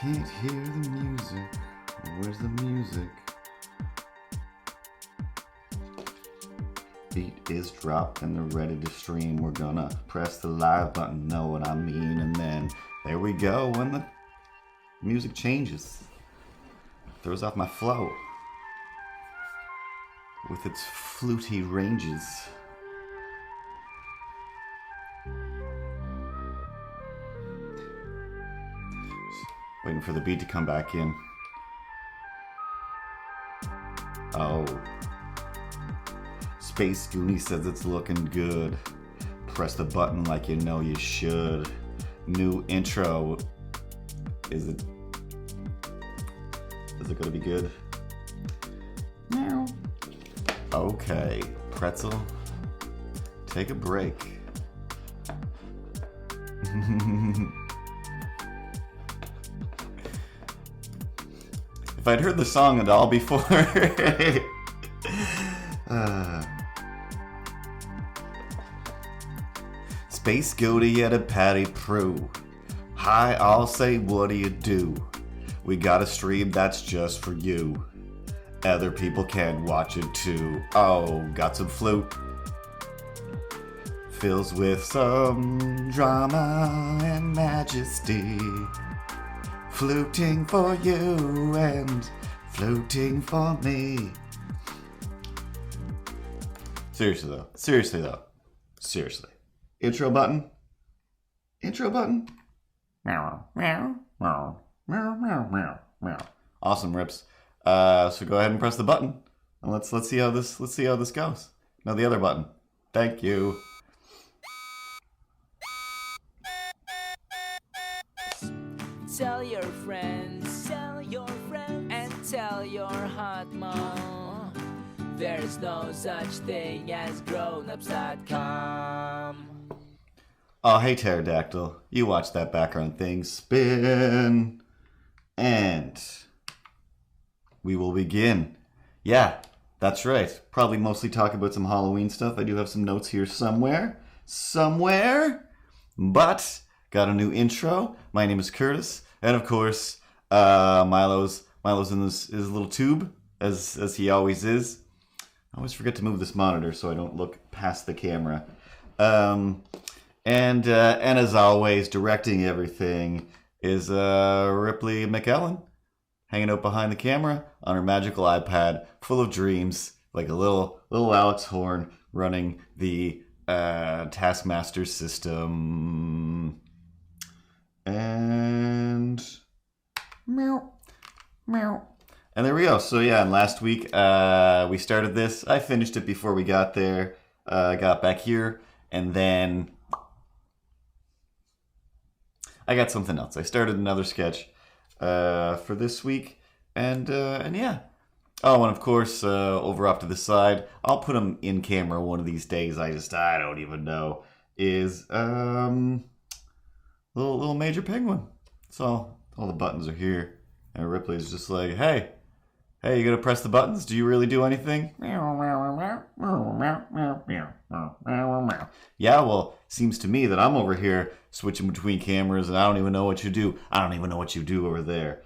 Can't hear the music. Where's the music? Beat is dropped and they're ready to stream. We're gonna press the live button, know what I mean, and then there we go when the music changes. Throws off my flow with its fluty ranges. Waiting for the beat to come back in. Oh. Space Goonie says it's looking good. Press the button like you know you should. New intro. Is it gonna be good? Meow. Okay. Pretzel. Take a break. If I'd heard the song at all before. Space Goaty at a Patty Prue. Hi, I'll say, what do you do? We got a stream that's just for you. Other people can watch it too. Oh, got some flute. Fills with some drama and majesty. Fluting for you and fluting for me. Seriously though. Intro button. Meow, meow, meow, meow, meow, meow, meow. Awesome rips. So go ahead and press the button, and let's see how this goes. No, the other button. Thank you. Tell your friends, and tell your hot mom. There's no such thing as grownups.com. Oh, hey Pterodactyl, you watch that background thing spin, and we will begin. Yeah, that's right. Probably mostly talk about some Halloween stuff. I do have some notes here somewhere, but got a new intro. My name is Curtis, and of course, Milo's in his little tube, as he always is. I always forget to move this monitor so I don't look past the camera. And as always, directing everything is Ripley McEllen, hanging out behind the camera on her magical iPad, full of dreams, like a little Alex Horn running the Taskmaster system. And meow, meow. And there we go. So yeah, and last week we started this. I finished it before we got there. Got back here, and then I got something else. I started another sketch for this week, and yeah. Oh, and of course, over off to the side, I'll put them in camera one of these days. I don't even know. Is little Major Penguin. So all the buttons are here, and Ripley's just like, hey, you gonna press the buttons? Do you really do anything? Yeah, well, seems to me that I'm over here switching between cameras, and I don't even know what you do. I don't even know what you do over there.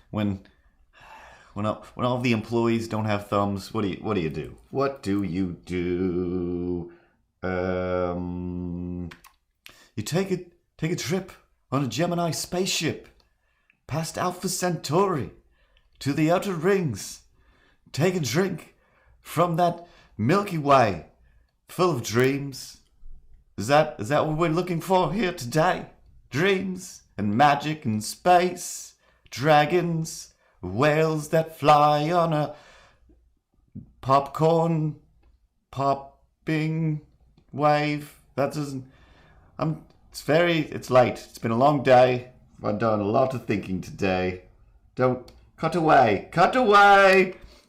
When all of the employees don't have thumbs, what do you do? What do you do? You take a trip on a Gemini spaceship past Alpha Centauri to the outer rings. Take a drink from that Milky Way full of dreams. Is that what we're looking for here today? Dreams and magic and space, dragons, whales that fly on a popcorn popping wave. That doesn't. It's late. It's been a long day. I've done a lot of thinking today. Don't cut away. All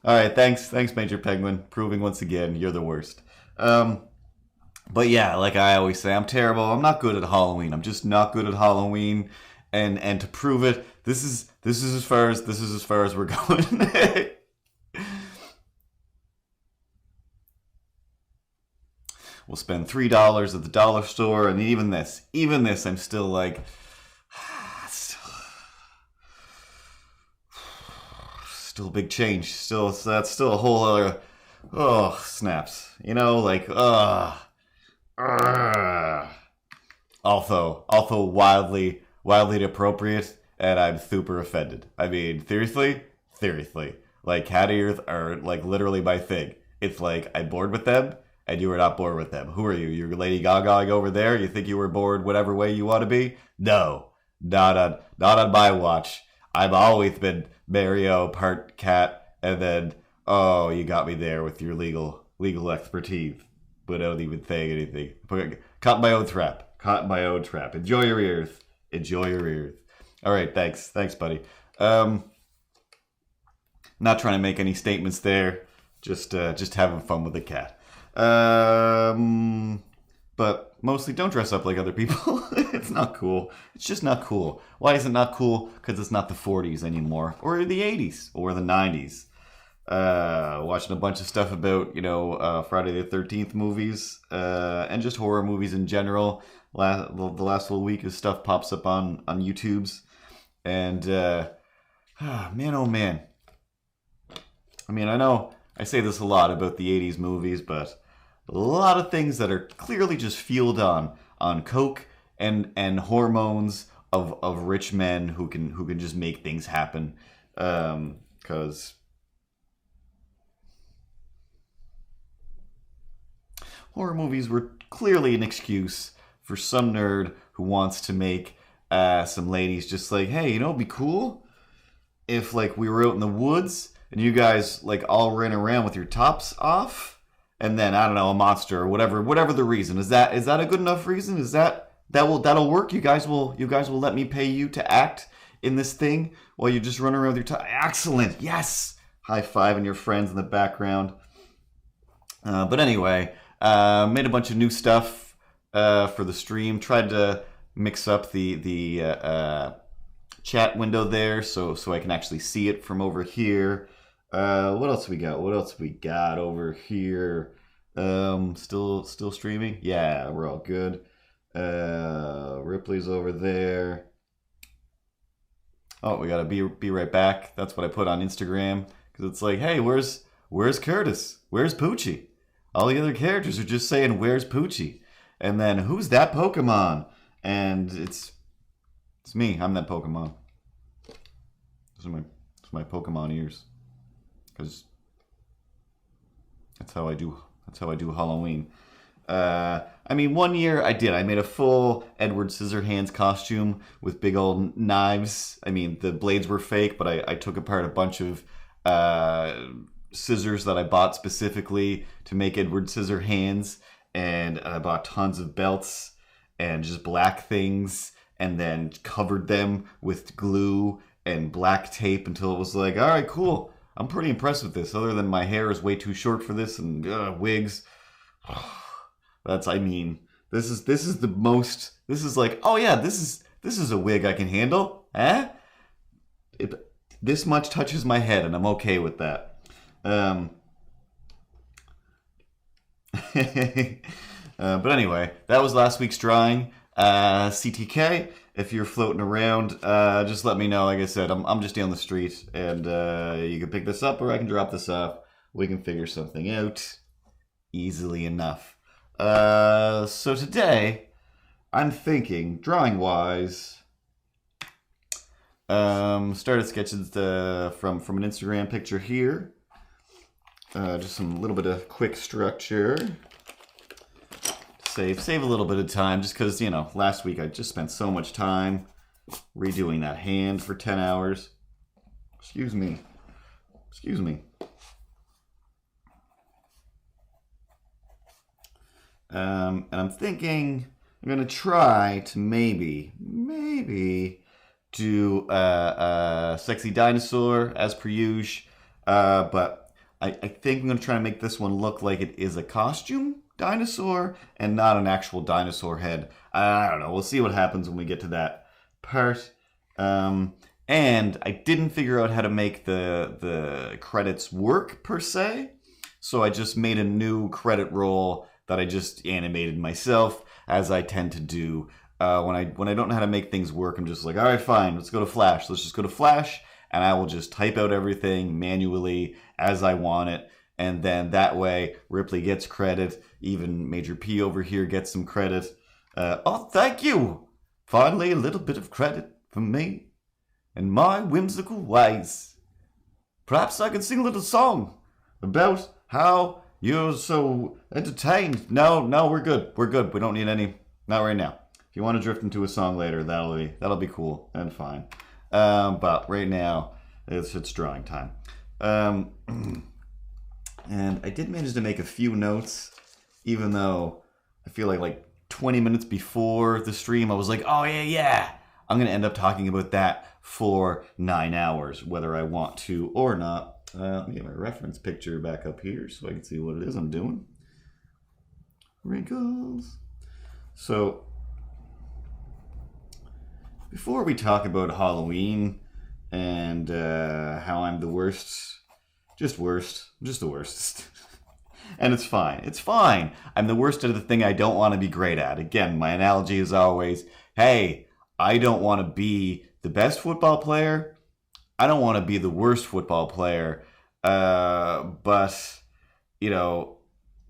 right, thanks, Major Penguin. Proving once again you're the worst. But yeah, like I always say, I'm terrible. I'm not good at Halloween. I'm just not good at Halloween. And to prove it, this is as far as we're going. We'll spend $3 at the dollar store, and even this, I'm still like, still big change. That's still a whole other, snaps. You know, like, also wildly inappropriate, and I'm super offended. I mean, seriously, like cat ears are like literally my thing. It's like I'm bored with them, and you are not bored with them. Who are you? You're Lady Gaga over there. You think you were bored whatever way you want to be? No, not on my watch. I've always been Mario part cat, and then you got me there with your legal expertise, but I don't even say anything. Caught my own trap. Enjoy your ears. All right, thanks, buddy. Not trying to make any statements there. Just having fun with the cat. But mostly don't dress up like other people. It's not cool. It's just not cool. Why is it not cool? Because it's not the 40s anymore, or the 80s, or the 90s. Watching a bunch of stuff about, Friday the 13th movies, and just horror movies in general. The last little week as stuff pops up on YouTube's. And, man, oh man. I mean, I know I say this a lot about the 80s movies, but a lot of things that are clearly just fueled on coke and hormones of rich men who can just make things happen. Because horror movies were clearly an excuse for some nerd who wants to make some ladies just like, hey, it'd be cool if like we were out in the woods and you guys like all ran around with your tops off, and then I don't know, a monster or whatever the reason is that a good enough reason? Is that'll work? You guys will let me pay you to act in this thing while you just run around with your top? Excellent, yes. High fiving your friends in the background. But anyway, made a bunch of new stuff for the stream. Tried to mix up the chat window there so I can actually see it from over here. What else we got over here? Still streaming? Yeah, we're all good. Ripley's over there. Oh, we gotta be right back. That's what I put on Instagram, because it's like, hey, where's Curtis? Where's Poochie? All the other characters are just saying, where's Poochie? And then, who's that Pokemon? And it's me. I'm that Pokemon. Those are my Pokemon ears. Because that's how I do Halloween. I mean, one year I made a full Edward Scissorhands costume with big old knives. I mean, the blades were fake, but I took apart a bunch of scissors that I bought specifically to make Edward Scissorhands, and I bought tons of belts and just black things, and then covered them with glue and black tape until it was like, all right, cool. I'm pretty impressed with this, other than my hair is way too short for this, and wigs. This is like, oh yeah, this is a wig I can handle. This much touches my head, and I'm okay with that. But anyway, that was last week's drawing. CTK, if you're floating around, just let me know. Like I said, I'm just down the street, and you can pick this up, or I can drop this off. We can figure something out easily enough. So today, I'm thinking, drawing-wise, started sketches from an Instagram picture here. Just some little bit of quick structure. Save a little bit of time, just because, last week I just spent so much time redoing that hand for 10 hours. Excuse me. And I'm thinking I'm going to try to maybe do a sexy dinosaur as per usual. But I think I'm going to try and make this one look like it is a costume dinosaur and not an actual dinosaur head. I don't know. We'll see what happens when we get to that part. And I didn't figure out how to make the credits work per se. So I just made a new credit roll that I just animated myself, as I tend to do. When I don't know how to make things work, I'm just like, all right, fine, let's go to Flash. Let's just go to Flash, and I will just type out everything manually as I want it. And then that way, Ripley gets credit. Even Major P over here gets some credit. Oh, thank you! Finally, a little bit of credit from me and my whimsical ways. Perhaps I could sing a little song about how you're so entertained. No, we're good. We're good. We don't need any. Not right now. If you want to drift into a song later, that'll be cool and fine. But right now, it's drawing time. And I did manage to make a few notes, even though I feel like 20 minutes before the stream, I was like, oh yeah, I'm going to end up talking about that for 9 hours, whether I want to or not. Let me get my reference picture back up here so I can see what it is I'm doing. Wrinkles. So, before we talk about Halloween and how I'm the worst, just the worst. And it's fine. It's fine. I'm the worst at the thing I don't want to be great at. Again, my analogy is always, hey, I don't want to be the best football player. I don't want to be the worst football player. But, you know,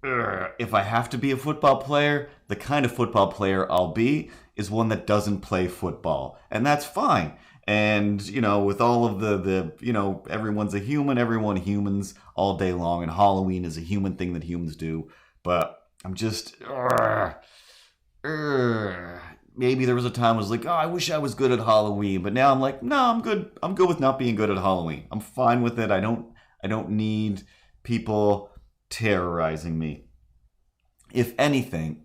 if I have to be a football player, the kind of football player I'll be is one that doesn't play football. And that's fine. And, you know, with all of the you know, everyone's a human, everyone humans all day long, and Halloween is a human thing that humans do. But I'm just, maybe there was a time I was like, oh, I wish I was good at Halloween. But now I'm like, no, I'm good. I'm good with not being good at Halloween. I'm fine with it. I don't need people terrorizing me. If anything,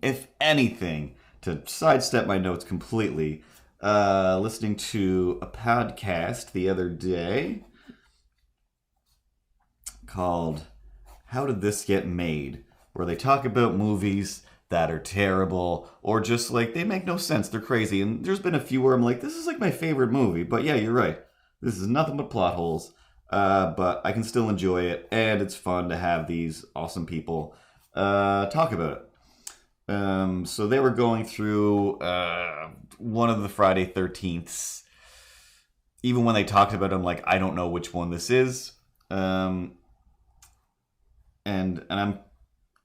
to sidestep my notes completely, listening to a podcast the other day called How Did This Get Made? Where they talk about movies that are terrible or just like they make no sense. They're crazy. And there's been a few where I'm like, this is like my favorite movie. But yeah, you're right. This is nothing but plot holes. But I can still enjoy it. And it's fun to have these awesome people talk about it. So they were going through one of the Friday 13ths. Even when they talked about it, I'm like, I don't know which one this is. And I'm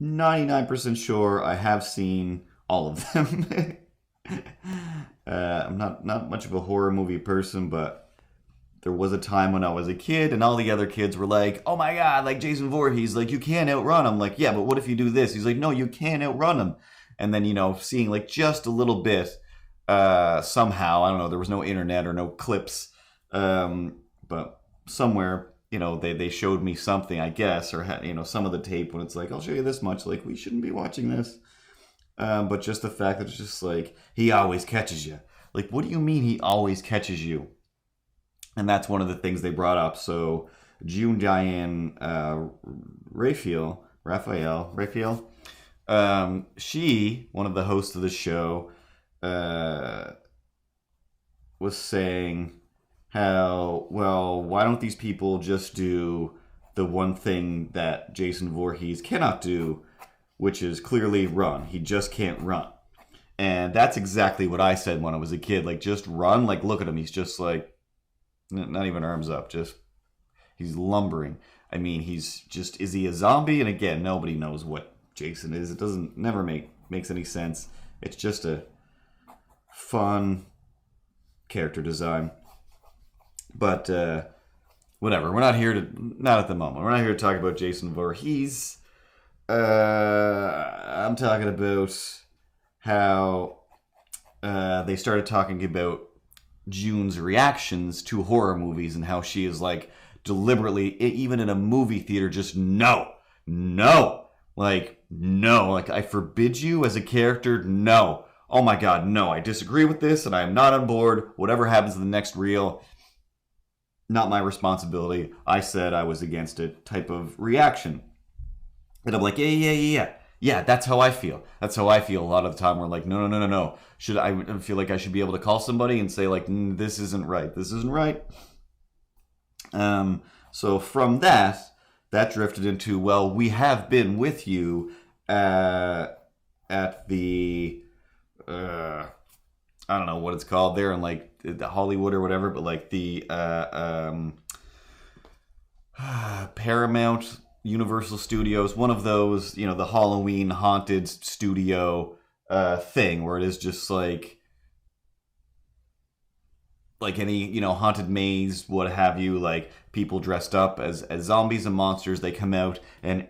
99% sure I have seen all of them. I'm not much of a horror movie person, but there was a time when I was a kid and all the other kids were like, oh my God, like Jason Voorhees, like you can't outrun him. Like, yeah, but what if you do this? He's like, no, you can't outrun him. And then, you know, seeing like just a little bit somehow, I don't know, there was no internet or no clips, but somewhere, you know, they showed me something, I guess, or, you know, some of the tape when it's like, I'll show you this much, like, we shouldn't be watching this. But just the fact that it's just like, he always catches you. Like, what do you mean he always catches you? And that's one of the things they brought up. So, June Diane Raphael, she, one of the hosts of the show, was saying how, well, why don't these people just do the one thing that Jason Voorhees cannot do, which is clearly run. He just can't run. And that's exactly what I said when I was a kid. Like, just run. Like, look at him. He's just like, not even arms up. Just, he's lumbering. I mean, he's just, is he a zombie? And again, nobody knows what Jason is. It doesn't, never makes any sense. It's just a fun character design. But, whatever. We're not at the moment. We're not here to talk about Jason Voorhees. I'm talking about how they started talking about June's reactions to horror movies and how she is like deliberately, even in a movie theater, just no, like I forbid you as a character, no. Oh my God, no, I disagree with this and I am not on board. Whatever happens in the next reel, not my responsibility. I said I was against it type of reaction. And I'm like, yeah, that's how I feel. That's how I feel a lot of the time. We're like, no. I feel like I should be able to call somebody and say like, this isn't right. So from that drifted into, well, we have been with you at the I don't know what it's called there in like the Hollywood or whatever, but like the Paramount Universal Studios, one of those, you know, the Halloween haunted studio thing where it is just like any, you know, haunted maze, what have you, like people dressed up as zombies and monsters. They come out and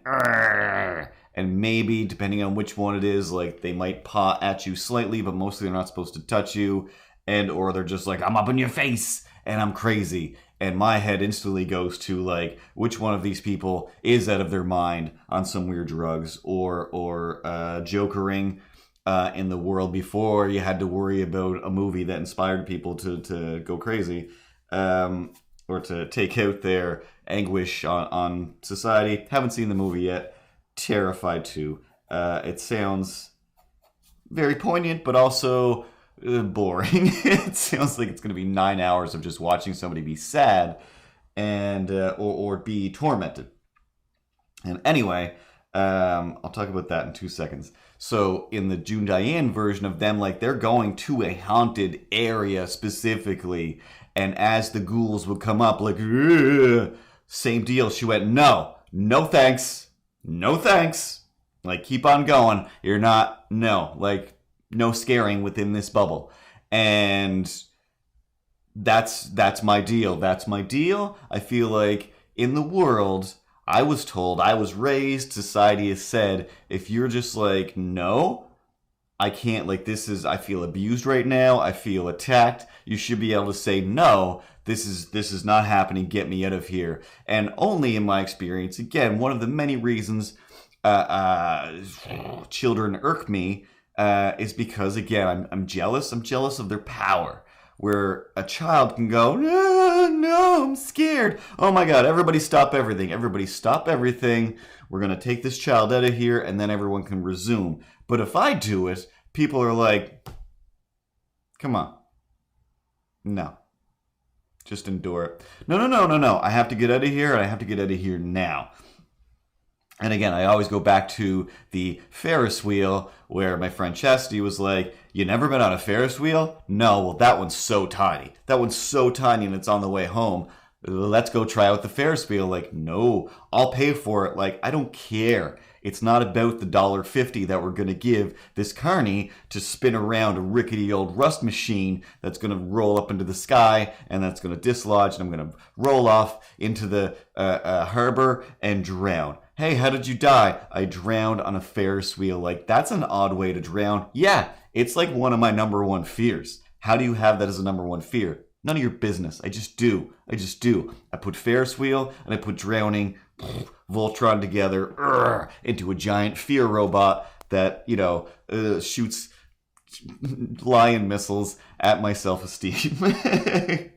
maybe depending on which one it is, like they might paw at you slightly, but mostly they're not supposed to touch you, and or they're just like, I'm up in your face and I'm crazy. And my head instantly goes to like, which one of these people is out of their mind on some weird drugs or jokering in the world before you had to worry about a movie that inspired people to go crazy or to take out their anguish on society. Haven't seen the movie yet. Terrified to. It sounds very poignant, but also boring. It sounds like it's going to be 9 hours of just watching somebody be sad and or be tormented. And anyway, I'll talk about that in 2 seconds. So in the June Diane version of them, like they're going to a haunted area specifically, and as the ghouls would come up, like same deal. She went, no thanks. No thanks. Like, keep on going. You're not, no. Like, no scaring within this bubble. And that's my deal. That's my deal. I feel like in the world, I was told, I was raised, society has said, if you're just like, no, I can't, like, I feel abused right now. I feel attacked. You should be able to say, no, this is not happening. Get me out of here. And only in my experience, again, one of the many reasons children irk me is because, again, I'm jealous. I'm jealous of their power. Where a child can go, no, I'm scared. Oh my God, everybody stop everything. Everybody stop everything. We're going to take this child out of here, and then everyone can resume. But if I do it, people are like, come on. No. Just endure it. No. I have to get out of here, and I have to get out of here now. And again, I always go back to the Ferris wheel where my friend Chastity was like, you never been on a Ferris wheel? No, well, that one's so tiny. That one's so tiny and it's on the way home. Let's go try out the Ferris wheel. Like, no, I'll pay for it. Like, I don't care. It's not about the $1.50 that we're going to give this carny to spin around a rickety old rust machine that's going to roll up into the sky and that's going to dislodge and I'm going to roll off into the harbor and drown. Hey, how did you die? I drowned on a Ferris wheel. Like, that's an odd way to drown. Yeah, it's like one of my number one fears. How do you have that as a number one fear? None of your business. I just do. I put Ferris wheel and I put drowning, Voltron together into a giant fear robot that, you know, shoots lion missiles at my self-esteem.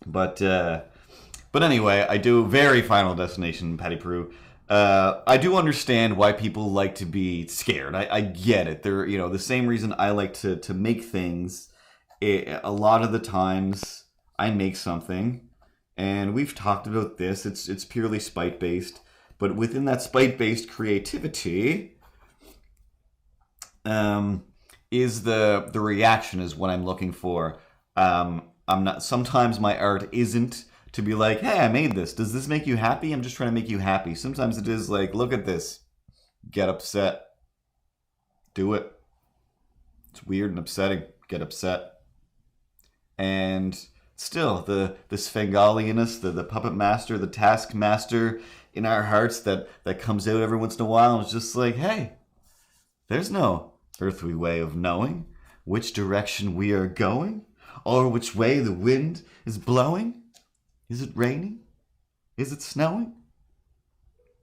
But anyway, I do very Final Destination, Patty Peru. I do understand why people like to be scared. I get it. They're, you know, the same reason I like to make things. A lot of the times I make something, and we've talked about this. It's purely spite based, but within that spite based creativity, is the reaction is what I'm looking for. I'm not. Sometimes my art isn't to be like, hey, I made this. Does this make you happy? I'm just trying to make you happy. Sometimes it is like, look at this. Get upset. Do it. It's weird and upsetting. Get upset. And still, the Svengali in us, the puppet master, the task master in our hearts that comes out every once in a while and is just like, hey, there's no earthly way of knowing which direction we are going or which way the wind is blowing. Is it raining? Is it snowing?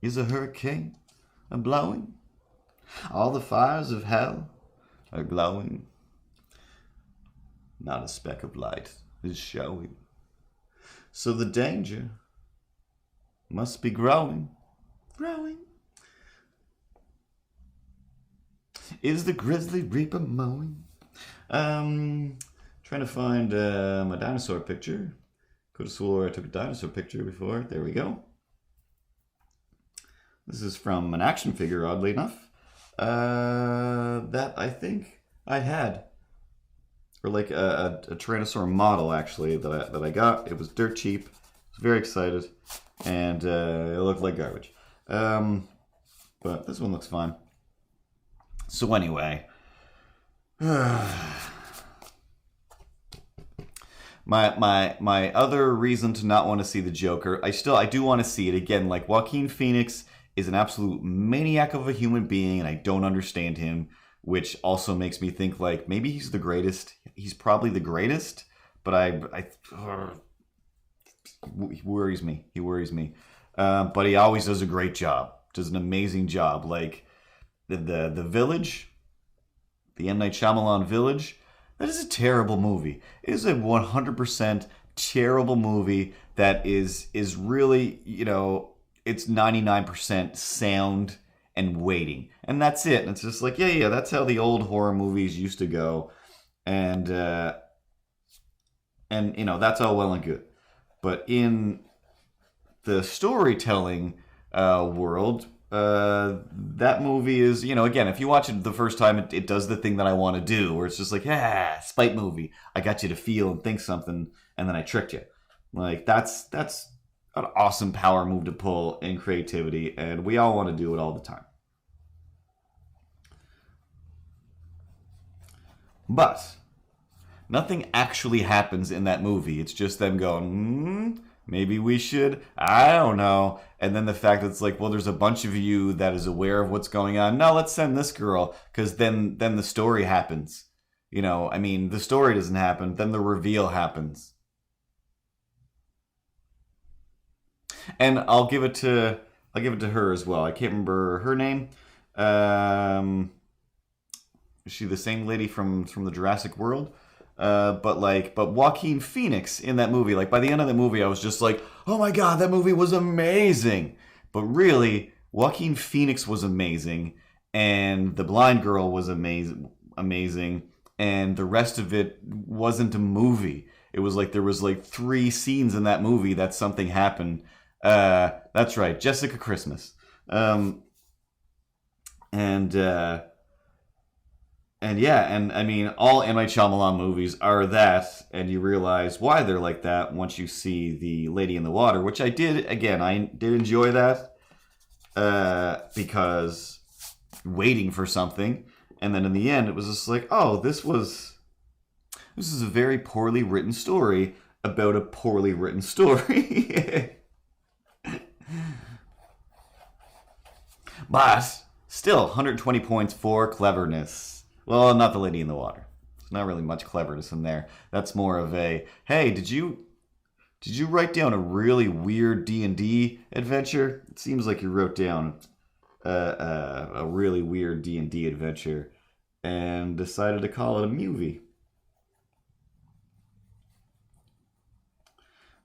Is a hurricane a-blowing? All the fires of hell are glowing. Not a speck of light is showing. So the danger must be growing. Growing. Is the grizzly reaper mowing? Trying to find my dinosaur picture. Could have swore I took a dinosaur picture before. There we go. This is from an action figure, oddly enough, that I think I had. Or like a Tyrannosaur model, actually, that I got. It was dirt cheap. I was very excited. And it looked like garbage. But this one looks fine. So anyway. My other reason to not want to see the Joker, I do want to see it again. Like, Joaquin Phoenix is an absolute maniac of a human being, and I don't understand him, which also makes me think, like, maybe he's the greatest. He's probably the greatest, but he worries me. He worries me. But he always does a great job. Does an amazing job. Like, the Village, the M. Night Shyamalan Village, that is a terrible movie. It is a 100% terrible movie that is really, it's 99% sound and waiting. And that's it. And it's just like, yeah, that's how the old horror movies used to go. And that's all well and good. But in the storytelling world, that movie is, again, if you watch it the first time, it does the thing that I want to do, where it's just like, spite movie. I got you to feel and think something, and then I tricked you. Like, that's an awesome power move to pull in creativity, and we all want to do it all the time. But nothing actually happens in that movie. It's just them going, maybe we should, I don't know. And then the fact that it's like, well, there's a bunch of you that is aware of what's going on. No, let's send this girl, because then the story happens. The story doesn't happen, then the reveal happens. And I'll give it to her as well. I can't remember her name. Is she the same lady from the Jurassic World? But Joaquin Phoenix in that movie, like, by the end of the movie, I was just like, oh my god, that movie was amazing. But really, Joaquin Phoenix was amazing, and the blind girl was amazing, and the rest of it wasn't a movie. It was like there was like 3 scenes in that movie that something happened. That's right, Jessica Christmas. And I mean, all M. Night Shyamalan movies are that, and you realize why they're like that once you see The Lady in the Water, which I did enjoy that, because waiting for something, and then in the end it was just like, oh, this is a very poorly written story about a poorly written story. But still, 120 points for cleverness. Well, not The Lady in the Water. There's not really much cleverness in there. That's more of a, hey, did you write down a really weird D&D adventure? It seems like you wrote down a really weird D&D adventure and decided to call it a movie.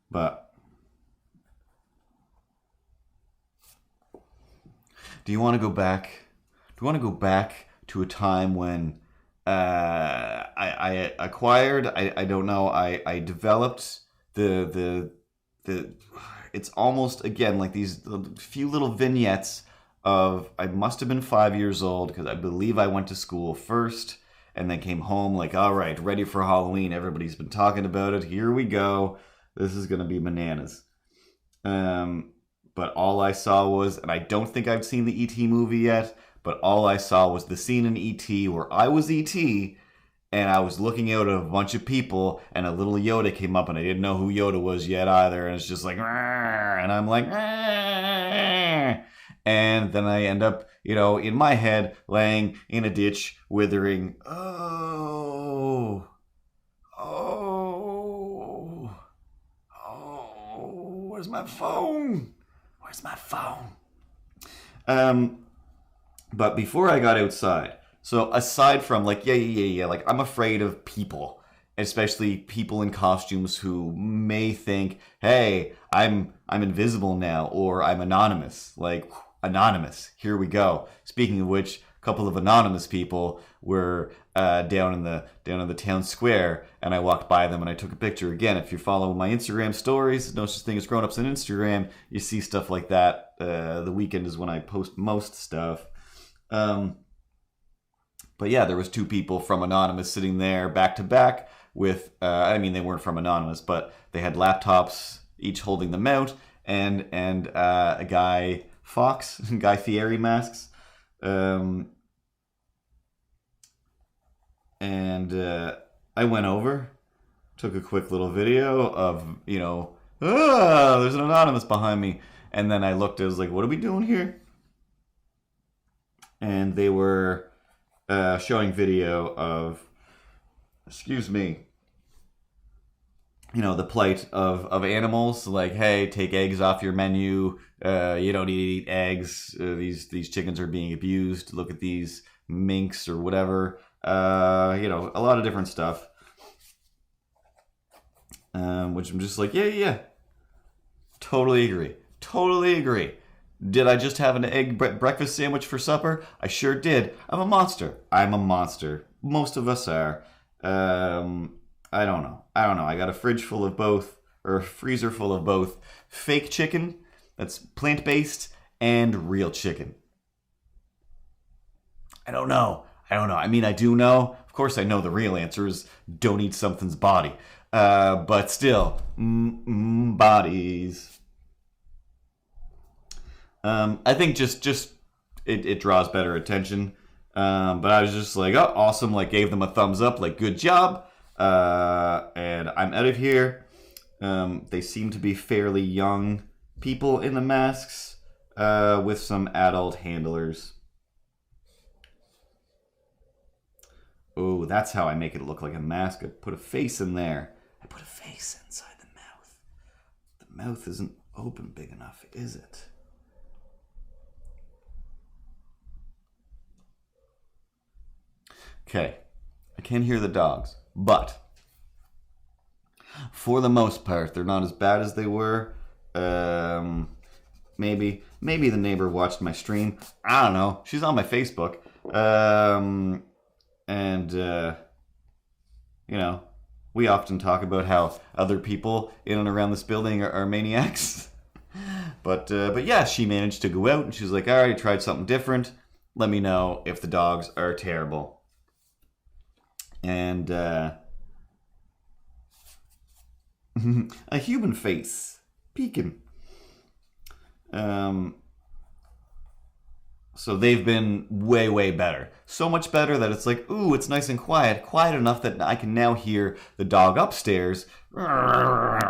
But do you want to go back? Do you want to go back to a time when I acquired, I don't know, I developed the it's almost, again, like these few little vignettes of, I must have been 5 years old, because I believe I went to school first and then came home like, all right, ready for Halloween. Everybody's been talking about it. Here we go. This is going to be bananas. But all I saw was, and I don't think I've seen the E.T. movie yet, but all I saw was the scene in E.T. where I was E.T. and I was looking out at a bunch of people, and a little Yoda came up, and I didn't know who Yoda was yet either, and it's just like, and I'm like, and then I end up, in my head, laying in a ditch, withering. Where's my phone? Where's my phone? But before I got outside, so aside from like, like, I'm afraid of people, especially people in costumes who may think, hey, I'm invisible now, or I'm anonymous. Like, anonymous, here we go. Speaking of which, a couple of anonymous people were down in the town square, and I walked by them and I took a picture. Again, if you follow my Instagram stories, no such thing as grown-ups on Instagram, you see stuff like that. The weekend is when I post most stuff. But yeah, there was 2 people from Anonymous sitting there back to back with, I mean, they weren't from Anonymous, but they had laptops, each holding them out, and a Guy Fieri masks. And I went over, took a quick little video of, there's an Anonymous behind me. And then I looked, I was like, what are we doing here? And they were showing video of, the plight of animals. Like, hey, take eggs off your menu. You don't need to eat eggs. These chickens are being abused. Look at these minks or whatever. A lot of different stuff. Which I'm just like, yeah. Totally agree. Did I just have an egg breakfast sandwich for supper? I sure did. I'm a monster. Most of us are. I don't know. I got a freezer full of both fake chicken, that's plant-based, and real chicken. I don't know. I mean, I do know. Of course, I know the real answer is don't eat something's body. But still, bodies. I think just it draws better attention. But I was just like, oh, awesome. Like, gave them a thumbs up. Like, good job. And I'm out of here. They seem to be fairly young people in the masks, with some adult handlers. Oh, that's how I make it look like a mask. I put a face in there. I put a face inside the mouth. The mouth isn't open big enough, is it? Okay, I can't hear the dogs, but for the most part, they're not as bad as they were. Maybe the neighbor watched my stream. I don't know. She's on my Facebook. We often talk about how other people in and around this building are maniacs. But yeah, she managed to go out and she's like, all right, I tried something different. Let me know if the dogs are terrible. And a human face peeking. So they've been way, way better. So much better that it's like, ooh, it's nice and quiet. Quiet enough that I can now hear the dog upstairs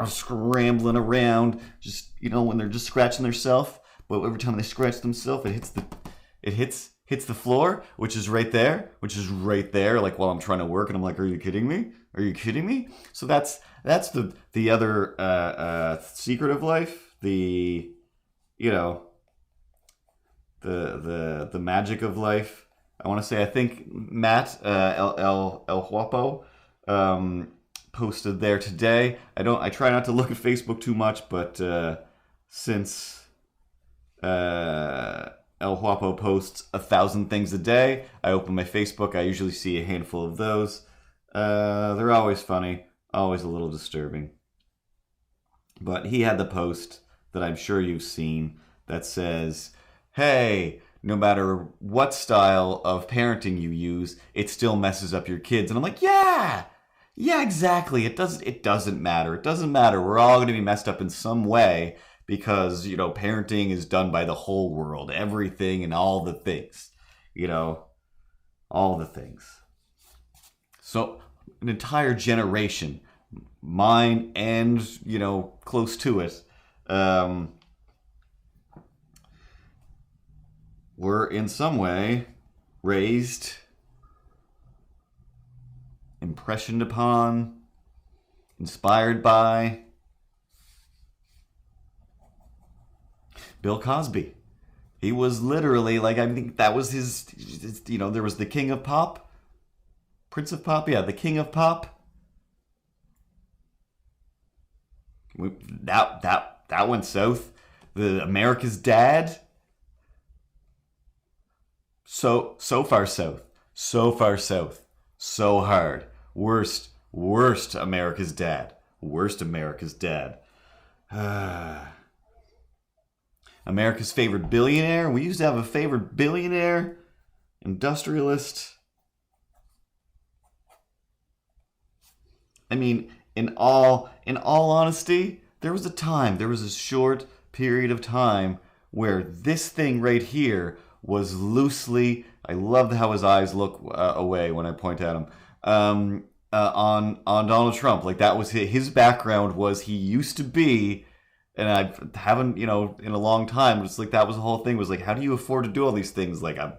scrambling around, just, when they're just scratching themselves. But every time they scratch themselves, it hits the floor, which is right there, like while I'm trying to work. And I'm like, are you kidding me? So that's the other secret of life. The magic of life. I want to say, I think Matt El Huapo posted there today. I try not to look at Facebook too much, but since El Huapo posts 1,000 things a day, I open my Facebook. I usually see a handful of those. They're always funny, always a little disturbing. But he had the post that I'm sure you've seen that says, hey, no matter what style of parenting you use, it still messes up your kids. And I'm like, yeah, exactly. It doesn't matter. We're all going to be messed up in some way because, parenting is done by the whole world, everything and all the things, all the things. So an entire generation, mine and, close to it, were in some way raised, impressioned upon, inspired by Bill Cosby. He was literally I think that was his, there was the King of Pop, Prince of Pop, the King of Pop. That went south. The America's Dad. So far south. so hard. Worst America's Dad. Worst America's Dad. America's favorite billionaire. We used to have a favorite billionaire, industrialist. I mean, in all honesty, there was a short period of time where this thing right here was loosely. I love how his eyes look away when I point at him. On Donald Trump, like that was his background. Was he used to be, and I haven't in a long time. It's like that was the whole thing. Was like, how do you afford to do all these things? Like I'm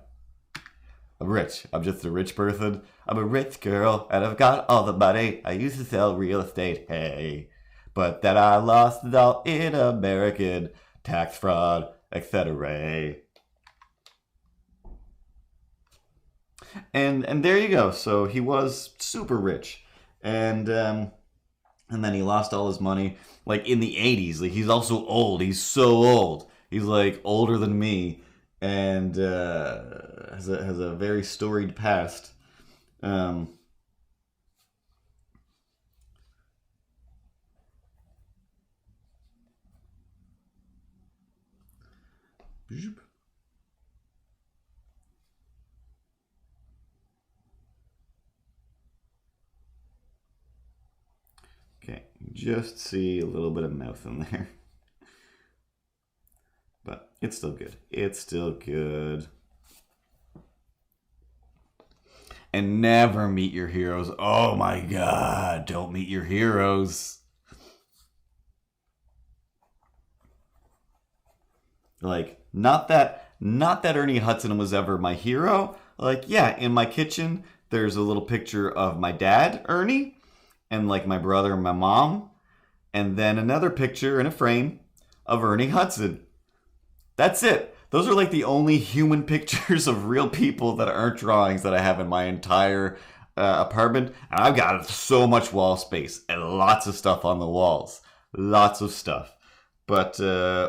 rich. I'm just a rich person. I'm a rich girl, and I've got all the money. I used to sell real estate, hey, but then I lost it all in American tax fraud, etc. And there you go. So he was super rich, and then he lost all his money, like in the 80s. Like he's also old. He's so old. He's like older than me, and has a very storied past. Okay, just see a little bit of mouth in there. But it's still good. It's still good. And never meet your heroes. Oh my god, don't meet your heroes. Like, not that Ernie Hudson was ever my hero. Like, yeah, in my kitchen, there's a little picture of my dad, Ernie, and like my brother and my mom, and then another picture in a frame of Ernie Hudson. That's it. Those are like the only human pictures of real people that aren't drawings that I have in my entire apartment. And I've got so much wall space and lots of stuff on the walls. Lots of stuff. But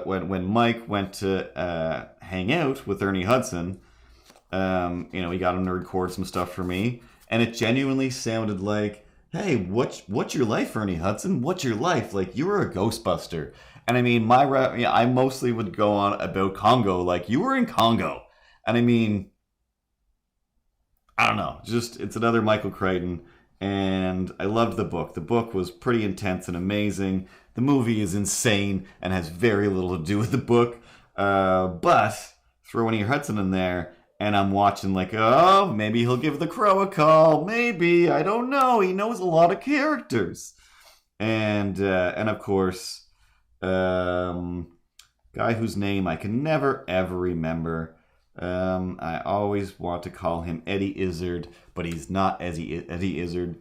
when Mike went to hang out with Ernie Hudson, he got him to record some stuff for me. And it genuinely sounded like, hey, what's your life, Ernie Hudson? What's your life? Like, you were a Ghostbuster. And I mean, I mostly would go on about Congo, like, you were in Congo. And I mean, I don't know, just, it's another Michael Crichton. And I loved the book. The book was pretty intense and amazing. The movie is insane and has very little to do with the book. But throw Ernie Hudson in there, and I'm watching like, oh, maybe he'll give The Crow a call. Maybe, I don't know. He knows a lot of characters. And of course, guy whose name I can never ever remember. I always want to call him Eddie Izzard, but he's not Eddie Izzard.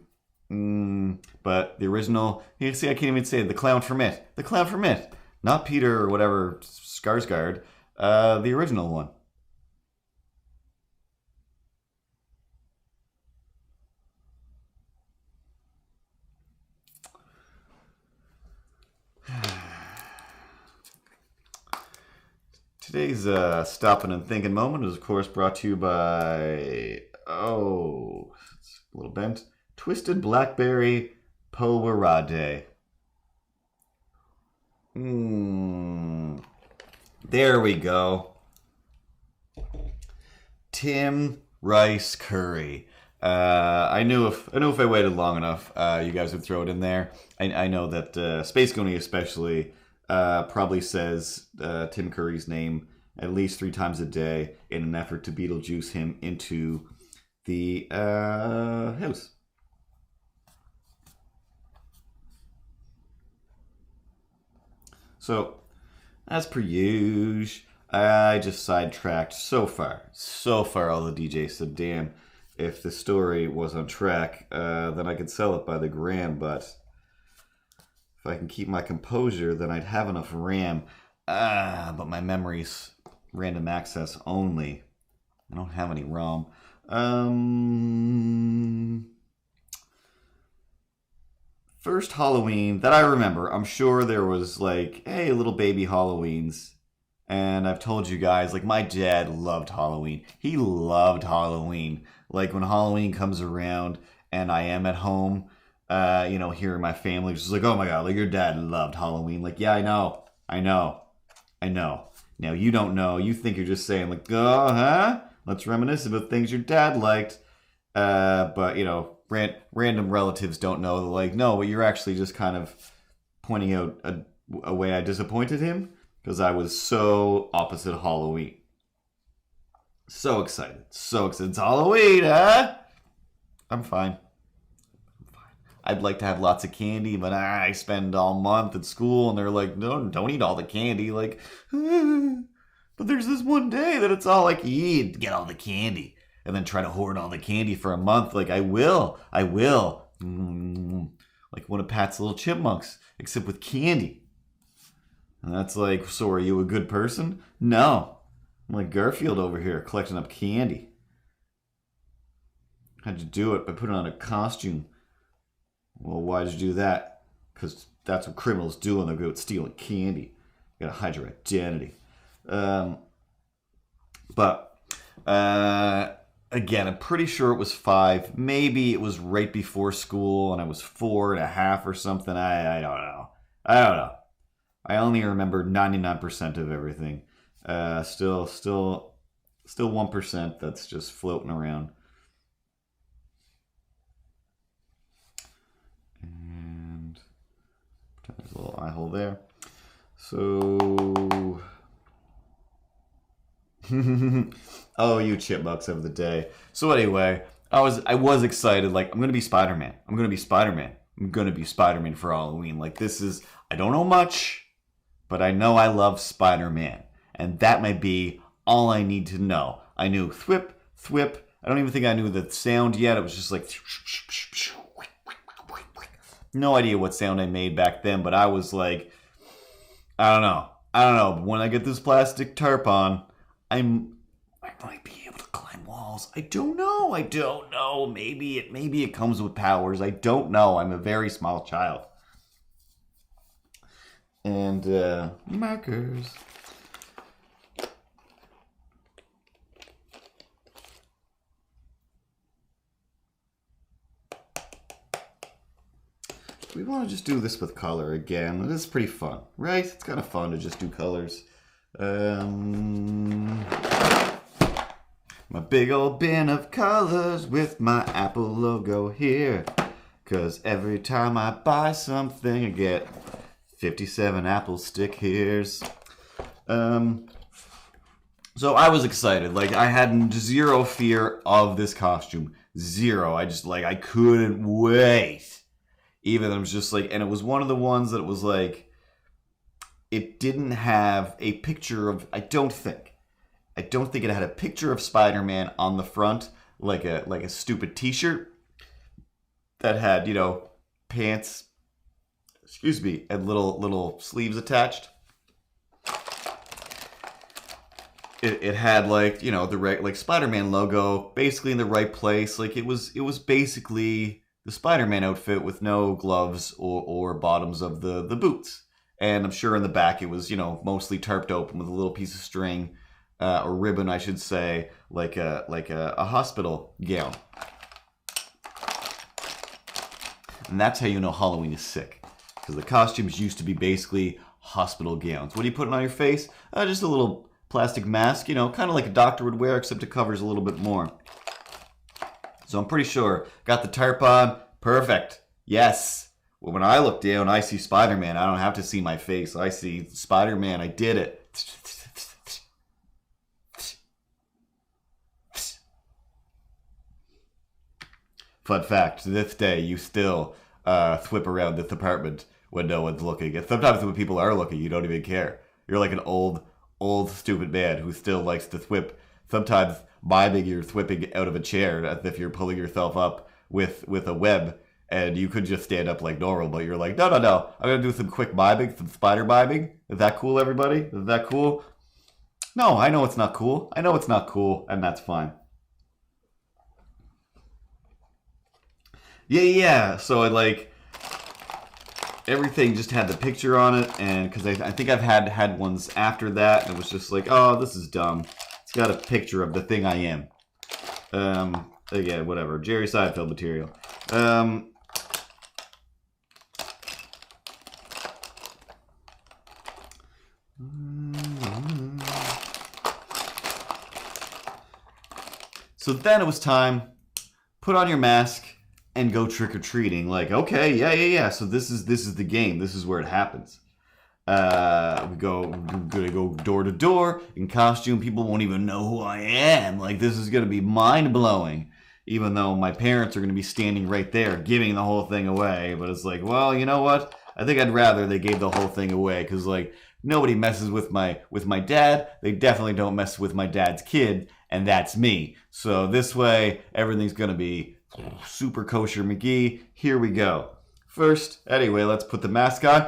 But the original, you see, I can't even say it. The Clown from It. The Clown from It. Not Peter or whatever, Skarsgård. The original one. Today's stopping and thinking moment is, of course, brought to you by, it's a little bent, Twisted Blackberry Pulverade. There we go. Tim Rice Curry. I knew if I waited long enough, you guys would throw it in there. I know that Space Goonie especially probably says Tim Curry's name at least 3 times a day in an effort to Beetlejuice him into the house. So, as per usual, I just sidetracked so far. All the DJs said, damn, if the story was on track, then I could sell it by the gram, but if I can keep my composure, then I'd have enough RAM. But my memory's random access only. I don't have any ROM. First Halloween that I remember, I'm sure there was like, hey, little baby Halloweens. And I've told you guys, like, my dad loved Halloween. He loved Halloween. Like when Halloween comes around and I am at home, hearing my family just like, oh my god, like your dad loved Halloween. Like, yeah, I know. Now you don't know. You think you're just saying like, oh, huh? Let's reminisce about things your dad liked. But random relatives don't know. They're like, no, but you're actually just kind of pointing out a way I disappointed him because I was so opposite Halloween. So excited. It's Halloween, huh? I'm fine. I'd like to have lots of candy, but I spend all month at school, and they're like, no, don't eat all the candy. Like, but there's this one day that it's all like, eat, get all the candy. And then try to hoard all the candy for a month. Like, I will. Like one of Pat's little chipmunks, except with candy. And that's like, so are you a good person? No. I'm like Garfield over here, collecting up candy. How'd you do it? By putting on a costume. Well, why did you do that? Because that's what criminals do when they go out stealing candy. You gotta hide your identity. Again, I'm pretty sure it was 5. Maybe it was right before school and I was 4.5 or something. I don't know. I only remember 99% of everything. Still 1% that's just floating around. And there's a little eye hole there. So, oh, you chipmunks of the day. So anyway, I was excited. Like, I'm gonna be Spider-Man. I'm gonna be Spider-Man for Halloween. Like, this is, I don't know much, but I know I love Spider-Man. And that might be all I need to know. I knew thwip, thwip. I don't even think I knew the sound yet. It was just like, no idea what sound I made back then, but I was like, I don't know. But when I get this plastic tarp on, I might be able to climb walls. I don't know. Maybe it comes with powers. I don't know. I'm a very small child. And markers. We want to just do this with color again. This is pretty fun, right? It's kind of fun to just do colors. My big old bin of colors with my Apple logo here. 'Cause every time I buy something, I get 57 Apple stickers. So I was excited. Like, I had zero fear of this costume. Zero. I couldn't wait. Even I was just like, and it was one of the ones that was like, it didn't have a picture of, I don't think it had a picture of Spider-Man on the front, like a stupid t-shirt that had, pants, and little sleeves attached. It had the Spider-Man logo basically in the right place. Like, it was basically the Spider-Man outfit with no gloves or bottoms of the boots. And I'm sure in the back it was, mostly tarped open with a little piece of string or ribbon, I should say, like a hospital gown. And that's how you know Halloween is sick. Because the costumes used to be basically hospital gowns. What are you putting on your face? Just a little plastic mask, kind of like a doctor would wear, except it covers a little bit more. So I'm pretty sure. Got the tarp on. Perfect. Yes. Well, when I look down, I see Spider-Man. I don't have to see my face. I see Spider-Man. I did it. Fun fact, to this day, you still thwip around this apartment when no one's looking. And sometimes when people are looking, you don't even care. You're like an old, stupid man who still likes to thwip. Sometimes miming you're thwipping out of a chair as if you're pulling yourself up with a web, and you could just stand up like normal, but you're like, no, I'm going to do some quick miming, some spider miming. Is that cool, everybody? Is that cool? No, I know it's not cool. And that's fine. Yeah. So everything just had the picture on it, and because I think I've had ones after that, and it was just like, oh, this is dumb. It's got a picture of the thing I am. again, whatever. Jerry Seinfeld material. So then it was time, put on your mask and go trick-or-treating. Like, okay, yeah. So this is the game. This is where it happens. We're gonna go door to door in costume. People won't even know who I am. Like, this is gonna be mind-blowing. Even though my parents are gonna be standing right there giving the whole thing away. But it's like, well, you know what? I think I'd rather they gave the whole thing away, because like nobody messes with my dad. They definitely don't mess with my dad's kid, and that's me. So this way, everything's gonna be super kosher McGee. Here we go. First, anyway, let's put the mask on.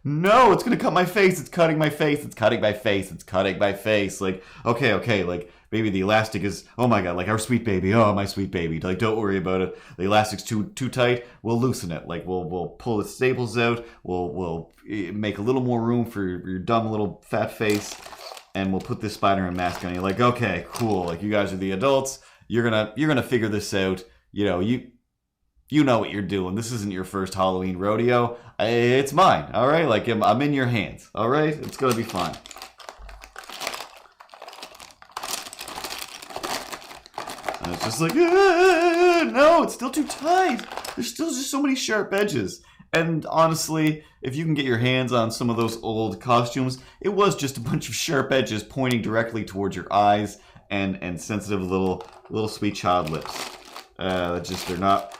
No, it's gonna cut my face. It's cutting my face. It's cutting my face. It's cutting my face. Like, okay, like maybe the elastic is, oh my god, like our sweet baby. Oh, my sweet baby. Like, don't worry about it. The elastic's too tight. We'll loosen it. Like, we'll pull the staples out. We'll make a little more room for your dumb little fat face, and we'll put this Spider-Man mask on you. Like, okay, cool. Like, you guys are the adults. You're gonna figure this out. You know, you know what you're doing. This isn't your first Halloween rodeo. It's mine, all right? Like, I'm in your hands, all right? It's going to be fine. And it's just like, no, it's still too tight. There's still just so many sharp edges. And honestly, if you can get your hands on some of those old costumes, it was just a bunch of sharp edges pointing directly towards your eyes and sensitive little sweet child lips. They're not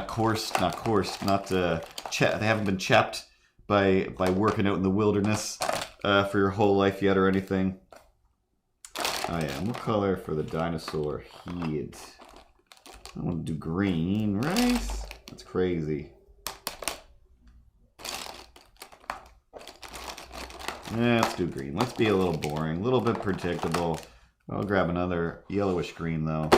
coarse, they haven't been chapped by working out in the wilderness for your whole life yet or anything. Oh yeah, what color for the dinosaur head? I want to do green, right? That's crazy. Yeah, let's do green. Let's be a little boring, a little bit predictable. I'll grab another yellowish green though.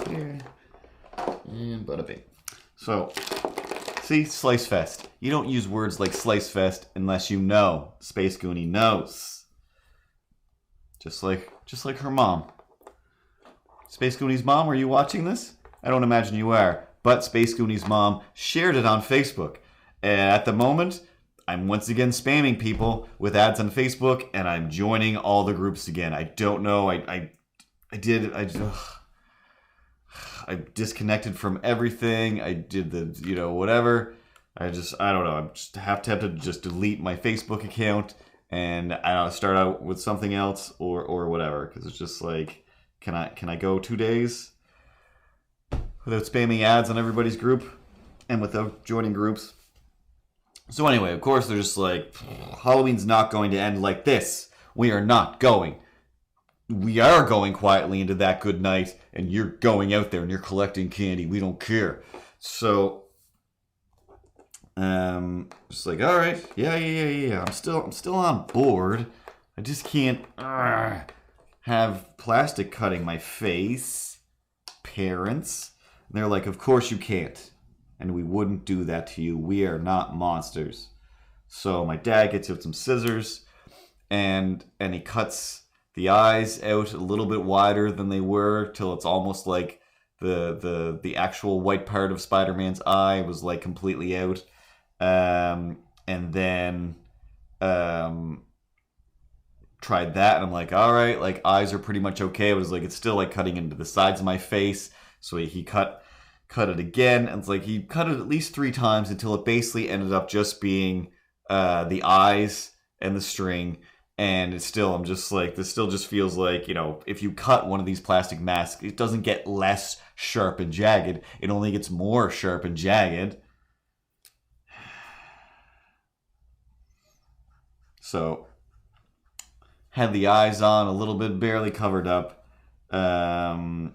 Here and bada bing. So, see, Slice Fest. You don't use words like Slice Fest unless you know. Space Goonie knows. Just like her mom. Space Goonie's mom, are you watching this? I don't imagine you are, but Space Goonie's mom shared it on Facebook. And at the moment, I'm once again spamming people with ads on Facebook, and I'm joining all the groups again. I don't know. I disconnected from everything. I did the, whatever. I don't know. I'm just half tempted to just delete my Facebook account and I don't know, start out with something else or whatever. Because it's just like, can I go 2 days without spamming ads on everybody's group and without joining groups? So anyway, of course, they're just like, Halloween's not going to end like this. We are not going. We are going quietly into that good night, and you're going out there and you're collecting candy. We don't care. So, just like, all right, yeah. I'm still on board. I just can't have plastic cutting my face. Parents, and they're like, of course you can't, and we wouldn't do that to you. We are not monsters. So my dad gets out some scissors, and he cuts the eyes out a little bit wider than they were till it's almost like the actual white part of Spider-Man's eye was like completely out. And then tried that and I'm like, all right, like eyes are pretty much okay. It was like, it's still like cutting into the sides of my face. So he cut it again, and it's like he cut it at least 3 times until it basically ended up just being the eyes and the string. And it's still, I'm just like, this still just feels like, if you cut one of these plastic masks, it doesn't get less sharp and jagged. It only gets more sharp and jagged. So, had the eyes on, a little bit barely covered up. Parents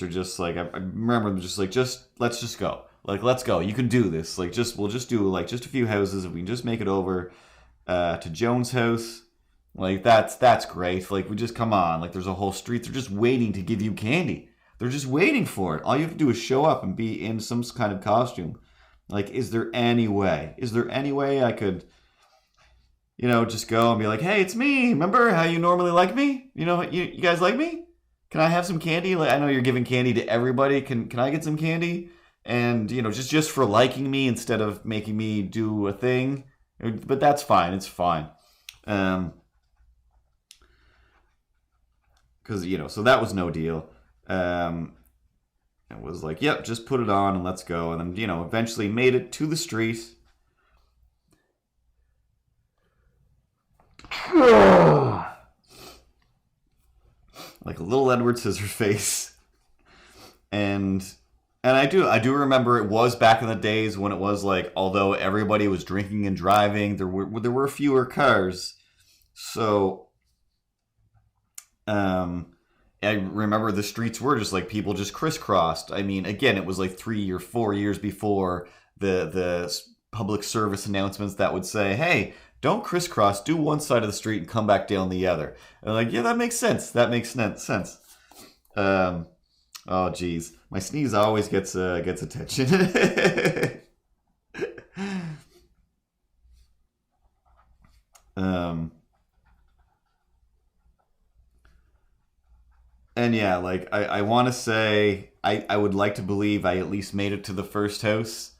are just like, I remember them just like, let's just go. Like, let's go. You can do this. Like, we'll just do like just a few houses. If we can just make it over to Joan's house, like that's great. Like, we just, come on, like there's a whole street. They're just waiting to give you candy. They're just waiting for it. All you have to do is show up and be in some kind of costume. Like, is there any way? Is there any way I could, just go and be like, hey, it's me. Remember how you normally like me? You guys like me? Can I have some candy? Like, I know you're giving candy to everybody. Can I get some candy? And, just for liking me instead of making me do a thing. But that's fine. It's fine. Because, so that was no deal. It was like, yep, just put it on and let's go. And then, eventually made it to the street. Like a little Edward Scissorface. And I do remember it was back in the days when it was like, although everybody was drinking and driving, there were fewer cars. So I remember the streets were just like people just crisscrossed. I mean, again, it was like 3 or 4 years before the public service announcements that would say, hey, don't crisscross, do one side of the street and come back down the other. And I'm like, yeah, that makes sense. That makes sense. Oh, geez. My sneeze always gets attention. And yeah, like I want to say I would like to believe I at least made it to the first house.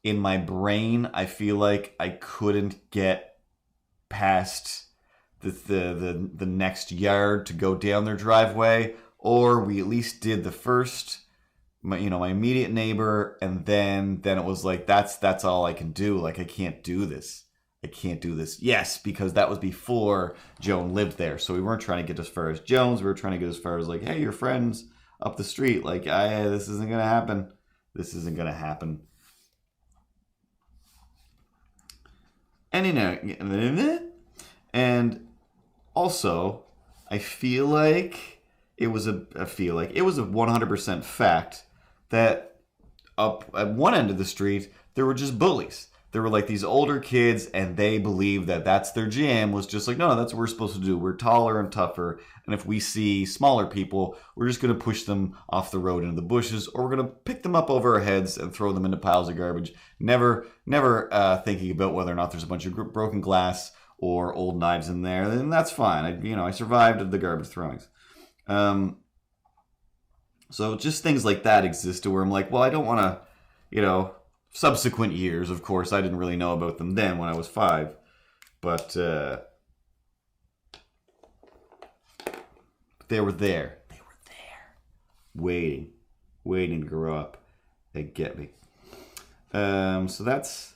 In my brain, I feel like I couldn't get past the next yard to go down their driveway, or we at least did the first, my immediate neighbor, and then it was like that's all I can do. Like I can't do this. Yes, because that was before Joan lived there. So we weren't trying to get as far as Jones. We were trying to get as far as like, hey, your friends up the street. Like, this isn't going to happen. And also, I feel like it was a 100% fact that up at one end of the street, there were just bullies. There were like these older kids, and they believed that that's their jam, was just like, no, that's what we're supposed to do. We're taller and tougher, and if we see smaller people, we're just going to push them off the road into the bushes, or we're going to pick them up over our heads and throw them into piles of garbage, never thinking about whether or not there's a bunch of broken glass or old knives in there. Then that's fine. I survived the garbage throwings. So just things like that existed where I'm like, well, I don't want to, subsequent years, of course, I didn't really know about them then when I was 5. But they were there. Waiting to grow up and get me. So that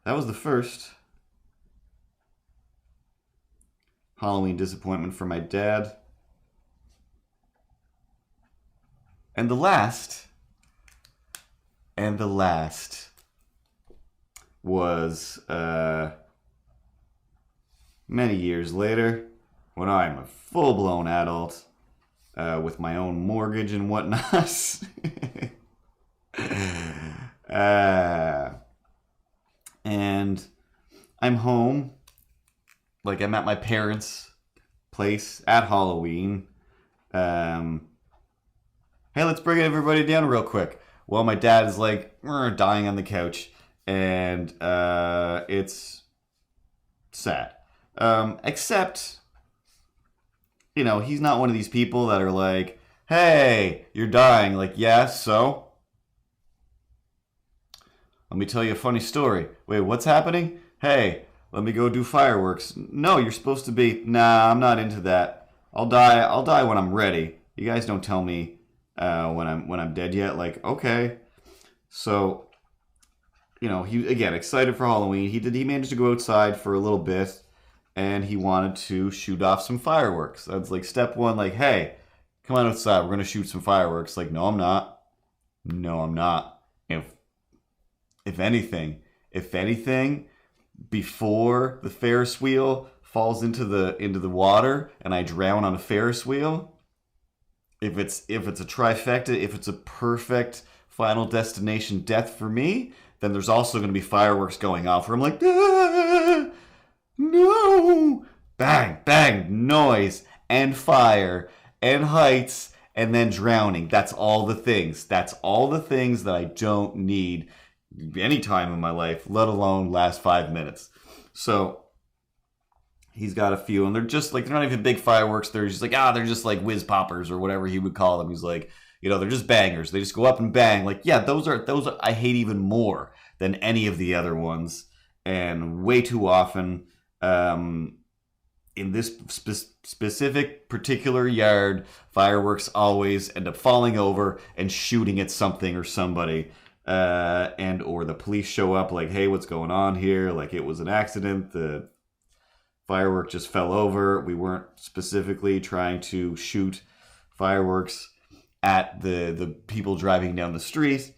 was the first Halloween disappointment for my dad. And the last was many years later, when I'm a full-blown adult with my own mortgage and whatnot. And I'm home, like I'm at my parents' place at Halloween. Hey, let's bring everybody down real quick. Well, my dad is like dying on the couch, and it's sad. Except, he's not one of these people that are like, hey, you're dying. Like, yeah, so? Let me tell you a funny story. Wait, what's happening? Hey, let me go do fireworks. No, you're supposed to be, nah, I'm not into that. I'll die when I'm ready. You guys don't tell me when I'm dead yet. Like, okay. So, he, again, excited for Halloween. He managed to go outside for a little bit, and he wanted to shoot off some fireworks. That's like step one, like, hey, come on outside, we're going to shoot some fireworks. Like, no, I'm not. If anything, before the Ferris wheel falls into the water and I drown on a Ferris wheel, if it's a trifecta, if it's a perfect final destination death for me, then there's also going to be fireworks going off where I'm like, ah, no, bang, bang, noise, and fire, and heights, and then drowning. That's all the things that I don't need. any time in my life, let alone last 5 minutes. So he's got a few, and they're just like, they're not even big fireworks. They're just like, they're just like whiz poppers or whatever he would call them. He's like, they're just bangers. They just go up and bang. Like, yeah, those are I hate even more than any of the other ones. And way too often, in this specific particular yard, fireworks always end up falling over and shooting at something or somebody. And or the police show up like, hey, what's going on here? Like, it was an accident. The firework just fell over. We weren't specifically trying to shoot fireworks at the people driving down the street.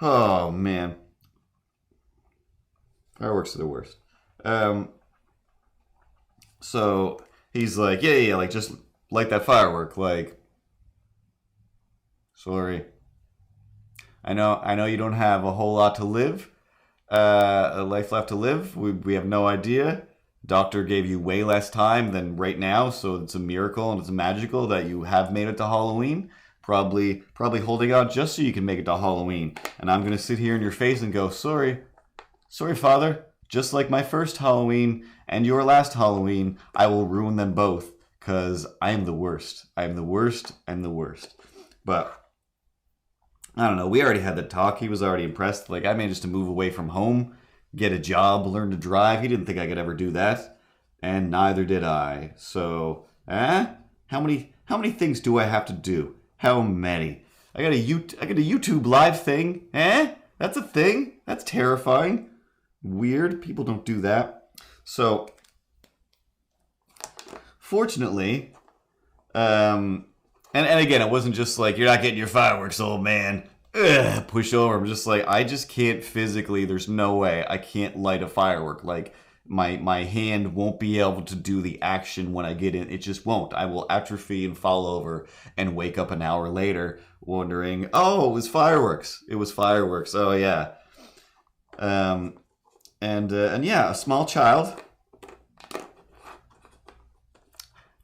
Oh, man. Fireworks are the worst. So he's like, yeah, like, just light that firework. Like, sorry. I know you don't have a whole lot to live, a life left to live. We have no idea. Doctor gave you way less time than right now, so it's a miracle and it's magical that you have made it to Halloween. Probably holding out just so you can make it to Halloween. And I'm gonna sit here in your face and go, sorry, Father. Just like my first Halloween and your last Halloween, I will ruin them both because I am the worst. I am the worst. I'm the worst. But I don't know. We already had the talk. He was already impressed. Like, I managed to move away from home, get a job, learn to drive. He didn't think I could ever do that, and neither did I. So, how many things do I have to do? How many? I got a YouTube live thing. That's a thing. That's terrifying. Weird. People don't do that. So, fortunately, and again, it wasn't just like, you're not getting your fireworks, old man. Push over. I'm just like, I just can't physically, there's no way I can't light a firework. Like, my hand won't be able to do the action when I get in. It just won't. I will atrophy and fall over and wake up an hour later wondering, oh, it was fireworks. It was fireworks. Oh, yeah. And yeah, a small child.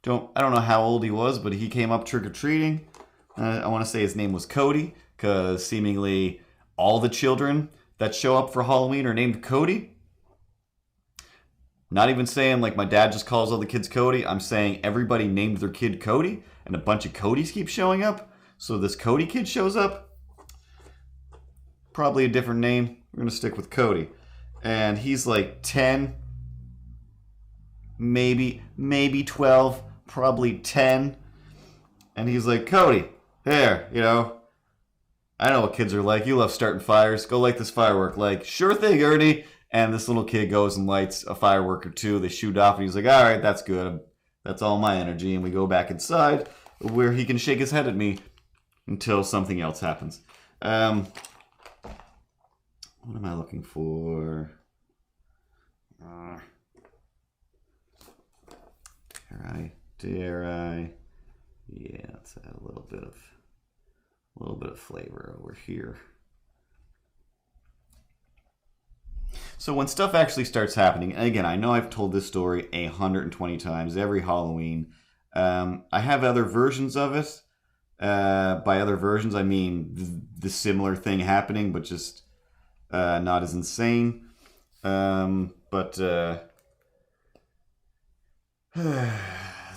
I don't know how old he was, but he came up trick-or-treating. I want to say his name was Cody, because seemingly all the children that show up for Halloween are named Cody. Not even saying like my dad just calls all the kids Cody. I'm saying everybody named their kid Cody, and a bunch of Codys keep showing up. So this Cody kid shows up. Probably a different name. We're going to stick with Cody. And he's like 10, maybe 12, probably 10. And he's like, Cody, there, I know what kids are like. You love starting fires. Go light this firework. Like, sure thing, Ernie. And this little kid goes and lights a firework or two. They shoot off, and he's like, all right, that's good. That's all my energy. And we go back inside where he can shake his head at me until something else happens. What am I looking for? Dare I? Yeah, let's add a little bit of flavor over here. So when stuff actually starts happening, and again, I know I've told this story 120 times every Halloween. I have other versions of it. By other versions, I mean the similar thing happening, but just not as insane. But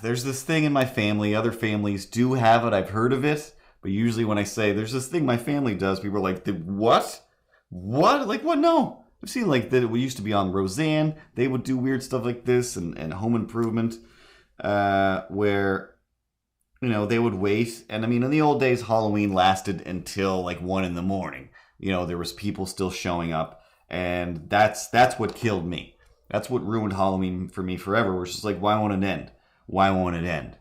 there's this thing in my family. Other families do have it. I've heard of it. But usually when I say, there's this thing my family does, people are like, what? What? Like, what? No. I've seen like that it used to be on Roseanne. They would do weird stuff like this and Home Improvement where, they would wait. And I mean, in the old days, Halloween lasted until like 1 a.m. There was people still showing up. And that's what killed me. That's what ruined Halloween for me forever. Where it's just like, why won't it end? Why won't it end?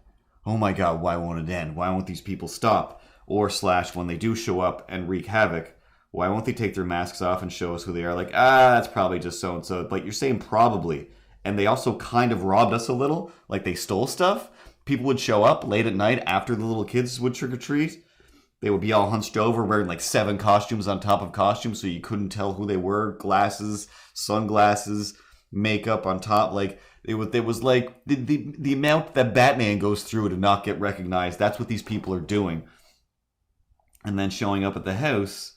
Oh my God, why won't it end? Why won't these people stop? Or / when they do show up and wreak havoc, why won't they take their masks off and show us who they are? Like, that's probably just so-and-so. Like, you're saying probably. And they also kind of robbed us a little. Like, they stole stuff. People would show up late at night after the little kids would trick-or-treat. They would be all hunched over, wearing like 7 costumes on top of costumes, so you couldn't tell who they were. Glasses, sunglasses, makeup on top. Like, it was like the amount that Batman goes through to not get recognized. That's what these people are doing. And then showing up at the house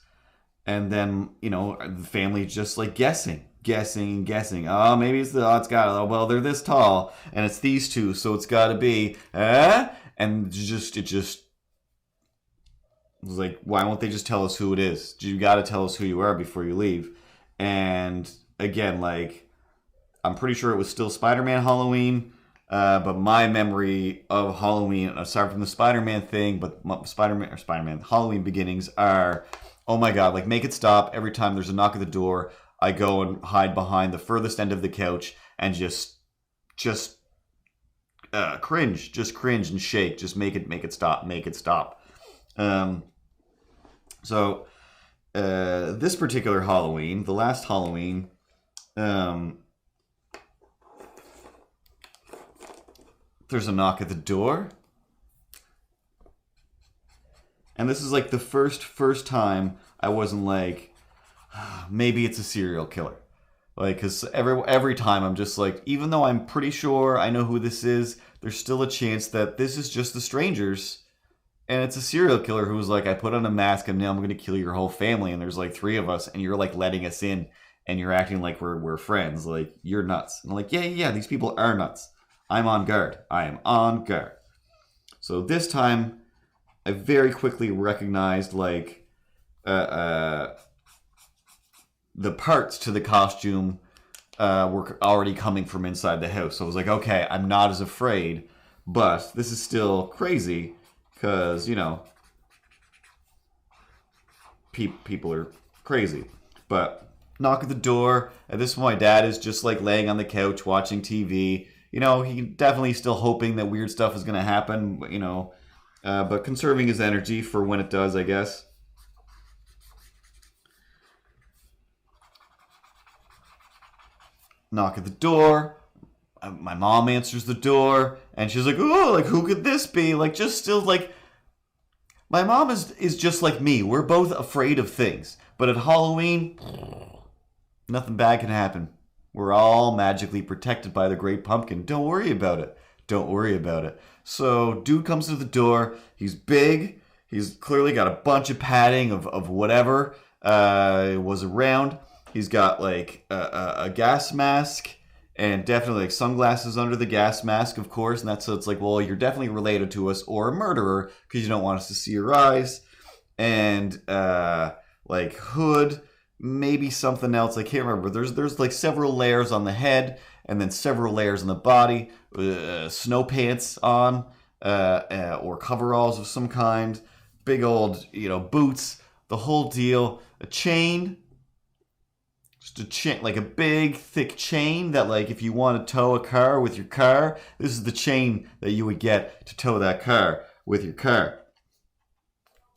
And then, the family's just like guessing. Oh, maybe it's got, oh, well, they're this tall and it's these two, so it's got to be, and it just was like, why won't they just tell us who it is? You got to tell us who you are before you leave. And again, like, I'm pretty sure it was still Spider-Man Halloween, but my memory of Halloween, aside from the Spider-Man thing, but Spider-Man Halloween beginnings are, oh my god, like, make it stop. Every time there's a knock at the door, I go and hide behind the furthest end of the couch and just cringe and shake. Just make it stop. So this particular Halloween, the last Halloween, there's a knock at the door. And this is like the first time I wasn't like, maybe it's a serial killer. Like, because every time I'm just like, even though I'm pretty sure I know who this is, there's still a chance that this is just the strangers. And it's a serial killer who's like, I put on a mask and now I'm going to kill your whole family. And there's like 3 of us and you're like letting us in and you're acting like we're friends. Like, you're nuts. And I'm like, yeah, these people are nuts. I'm on guard. I am on guard. So this time, I very quickly recognized like the parts to the costume were already coming from inside the house. So I was like, okay, I'm not as afraid, but this is still crazy because, people are crazy. But knock at the door. At this point, my dad is just like laying on the couch watching TV. He definitely still hoping that weird stuff is going to happen, but conserving his energy for when it does, I guess. Knock at the door. My mom answers the door, and she's like, "Oh, like, who could this be?" Like, just still like, my mom is just like me. We're both afraid of things, but at Halloween, nothing bad can happen. We're all magically protected by the Great Pumpkin. Don't worry about it. So, dude comes to the door. He's big. He's clearly got a bunch of padding of whatever was around. He's got like a gas mask and definitely like sunglasses under the gas mask, of course. And so it's like, well, you're definitely related to us or a murderer because you don't want us to see your eyes. And like hood, maybe something else. I can't remember. There's like several layers on the head and then several layers on the body. Snow pants on or coveralls of some kind. Big old, boots. The whole deal. A chain. Just a chain, like a big, thick chain that, like, if you want to tow a car with your car, this is the chain that you would get to tow that car with your car.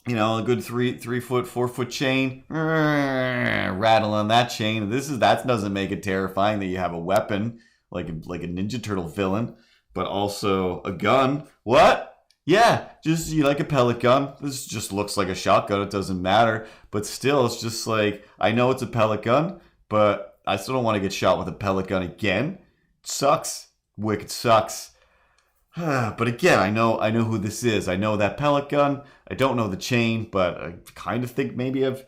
A good 3 foot, 4 foot chain, rattle on that chain. That doesn't make it terrifying that you have a weapon like a Ninja Turtle villain, but also a gun. What? Yeah, just like a pellet gun. This just looks like a shotgun. It doesn't matter, but still, it's just like, I know it's a pellet gun, but I still don't want to get shot with a pellet gun again. It sucks. Wicked sucks. But again, I know who this is. I know that pellet gun. I don't know the chain, but I kind of think maybe I've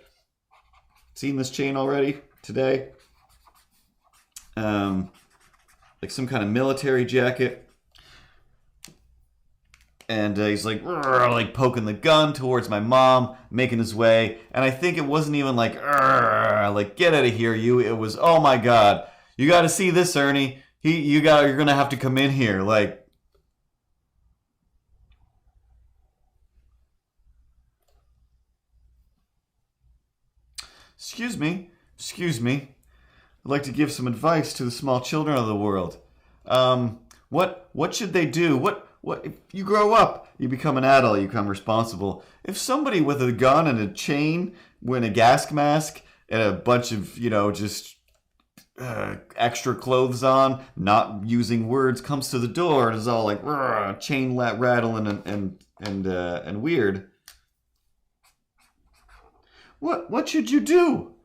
seen this chain already today. Like some kind of military jacket. And he's like poking the gun towards my mom, making his way. And I think it wasn't even like get out of here, you. It was, oh my god, you got to see this, Ernie. You're gonna have to come in here, like. Excuse me. I'd like to give some advice to the small children of the world. What should they do? What if you grow up, you become an adult, you become responsible. If somebody with a gun and a chain, wearing a gas mask, and a bunch of, just extra clothes on, not using words, comes to the door and is all like chain rattling and weird. What should you do?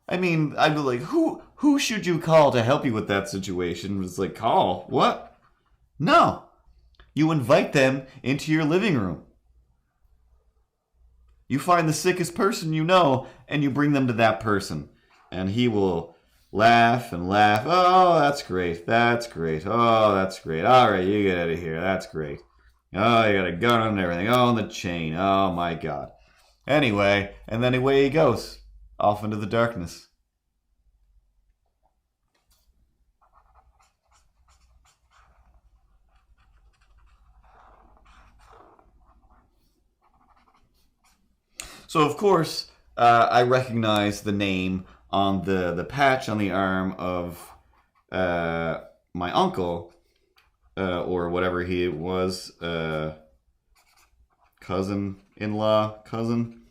I mean, I'd be like, who should you call to help you with that situation? It's like, call? What? No. You invite them into your living room. You find the sickest person you know, and you bring them to that person. And he will laugh and laugh. Oh, that's great. That's great. Oh, that's great. All right, you get out of here. That's great. Oh, you got a gun and everything. Oh, and the chain. Oh, my God. Anyway, and then away he goes, off into the darkness. So, of course, I recognize the name on the patch on the arm of my uncle, or whatever he was, cousin-in-law, cousin.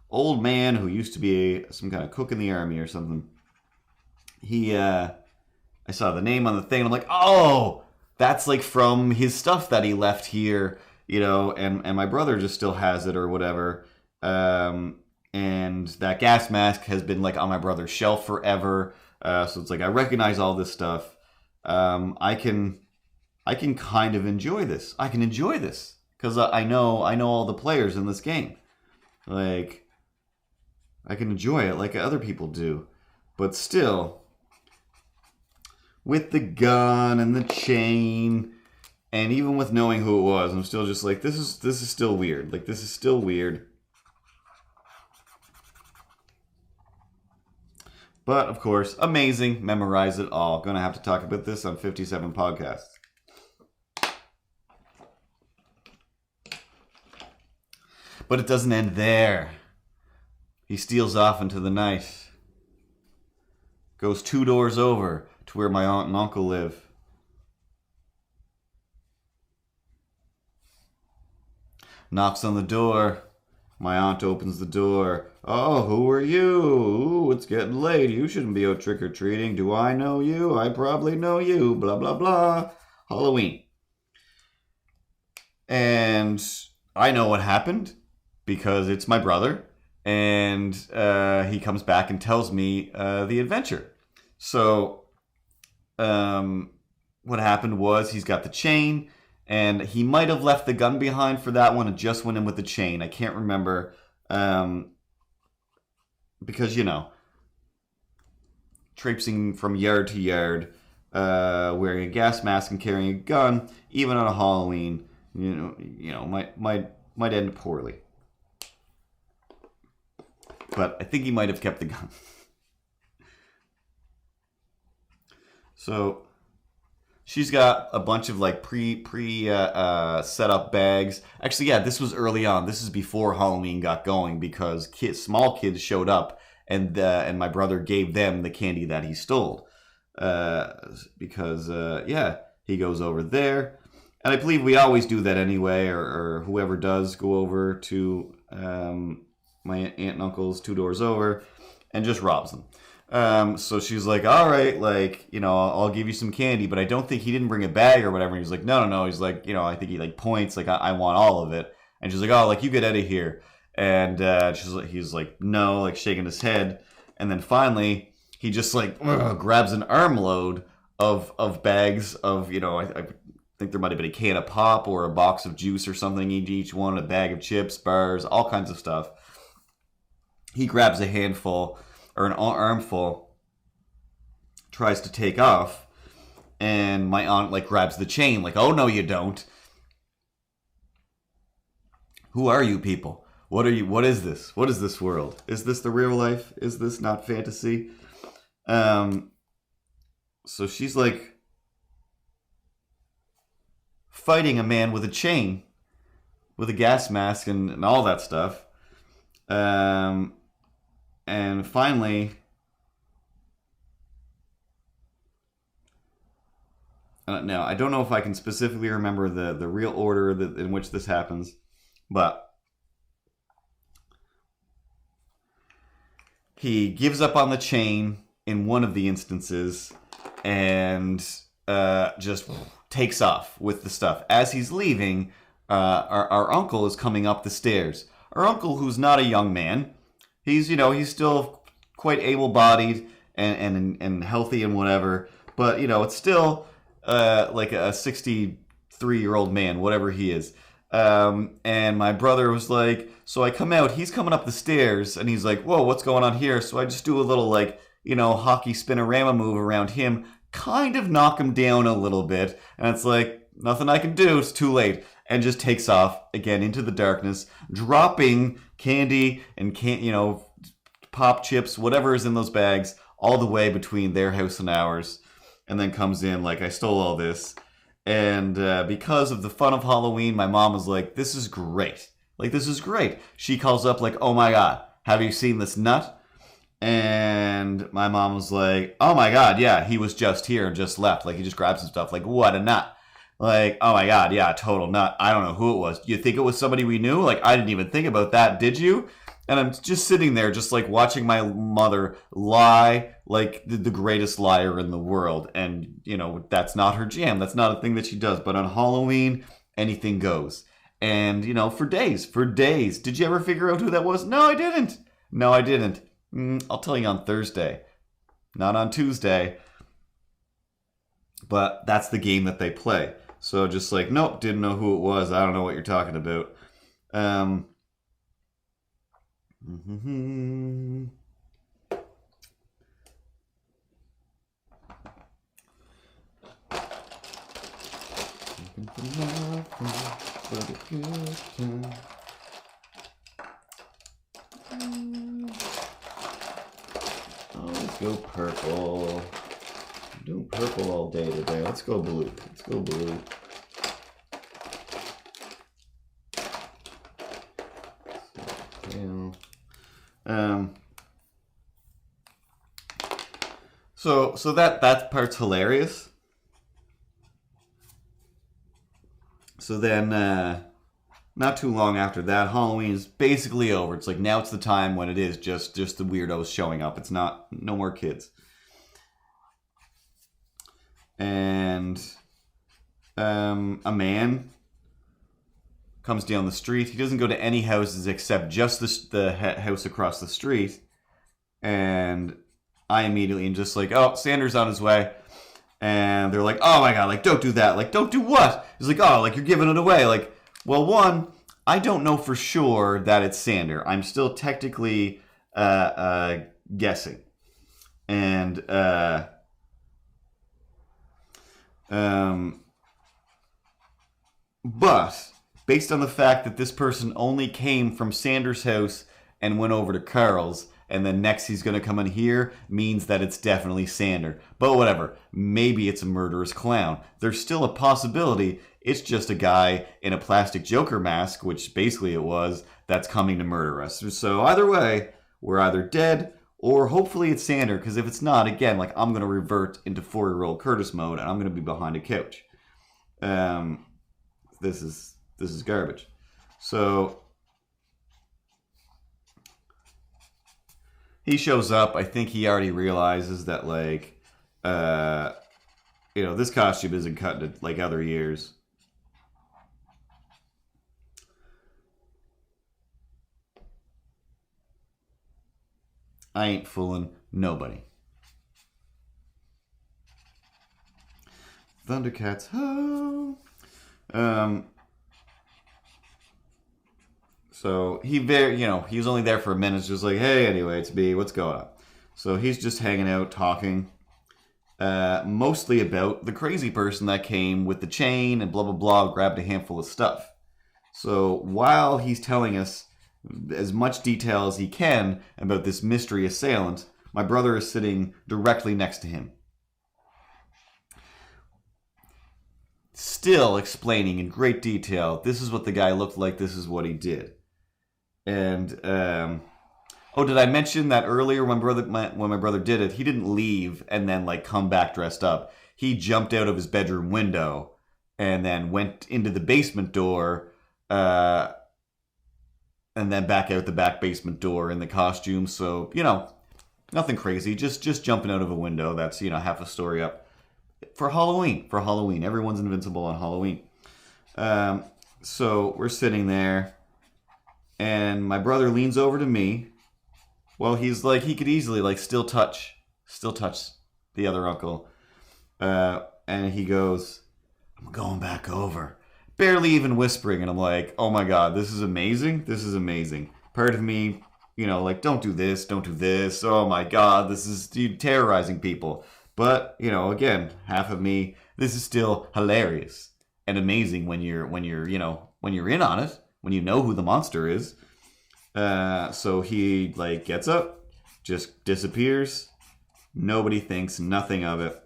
Old man who used to be some kind of cook in the army or something. I saw the name on the thing, and I'm like, oh, that's like from his stuff that he left here, and my brother just still has it or whatever. And that gas mask has been like on my brother's shelf forever. So it's like I recognize all this stuff. I can kind of enjoy this. I can enjoy this because I know all the players in this game. Like, I can enjoy it like other people do, but still, with the gun and the chain, and even with knowing who it was, I'm still just like, this is still weird. Like, this is still weird. But, of course, amazing. Memorize it all. Gonna have to talk about this on 57 podcasts. But it doesn't end there. He steals off into the night. Goes 2 doors over to where my aunt and uncle live. Knocks on the door. My aunt opens the door. Oh, who are you? Ooh, it's getting late. You shouldn't be out trick-or-treating. Do I know you? I probably know you. Blah, blah, blah. Halloween. And I know what happened because it's my brother. And he comes back and tells me the adventure. So what happened was he's got the chain. And he might have left the gun behind for that one and just went in with the chain. I can't remember. Because, traipsing from yard to yard, wearing a gas mask and carrying a gun, even on a Halloween, might end poorly. But I think he might have kept the gun. So she's got a bunch of like pre set up bags. Actually, yeah, this was early on. This is before Halloween got going because small kids showed up and my brother gave them the candy that he stole. Because he goes over there. And I believe we always do that anyway, or whoever does go over to my aunt and uncle's 2 doors over and just robs them. So she's like, all right, like, I'll give you some candy, but I don't think he didn't bring a bag or whatever. And he's like, no. He's like, I think he like points, like, I want all of it. And she's like, oh, like, you get out of here. And he's like, no, like shaking his head. And then finally he just like grabs an armload of bags of, I think there might have been a can of pop or a box of juice or something, each one, a bag of chips, bars, all kinds of stuff. He grabs a handful or an armful, tries to take off, and my aunt like grabs the chain, like, oh no you don't. Who are you people? What are you? What is this? What is this world? Is this the real life? Is this not fantasy? So she's like fighting a man with a chain, with a gas mask and all that stuff. And finally, now I don't know if I can specifically remember the real order in which this happens, but he gives up on the chain in one of the instances and just takes off with the stuff. As he's leaving, our uncle is coming up the stairs. Our uncle, who's not a young man, he's still quite able-bodied and healthy and whatever, but it's still like a 63-year-old man, whatever he is. And my brother was like, so I come out, he's coming up the stairs, and he's like, whoa, what's going on here? So I just do a little, like, hockey spinorama move around him, kind of knock him down a little bit, and it's like, nothing I can do, it's too late, and just takes off again into the darkness, dropping candy and pop chips, whatever is in those bags, all the way between their house and ours, and then comes in like, I stole all this. And because of the fun of Halloween, my mom was like, this is great. Like, this is great. She calls up like, oh my God, have you seen this nut? And my mom was like, oh my God, yeah, he was just here and just left. Like, he just grabbed some stuff. Like, what a nut. Like, oh my God, yeah, total nut. I don't know who it was. You think it was somebody we knew? Like, I didn't even think about that, did you? And I'm just sitting there, just like watching my mother lie like the greatest liar in the world. And, that's not her jam. That's not a thing that she does. But on Halloween, anything goes. And, for days. Did you ever figure out who that was? No, I didn't. I'll tell you on Thursday. Not on Tuesday. But that's the game that they play. So just like, nope, didn't know who it was. I don't know what you're talking about. Let's go purple. I'm doing purple all day today. Let's go blue. So that part's hilarious. So then, not too long after that, Halloween is basically over. It's like now it's the time when it is just the weirdos showing up. It's no more kids. And a man comes down the street. He doesn't go to any houses except just the house across the street. And I immediately am just like, oh, Sander's on his way. And they're like, oh my God, like, don't do that. Like, don't do what? He's like, oh, like, you're giving it away. Like, well, one, I don't know for sure that it's Sander. I'm still technically guessing. And but based on the fact that this person only came from Sander's house and went over to Carl's, and then next he's going to come in here, means that it's definitely Sander. But whatever, maybe it's a murderous clown. There's still a possibility it's just a guy in a plastic Joker mask, which basically it was, that's coming to murder us. So either way, we're either dead, or hopefully it's Sander, because if it's not, again, like, I'm going to revert into 4-year-old Curtis mode, and I'm going to be behind a couch. This is garbage. So he shows up. I think he already realizes that, like, this costume isn't cut into, like, other years. I ain't fooling nobody. Thundercats, ho! So he was only there for a minute, just like, hey, anyway, it's B, what's going on? So he's just hanging out, talking, mostly about the crazy person that came with the chain and blah, blah, blah, grabbed a handful of stuff. So while he's telling us as much detail as he can about this mystery assailant, my brother is sitting directly next to him, still explaining in great detail, this is what the guy looked like, this is what he did. And did I mention that earlier when my brother did it, he didn't leave and then like come back dressed up. He jumped out of his bedroom window and then went into the basement door, and then back out the back basement door in the costume. So, nothing crazy. Just jumping out of a window. That's, half a story up. For Halloween. Everyone's invincible on Halloween. So we're sitting there, and my brother leans over to me. Well, he's like, he could easily like still touch the other uncle. And he goes, I'm going back over. barely even whispering, and I'm like, oh my god, this is amazing. This is amazing. Part of me, like, don't do this, don't do this. Oh my god, this is you terrorizing people. But, again, half of me, this is still hilarious and amazing when you're in on it, when you know who the monster is. So he, like, gets up, just disappears. Nobody thinks nothing of it.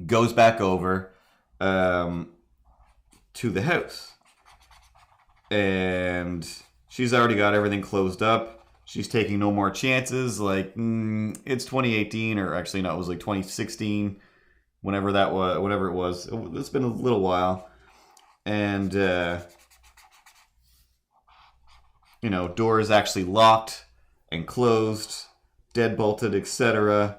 Goes back over to the house. And she's already got everything closed up. She's taking no more chances. Like, it's 2018, or actually, no, it was like 2016. Whenever it was. It's been a little while. And, door is actually locked and closed, deadbolted, etc.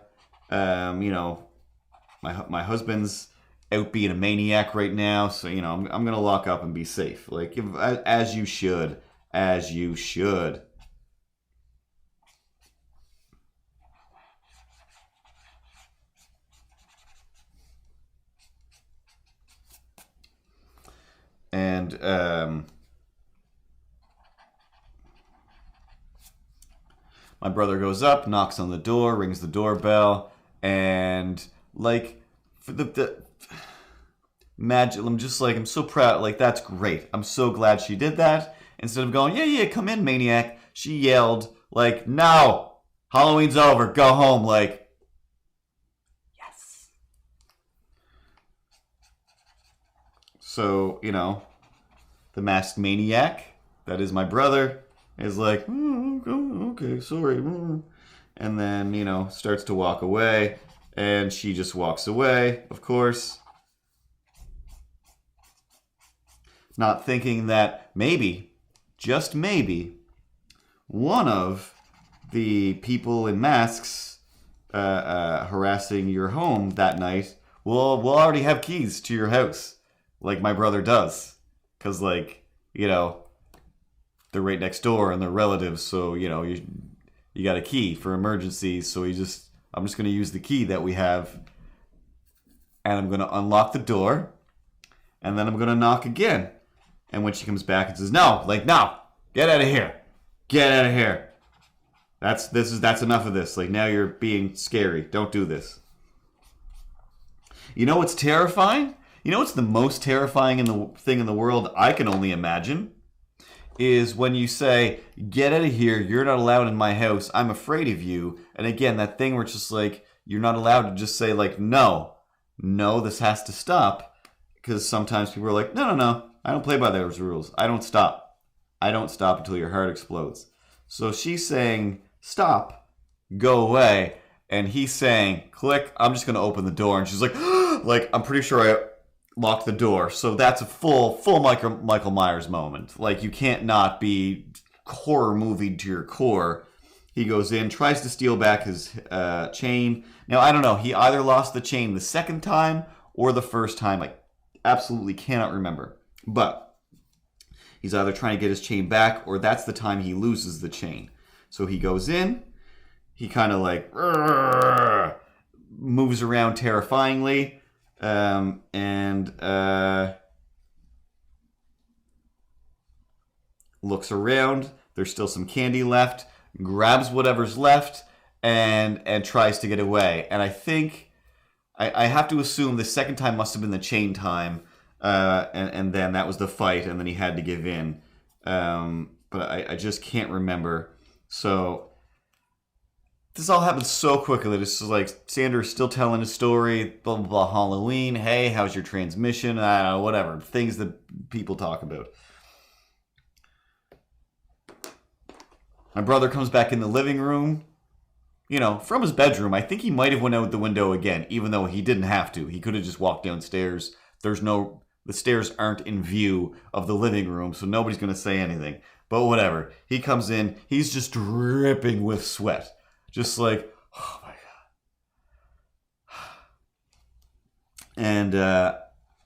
My husband's out being a maniac right now, so I'm gonna lock up and be safe, like as you should, And my brother goes up, knocks on the door, rings the doorbell, and like for the magic, I'm just like, I'm so proud. Like, that's great. I'm so glad she did that. Instead of going, yeah, come in, maniac, she yelled, like, no, Halloween's over, go home. Like, yes. So, the masked maniac, that is my brother, is like, okay, sorry. And then, starts to walk away. And she just walks away, of course. Not thinking that maybe, just maybe, one of the people in masks harassing your home that night will already have keys to your house, like my brother does. Because, they're right next door and they're relatives, so, you got a key for emergencies, so I'm just going to use the key that we have, and I'm going to unlock the door, and then I'm going to knock again. And when she comes back and says, no, get out of here. Get out of here. That's enough of this. Like, now you're being scary. Don't do this. You know what's terrifying? You know what's the most terrifying thing in the world I can only imagine? Is when you say, get out of here, you're not allowed in my house, I'm afraid of you. And again, that thing where it's just like, you're not allowed to just say, like, no, this has to stop. Because sometimes people are like, no, I don't play by those rules. I don't stop until your heart explodes. So she's saying, stop, go away. And he's saying, click, I'm just going to open the door. And she's like, like, I'm pretty sure I locked the door. So that's a full Michael Myers moment. Like, you can't not be horror movie to your core. He goes in, tries to steal back his chain. Now, I don't know. He either lost the chain the second time or the first time. I absolutely cannot remember. But he's either trying to get his chain back or that's the time he loses the chain. So he goes in. He kind of like moves around terrifyingly. And looks around. There's still some candy left. Grabs whatever's left and tries to get away. And I think I have to assume the second time must have been the chain time. And then that was the fight, and then he had to give in. But I just can't remember. So this all happened so quickly that it's just like Sanders still telling his story, blah, blah, blah, Halloween. Hey, how's your transmission? I don't know, whatever. Things that people talk about. My brother comes back in the living room, from his bedroom. I think he might have went out the window again, even though he didn't have to. He could have just walked downstairs. The stairs aren't in view of the living room, so nobody's going to say anything. But whatever. He comes in. He's just dripping with sweat. Just like, oh my God. And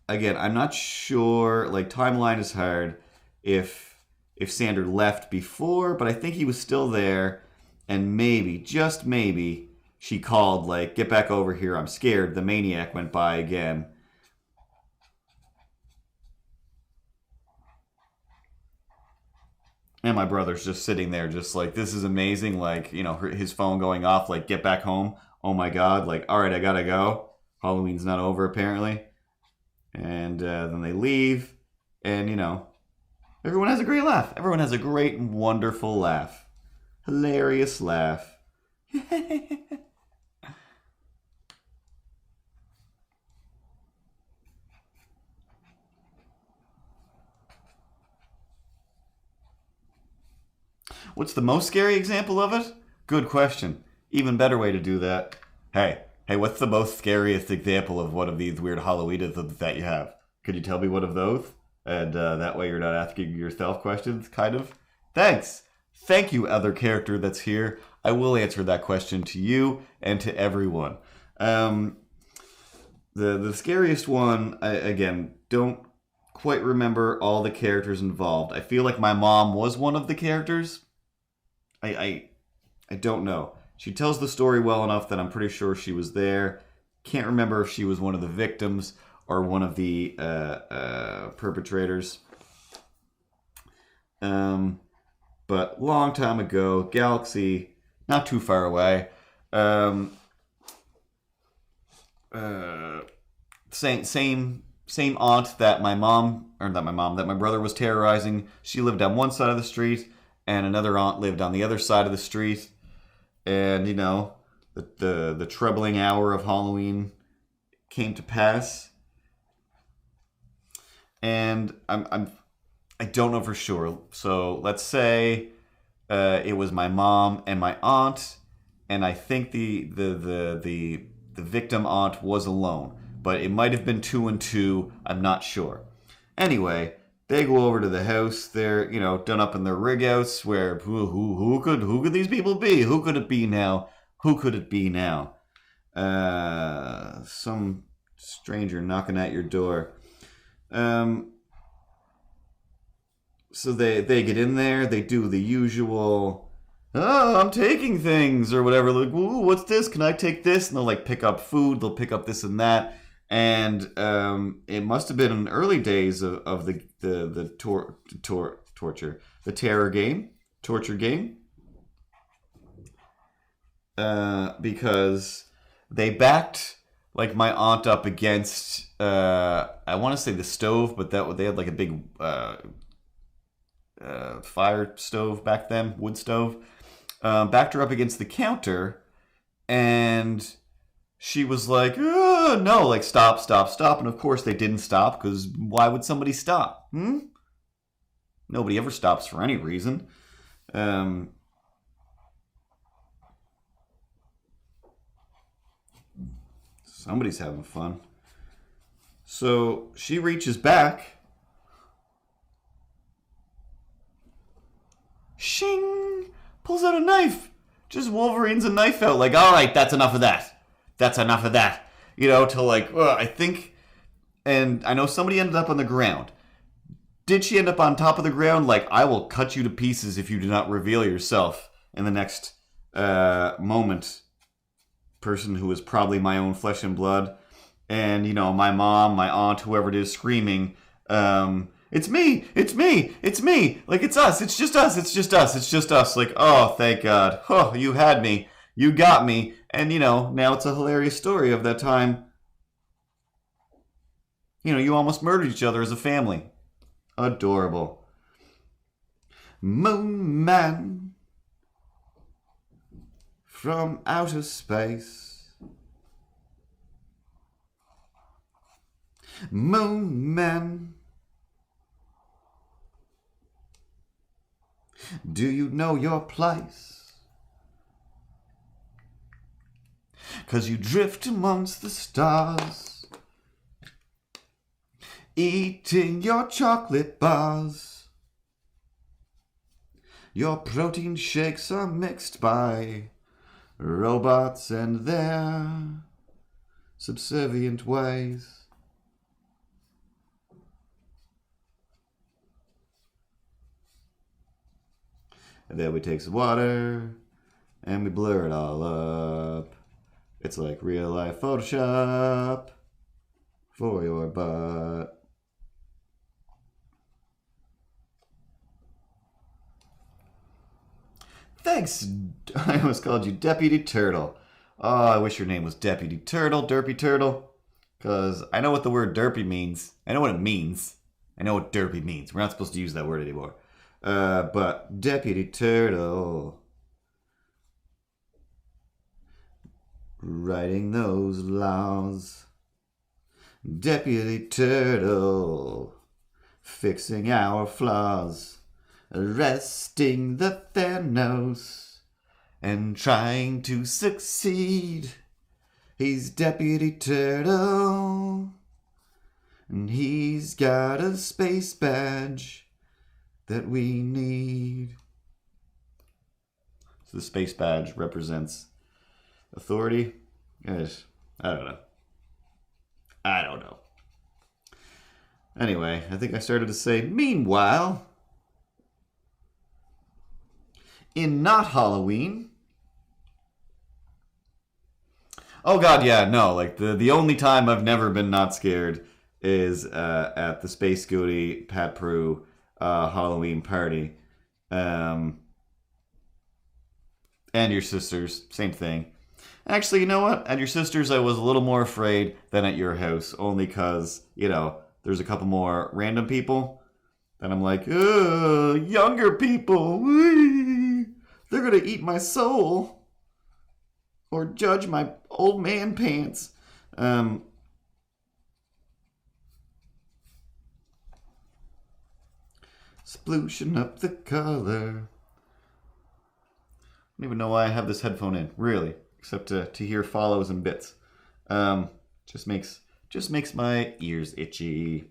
again, I'm not sure, like, timeline is hard if Sander left before, but I think he was still there. And maybe, just maybe, she called, like, get back over here, I'm scared. The maniac went by again. And my brother's just sitting there, just like, this is amazing. Like, you know, his phone going off, like, get back home. Oh my God. Like, all right, I gotta go. Halloween's not over, apparently. And then they leave. And, you know, everyone has a great laugh. Everyone has a great, wonderful laugh. Hilarious laugh. What's the most scary example of it? Good question. Even better way to do that. Hey, what's the most scariest example of one of these weird Halloweenisms that you have? Could you tell me one of those? And that way you're not asking yourself questions, kind of. Thanks. Thank you, other character that's here. I will answer that question to you and to everyone. The scariest one, I, again, don't quite remember all the characters involved. I feel like my mom was one of the characters. I don't know. She tells the story well enough that I'm pretty sure she was there. Can't remember if she was one of the victims or one of the perpetrators. But long time ago, galaxy not too far away. Same aunt that my brother was terrorizing. She lived on one side of the street, and another aunt lived on the other side of the street. And you know, the troubling hour of Halloween came to pass. And I don't know for sure. So let's say it was my mom and my aunt, and I think the victim aunt was alone, but it might have been 2 and 2. I'm not sure. Anyway, they go over to the house. They're, you know, done up in their rig outs. Where who could these people be? Who could it be now? Who could it be now? Some stranger knocking at your door. So they get in there. They do the usual, oh, I'm taking things or whatever. Like, ooh, what's this? Can I take this? And they'll like pick up food. They'll pick up this and that. And it must have been in early days of the torture, the torture game, because they backed like my aunt up against I want to say the stove, but they had like a big fire stove back then, wood stove. Backed her up against the counter, and she was like, no, like, stop. And of course they didn't stop, because why would somebody stop? Nobody ever stops for any reason. Somebody's having fun. So she reaches back. Shing! Pulls out a knife. Just Wolverine's a knife out. Like, all right, that's enough of that. That's enough of that. You know, to like, I think, and I know somebody ended up on the ground. Did she end up on top of the ground? Like, I will cut you to pieces if you do not reveal yourself in the next moment. Person who is probably my own flesh and blood. And, you know, my mom, my aunt, whoever it is, screaming, it's me! Like, it's us! It's just us! Like, oh, thank God. Oh, you had me. You got me. And, you know, now it's a hilarious story of that time. You know, you almost murdered each other as a family. Adorable. Moon Man from outer space. Moon Man. Do you know your place? 'Cause you drift amongst the stars, eating your chocolate bars. Your protein shakes are mixed by robots and their subservient ways. And then we take some water and we blur it all up. It's like real life Photoshop for your butt. Thanks. I almost called you Deputy Turtle. Oh, I wish your name was Deputy Turtle, Derpy Turtle. Because I know what the word derpy means. I know what it means. I know what derpy means. We're not supposed to use that word anymore. But Deputy Turtle. Writing those laws. Deputy Turtle. Fixing our flaws. Arresting the Thanos. And trying to succeed. He's Deputy Turtle. And he's got a space badge that we need. So the space badge represents authority? Yes. I don't know. Anyway, I think I started to say, meanwhile, in not Halloween. Oh god, yeah, no, like the only time I've never been not scared is at the Space Goody Pat Prue Halloween party. And your sister's, same thing. Actually, you know what? At your sister's, I was a little more afraid than at your house, only because, there's a couple more random people. And I'm like, younger people, they're gonna eat my soul. Or judge my old man pants. Splooshing up the color. I don't even know why I have this headphone in, really, except to hear follows and bits. Just makes my ears itchy.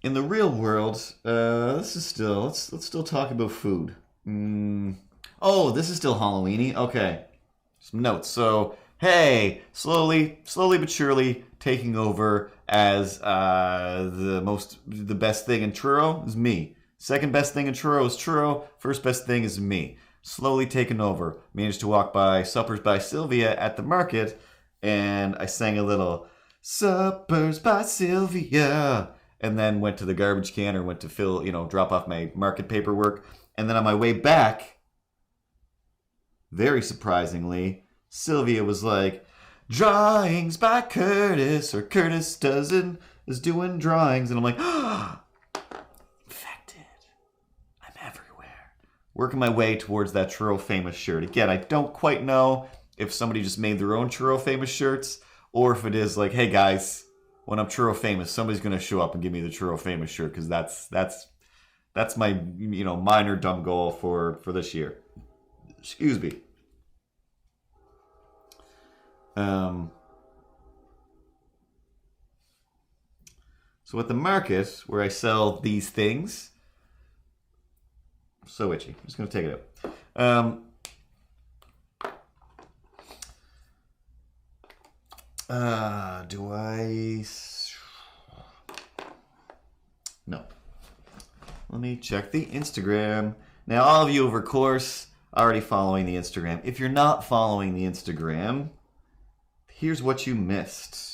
In the real world, let's still talk about food. Oh, this is still Halloweeny. Okay, some notes. So, hey, slowly but surely taking over as the best thing in Truro is me. Second best thing in Truro is Truro. First best thing is me. Slowly taking over. Managed to walk by Suppers by Sylvia at the market, and I sang a little Suppers by Sylvia, and then went to the garbage can or went to drop off my market paperwork, and then on my way back, very surprisingly, Sylvia was like, drawings by Curtis, or Curtis is doing drawings. And I'm like, infected. I'm everywhere. Working my way towards that Truro Famous shirt. Again, I don't quite know if somebody just made their own Truro Famous shirts, or if it is like, hey guys, when I'm Truro Famous, somebody's going to show up and give me the Truro Famous shirt, because that's my minor dumb goal for this year. Excuse me. So at the market where I sell these things, so itchy. I'm just gonna take it out. No. Let me check the Instagram. Now, all of you, of course, already following the Instagram. If you're not following the Instagram, here's what you missed.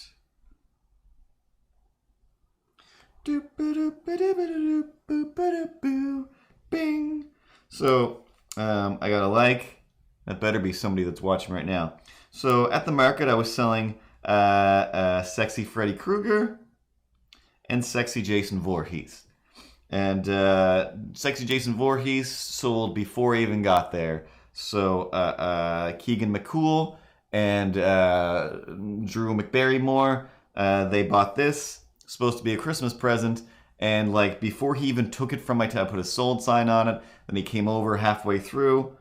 Bing. So, I got a like. That better be somebody that's watching right now. So, at the market, I was selling Sexy Freddy Krueger and Sexy Jason Voorhees. And Sexy Jason Voorhees sold before I even got there. So, Keegan McCool and Drew McBarrymore, they bought this. Supposed to be a Christmas present, and like before he even took it from my tab, I put a sold sign on it. Then he came over halfway through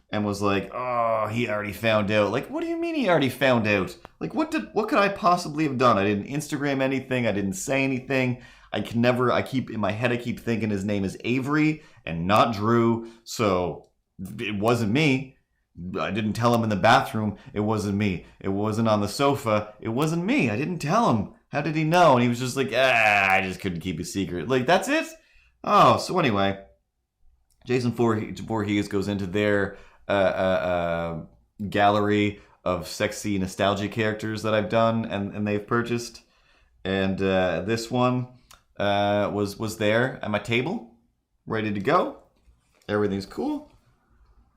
and was like, "Oh, he already found out." Like, what do you mean he already found out? Like, what could I possibly have done? I didn't Instagram anything. I didn't say anything. I keep in my head, I keep thinking his name is Avery and not Drew. So it wasn't me. I didn't tell him in the bathroom. It wasn't me. It wasn't on the sofa. It wasn't me. I didn't tell him. How did he know? And he was just like, I just couldn't keep a secret. Like, that's it? Oh, so anyway, Jason Voorhees goes into their gallery of sexy nostalgia characters that I've done and they've purchased. And this one was there at my table, ready to go. Everything's cool.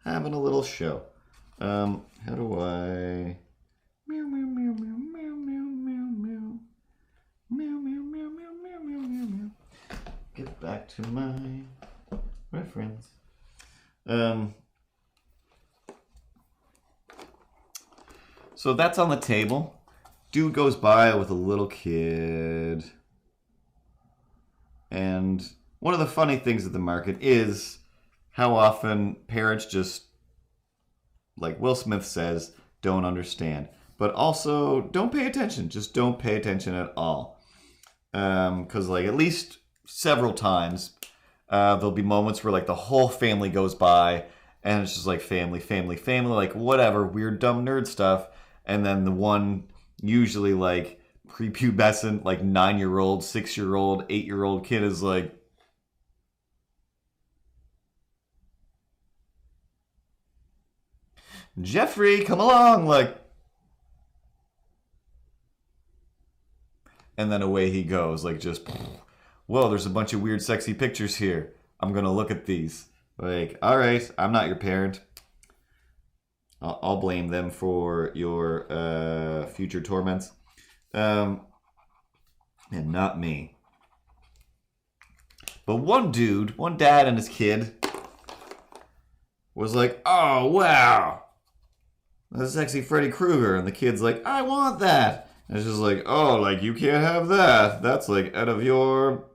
Having a little show. How do I... Meow, meow, meow, meow, meow, meow, meow, meow. Meow, meow, meow, meow, meow, meow, meow, meow. Get back to my reference. So that's on the table. Dude goes by with a little kid. And one of the funny things at the market is how often parents just, like Will Smith says, don't understand. But also, don't pay attention. Just don't pay attention at all. Because, like, at least several times, there'll be moments where, like, the whole family goes by, and it's just like family, like, whatever, weird, dumb nerd stuff. And then the one, usually, like, prepubescent, like, 9-year-old, 6-year-old, 8-year-old kid is like, Jeffrey, come along, like. And then away he goes, like, just, whoa, there's a bunch of weird, sexy pictures here. I'm gonna look at these. Like, all right, I'm not your parent. I'll blame them for your future torments. And not me. But one dad and his kid was like, oh, wow. That's sexy Freddy Krueger. And the kid's like, I want that. And it's just like, oh, like, you can't have that. That's, like, out of your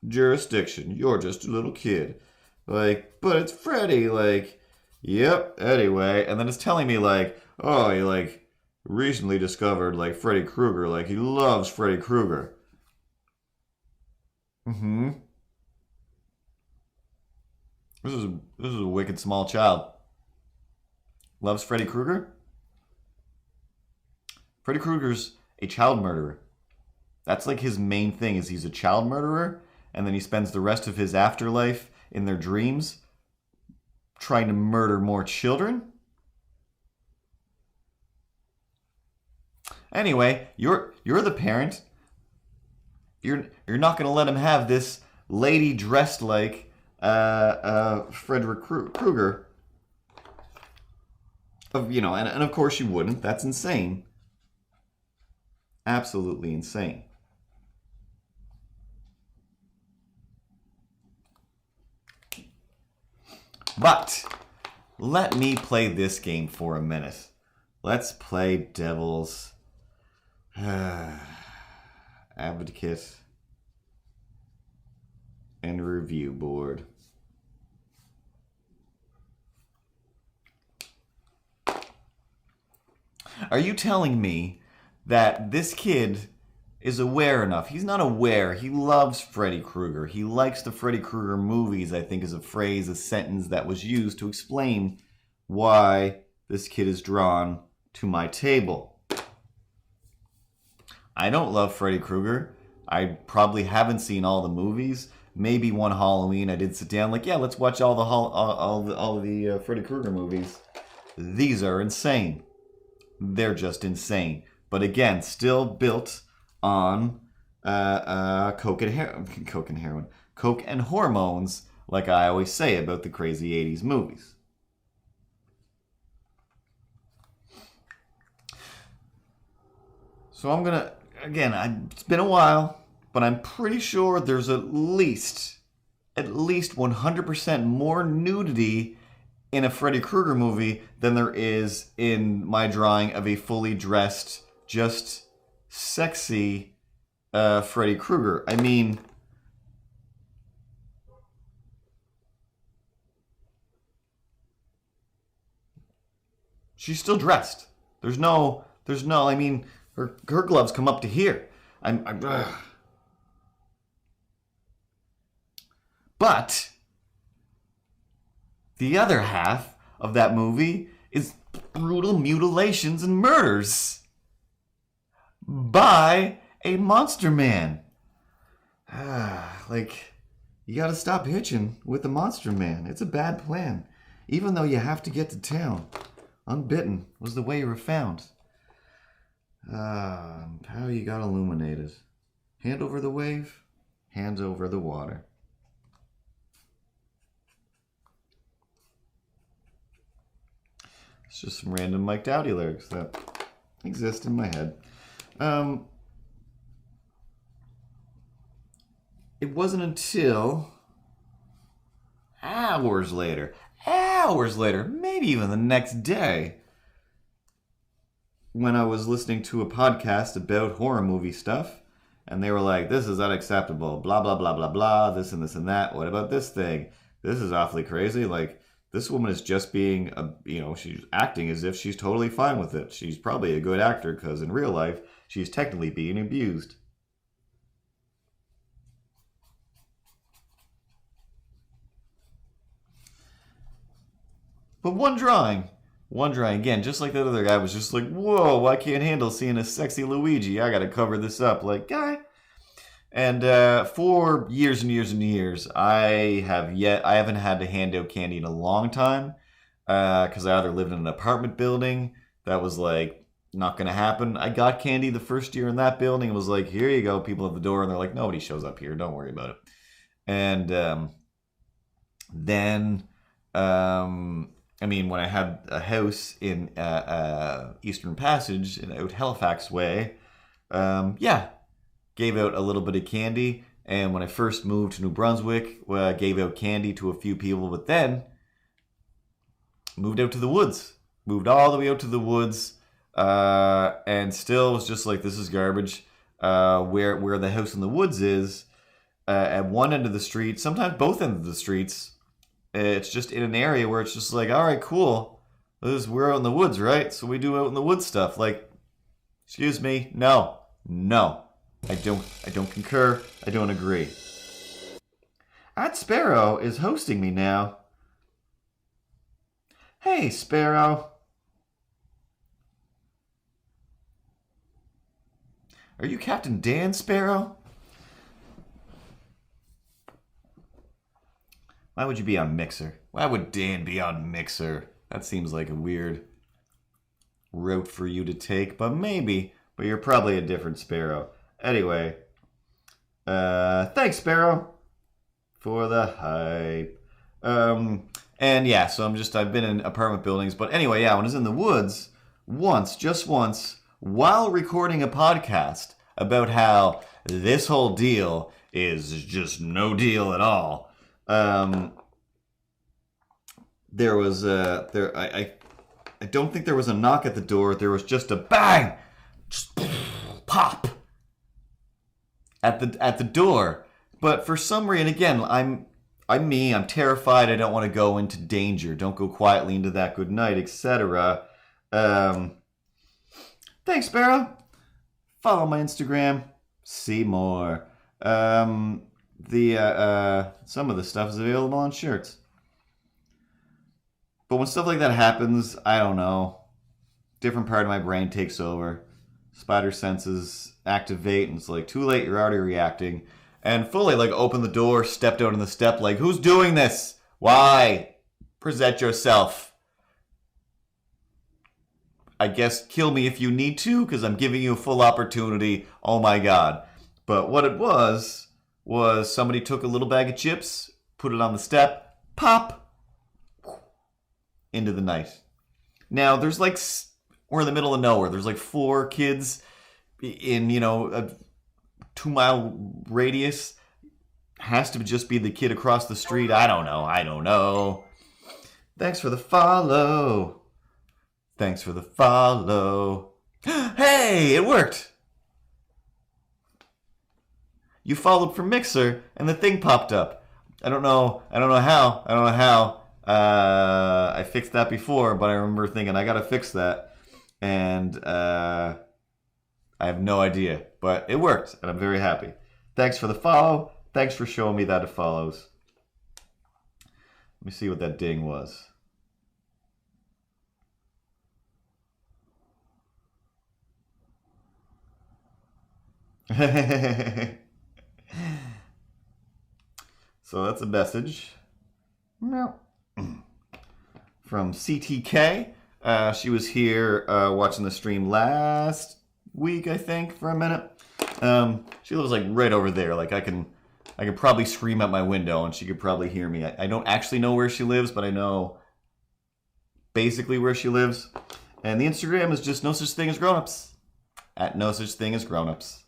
jurisdiction. You're just a little kid. Like, but it's Freddy. Like, yep, anyway. And then it's telling me, like, oh, he, like, recently discovered, like, Freddy Krueger. Like, he loves Freddy Krueger. Mm-hmm. This is a wicked small child. Loves Freddy Krueger? Freddy Krueger's a child murderer. That's like his main thing, is he's a child murderer, and then he spends the rest of his afterlife in their dreams trying to murder more children. Anyway, you're the parent. You're not going to let him have this lady dressed like Frederick Krueger. You know, and of course you wouldn't. That's insane. Absolutely insane. But let me play this game for a minute. Let's play Devil's Advocate and Review Board. Are you telling me that this kid is aware enough? He's not aware. He loves Freddy Krueger. He likes the Freddy Krueger movies, I think is a phrase, a sentence that was used to explain why this kid is drawn to my table. I don't love Freddy Krueger. I probably haven't seen all the movies. Maybe one Halloween I did sit down like, yeah, let's watch all the Freddy Krueger movies. These are insane. They're just insane. But again, still built on coke and hormones, like I always say about the crazy 80s movies. So I'm gonna, again, it's been a while, but I'm pretty sure there's at least 100% more nudity in a Freddy Krueger movie than there is in my drawing of a fully dressed, just sexy Freddy Krueger. I mean, she's still dressed. There's no, I mean, her gloves come up to here. But the other half of that movie is brutal mutilations and murders by a monster man. Like, you gotta stop hitching with the monster man. It's a bad plan. Even though you have to get to town. Unbitten was the way you were found. How you got illuminated. Hand over the wave, hands over the water. It's just some random Mike Doughty lyrics that exist in my head. It wasn't until hours later, maybe even the next day, when I was listening to a podcast about horror movie stuff, and they were like, this is unacceptable, blah, blah, blah, blah, blah, this and this and that. What about this thing? This is awfully crazy. Like, this woman is just being, she's acting as if she's totally fine with it. She's probably a good actor because in real life, she's technically being abused. But one drawing again, just like that other guy was just like, whoa, I can't handle seeing a sexy Luigi. I gotta cover this up. Like, guy. And for years and years and years, I haven't had to hand out candy in a long time because I either lived in an apartment building that was like not gonna happen. I got candy the first year in that building. It was like, here you go, people at the door, and they're like, nobody shows up here. Don't worry about it. And then. When I had a house in Eastern Passage in out Halifax way, gave out a little bit of candy. And when I first moved to New Brunswick, gave out candy to a few people, but then moved out to the woods. Moved all the way out to the woods, and still was just like, this is garbage. Where the house in the woods is, at one end of the street, sometimes both ends of the streets, it's just in an area where it's just like, all right, cool. We're out in the woods, right? So we do out in the woods stuff. Like, excuse me, no, I don't concur. I don't agree. At Sparrow is hosting me now. Hey, Sparrow. Are you Captain Dan Sparrow? Why would you be on Mixer? Why would Dan be on Mixer? That seems like a weird route for you to take, but maybe. But you're probably a different Sparrow. Anyway, thanks, Sparrow, for the hype. And yeah, so I've been in apartment buildings, but anyway, yeah, when I was in the woods, just once, while recording a podcast about how this whole deal is just no deal at all. There was I don't think there was a knock at the door. There was just a bang, just pop at the door. But for some reason, again, I'm terrified. I don't want to go into danger. Don't go quietly into that good night, etc. Thanks, Sparrow. Follow my Instagram. See more. Some of the stuff is available on shirts. But when stuff like that happens, I don't know. Different part of my brain takes over. Spider senses activate, and it's like, too late, you're already reacting. And fully, like, open the door, stepped out on the step, like, who's doing this? Why? Present yourself. I guess kill me if you need to, because I'm giving you a full opportunity. Oh my god. But what it was somebody took a little bag of chips, put it on the step, pop, into the night. Now, there's like, we're in the middle of nowhere. There's like 4 kids in, a 2-mile radius. Has to just be the kid across the street. I don't know. Thanks for the follow. Hey, it worked. You followed from Mixer, and the thing popped up. I don't know how. I fixed that before, but I remember thinking, I gotta fix that. And I have no idea. But it worked, and I'm very happy. Thanks for the follow. Thanks for showing me that it follows. Let me see what that ding was. So that's a message from CTK. She was here watching the stream last week, I think, for a minute. She lives like right over there. Like I can probably scream out my window and she could probably hear me. I don't actually know where she lives, but I know basically where she lives. And the Instagram is just no such thing as grown-ups. At no such thing as grown-ups.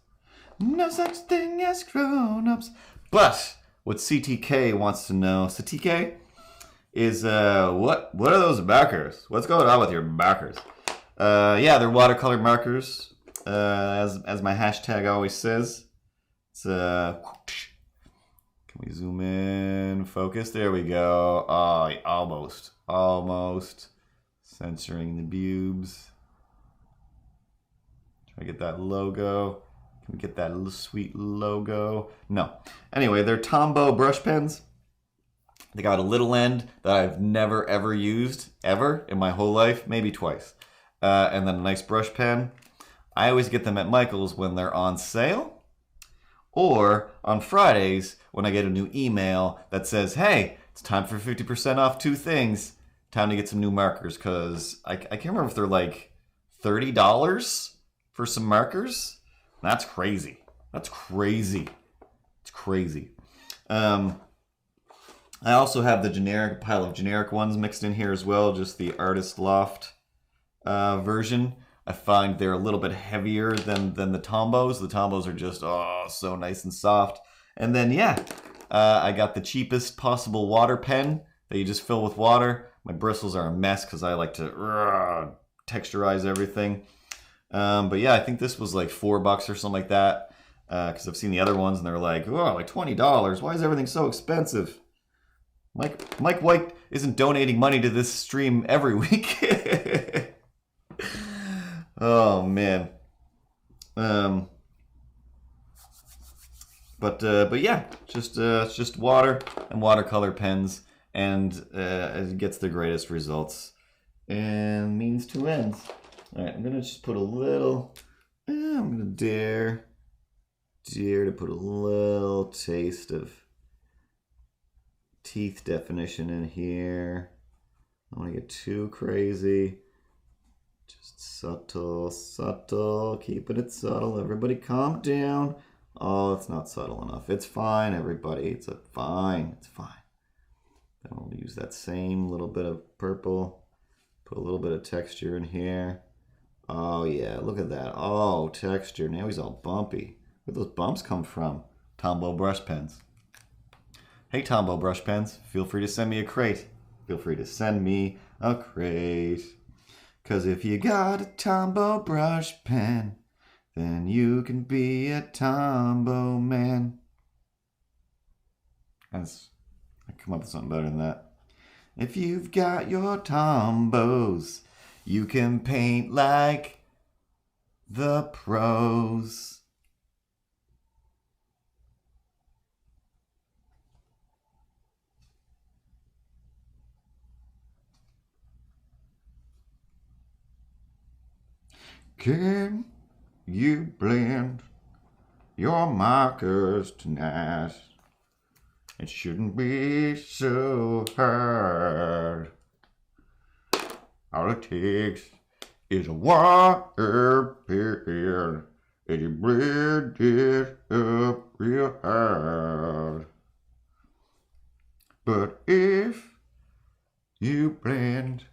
No such thing as grown-ups. But what CTK wants to know, CTK, is what are those markers? What's going on with your markers? Yeah, they're watercolor markers. As my hashtag always says. It's can we zoom in? Focus. There we go. Oh, almost. Censoring the bubes. Try to get that logo. Can we get that little sweet logo? No. Anyway, they're Tombow brush pens. They got a little end that I've never ever used, ever, in my whole life. Maybe twice. And then a nice brush pen. I always get them at Michael's when they're on sale. Or on Fridays when I get a new email that says, hey, it's time for 50% off 2 things. Time to get some new markers, because I can't remember if they're like $30 for some markers. That's crazy. It's crazy. I also have the pile of generic ones mixed in here as well, just the Artist Loft version. I find they're a little bit heavier than the Tombows. The Tombows are just, so nice and soft. And then, I got the cheapest possible water pen that you just fill with water. My bristles are a mess because I like to texturize everything. But yeah, I think this was like $4 or something like that. Because I've seen the other ones and they're like, like $20. Why is everything so expensive? Mike White isn't donating money to this stream every week. Oh man. But yeah, it's just water and watercolor pens, and it gets the greatest results and means to ends. All right, I'm gonna just put a little. I'm gonna dare to put a little taste of teeth definition in here. I don't want to get too crazy. Just subtle, keeping it subtle. Everybody calm down. Oh, it's not subtle enough. It's fine, everybody. It's fine. Then we'll use that same little bit of purple. Put a little bit of texture in here. Oh yeah, look at that. Oh, texture. Now he's all bumpy. Where'd those bumps come from? Tombow brush pens. Hey, Tombow brush pens. Feel free to send me a crate. Cause if you got a Tombow brush pen, then you can be a Tombow man. I come up with something better than that. If you've got your Tombows, you can paint like the pros. Can you blend your markers tonight? It shouldn't be so hard. All it takes is a water pen, and you blend it up real hard. But if you blend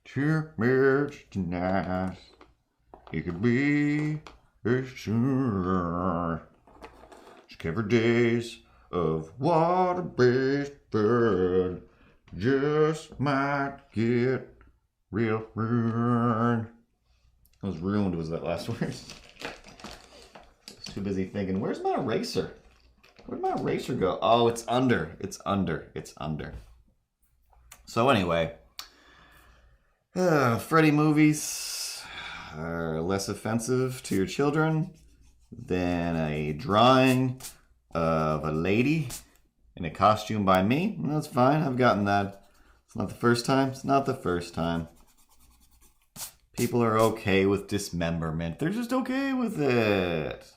too much tonight, it could be a sure. Discover days of water-based fun just might get real ruined. I was ruined was that last word. I was too busy thinking, where's my eraser? Where'd my eraser go? Oh, it's under. So anyway, Freddy movies are less offensive to your children than a drawing of a lady in a costume by me. That's fine. I've gotten that. It's not the first time. People are okay with dismemberment. They're just okay with it.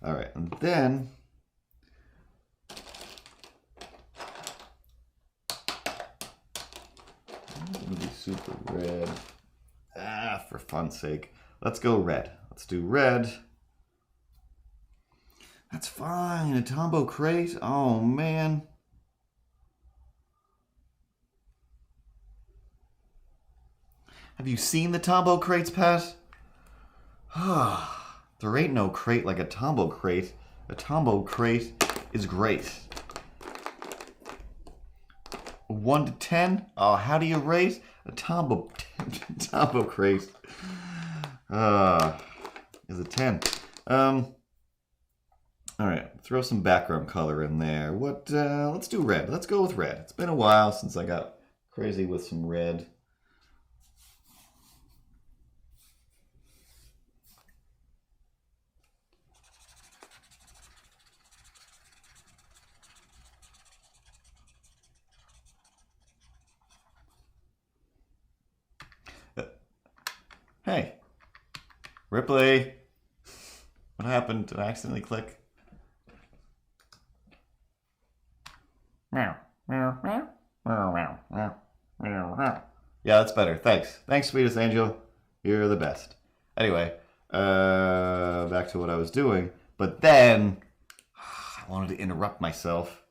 All right, and then It's gonna be super red. Ah, for fun's sake. Let's go red. Let's do red. That's fine. A Tombow crate. Oh, man. Have you seen the Tombow crates, Pat? There ain't no crate like a Tombow crate. A Tombow crate is great. 1 to 10? Oh, how do you rate a Tombow crate? Is a 10. Alright, throw some background color in there. Let's do red. Let's go with red. It's been a while since I got crazy with some red. Hey, Ripley, what happened? Did I accidentally click? Meow, meow, meow, meow, meow, meow, meow, meow. Yeah, that's better. Thanks. Thanks, sweetest angel. You're the best. Anyway, back to what I was doing. But then, I wanted to interrupt myself.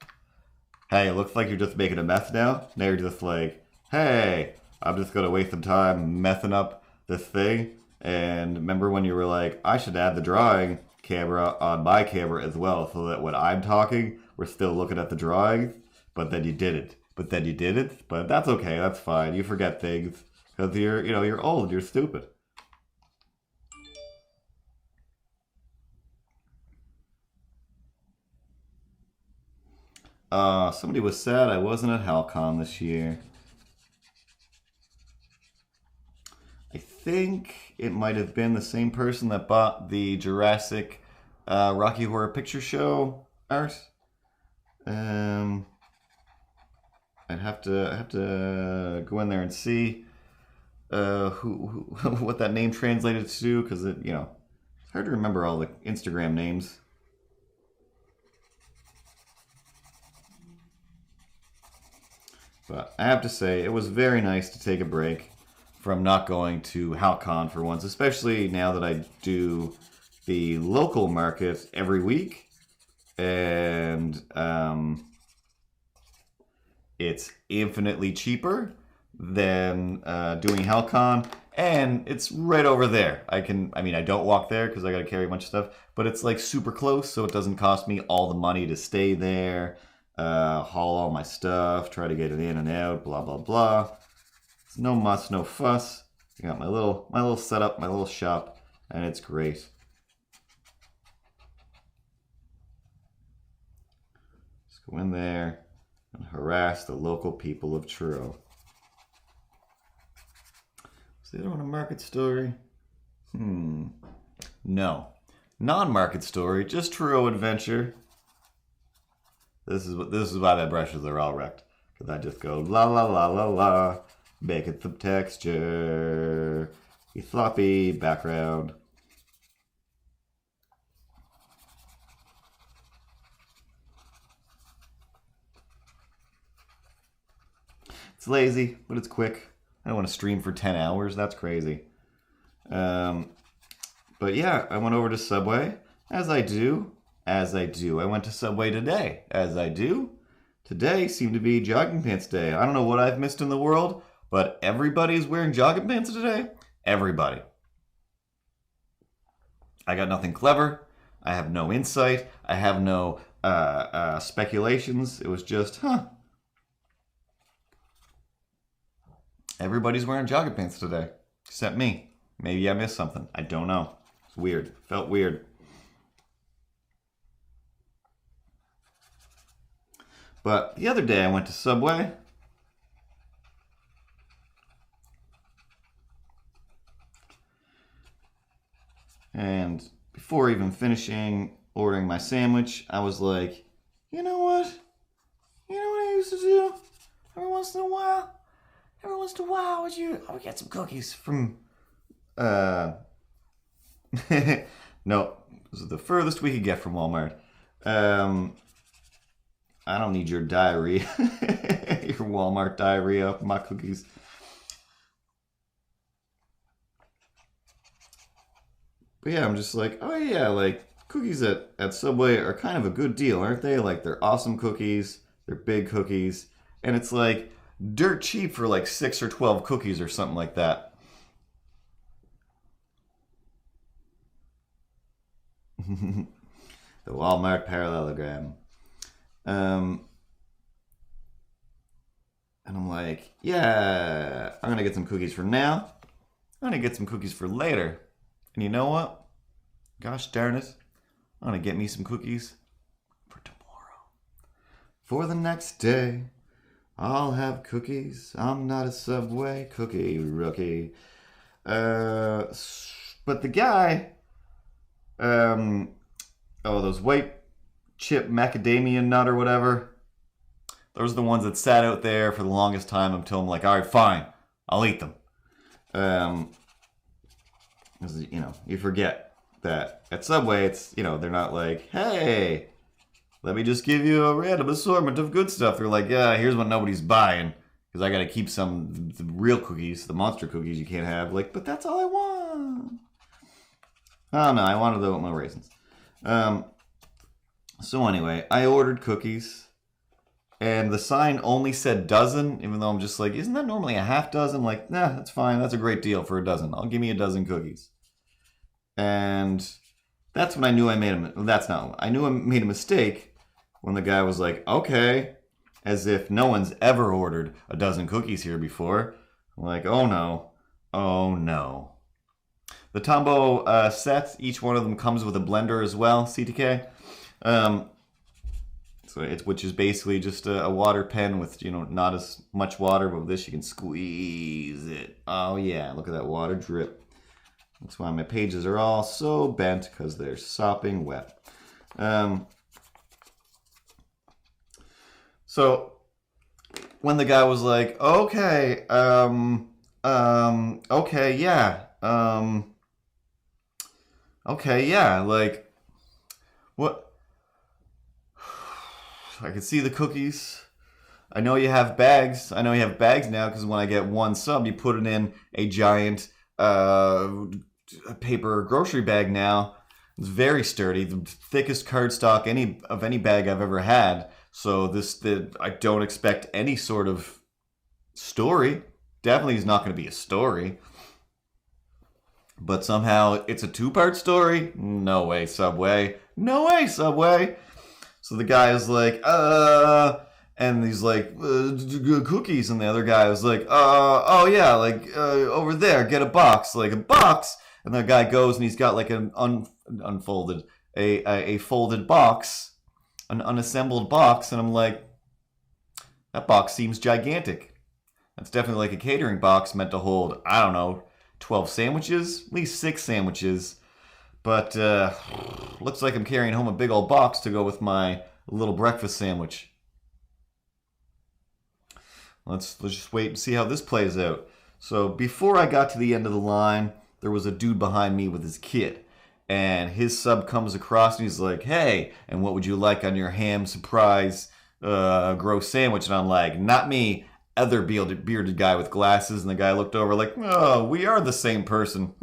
Hey, it looks like you're just making a mess now. Now you're just like, hey, I'm just going to waste some time messing up this thing. And remember when you were like, I should add the drawing camera on my camera as well, so that when I'm talking, we're still looking at the drawings. But then you didn't. But that's okay. That's fine. You forget things because you're old. You're stupid. Somebody was sad I wasn't at HalCon this year. I think it might have been the same person that bought the Jurassic Rocky Horror Picture Show art. I'd have to go in there and see who what that name translated to, because it's hard to remember all the Instagram names. But I have to say, it was very nice to take a break from not going to HalCon for once, especially now that I do the local market every week. And it's infinitely cheaper than doing HalCon. And it's right over there. I don't walk there because I got to carry a bunch of stuff. But it's like super close, so it doesn't cost me all the money to stay there. Haul all my stuff, try to get it in and out, blah blah blah. It's no muss, no fuss. I got my little setup, my little shop, and it's great. Just go in there and harass the local people of Truro. Is the other one a market story? No. Non-market story, just Truro adventure. This is why my brushes are all wrecked. Because I just go la la la la la, making some texture, a floppy background. It's lazy, but it's quick. I don't want to stream for 10 hours. That's crazy. But yeah, I went over to Subway, as I do. I went to Subway today, as I do. Today seemed to be jogging pants day. I don't know what I've missed in the world, but everybody's wearing jogging pants today. Everybody. I got nothing clever. I have no insight. I have no speculations. It was just, everybody's wearing jogging pants today, except me. Maybe I missed something. I don't know. It's weird. Felt weird. But the other day I went to Subway. And before even finishing ordering my sandwich, I was like, you know what? You know what I used to do? Every once in a while, I would get some cookies from, no, this is the furthest we could get from Walmart. I don't need your diarrhea, your Walmart diarrhea of my cookies. But yeah, I'm just like, oh yeah, like cookies at Subway are kind of a good deal, aren't they? Like they're awesome cookies, they're big cookies, and it's like dirt cheap for like 6 or 12 cookies or something like that. The Walmart parallelogram. And I'm like, yeah, I'm gonna get some cookies for now. I'm gonna get some cookies for later. And you know what? Gosh darn it. I'm gonna get me some cookies for tomorrow. For the next day, I'll have cookies. I'm not a Subway cookie rookie. But the guy, those white chip macadamia nut or whatever, those are the ones that sat out there for the longest time until I'm like, all right, fine, I'll eat them. You know, you forget that at Subway, it's, you know, they're not like, hey, let me just give you a random assortment of good stuff. They're like, yeah, here's what nobody's buying because I got to keep some the real cookies, the monster cookies you can't have. Like, but that's all I want. Oh no, I wanted the oatmeal raisins. So anyway, I ordered cookies. And the sign only said dozen, even though I'm just like, isn't that normally a half dozen? Like, nah, that's fine. That's a great deal for a dozen. I'll give me a dozen cookies. And that's when I knew I made I knew I made a mistake when the guy was like, okay, as if no one's ever ordered a dozen cookies here before. I'm like, oh no. Oh no. The Tombow sets, each one of them comes with a blender as well, CTK. Which is basically just a water pen with, you know, not as much water, but with this you can squeeze it. Oh yeah, look at that water drip. That's why my pages are all so bent, because they're sopping wet. So when the guy was like, okay, yeah, like, what? I can see the cookies. I know you have bags. I know you have bags now because when I get one sub, you put it in a giant paper grocery bag now. It's very sturdy, the thickest cardstock of any bag I've ever had. So I don't expect any sort of story. Definitely is not going to be a story. But somehow it's a 2-part story? No way, Subway. No way, Subway. So the guy is like, and he's like, cookies. And the other guy was like, oh yeah, like, over there, get a box. Like, a box? And the guy goes and he's got like an unfolded, a folded box, an unassembled box. And I'm like, that box seems gigantic. That's definitely like a catering box meant to hold, I don't know, 12 sandwiches? At least 6 sandwiches. But looks like I'm carrying home a big old box to go with my little breakfast sandwich. Let's just wait and see how this plays out. So before I got to the end of the line, there was a dude behind me with his kid. And his sub comes across and he's like, hey, and what would you like on your ham surprise gross sandwich? And I'm like, not me. Other bearded guy with glasses, and the guy looked over like, oh, we are the same person.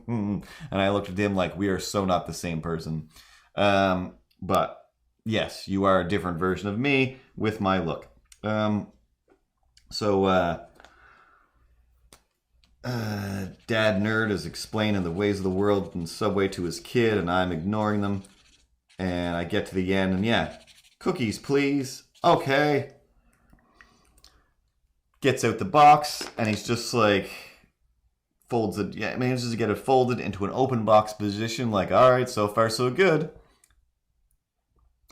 And I looked at him like, we are so not the same person. But yes, you are a different version of me with my look. Dad Nerd is explaining the ways of the world in Subway to his kid, and I'm ignoring them. And I get to the end, and yeah, cookies, please. Okay. Gets out the box, and he's just like, folds it, manages to get it folded into an open box position, like, alright, so far so good.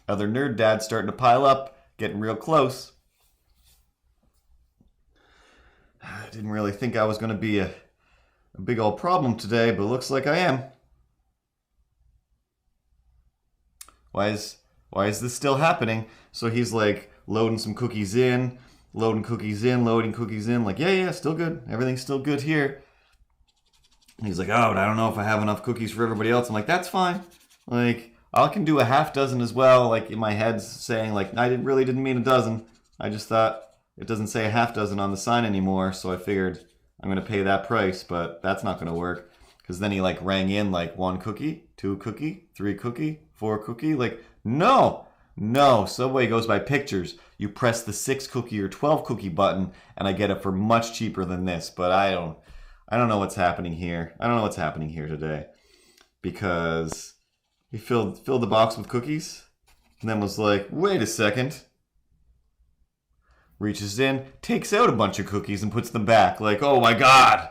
Other nerd dads starting to pile up, getting real close. I didn't really think I was going to be a big old problem today, but it looks like I am. Why is this still happening? So he's like loading some cookies in, loading cookies in, like, yeah, still good. Everything's still good here. And he's like, oh, but I don't know if I have enough cookies for everybody else. I'm like, that's fine. Like, I can do a half dozen as well. Like, in my head's saying, like, I didn't mean a dozen. I just thought it doesn't say a half dozen on the sign anymore. So I figured I'm going to pay that price, but that's not going to work Because then he like rang in like 1 cookie, 2 cookie, 3 cookie, 4 cookie. Like, no, no. Subway goes by pictures. You press the 6 cookie or 12 cookie button, and I get it for much cheaper than this. But I don't know what's happening here. I don't know what's happening here today, because he filled the box with cookies, and then was like, wait a second. Reaches in, takes out a bunch of cookies and puts them back. Like, oh my god.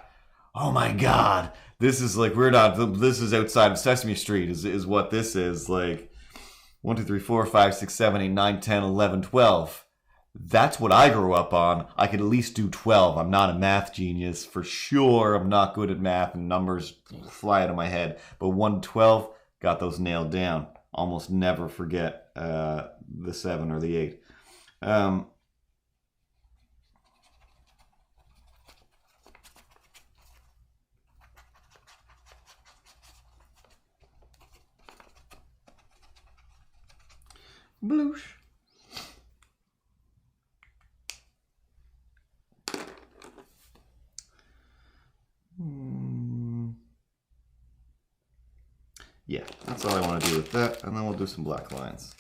Oh my god. This is like, this is outside of Sesame Street is what this is. Like, 1, 2, 3, 4, 5, 6, 7, 8, 9, 10, 11, 12. That's what I grew up on. I could at least do 12. I'm not a math genius. For sure, I'm not good at math and numbers fly out of my head. But 1 to 12, got those nailed down. Almost never forget the 7 or the 8. Bloosh. Yeah, that's all I want to do with that, and then we'll do some black lines.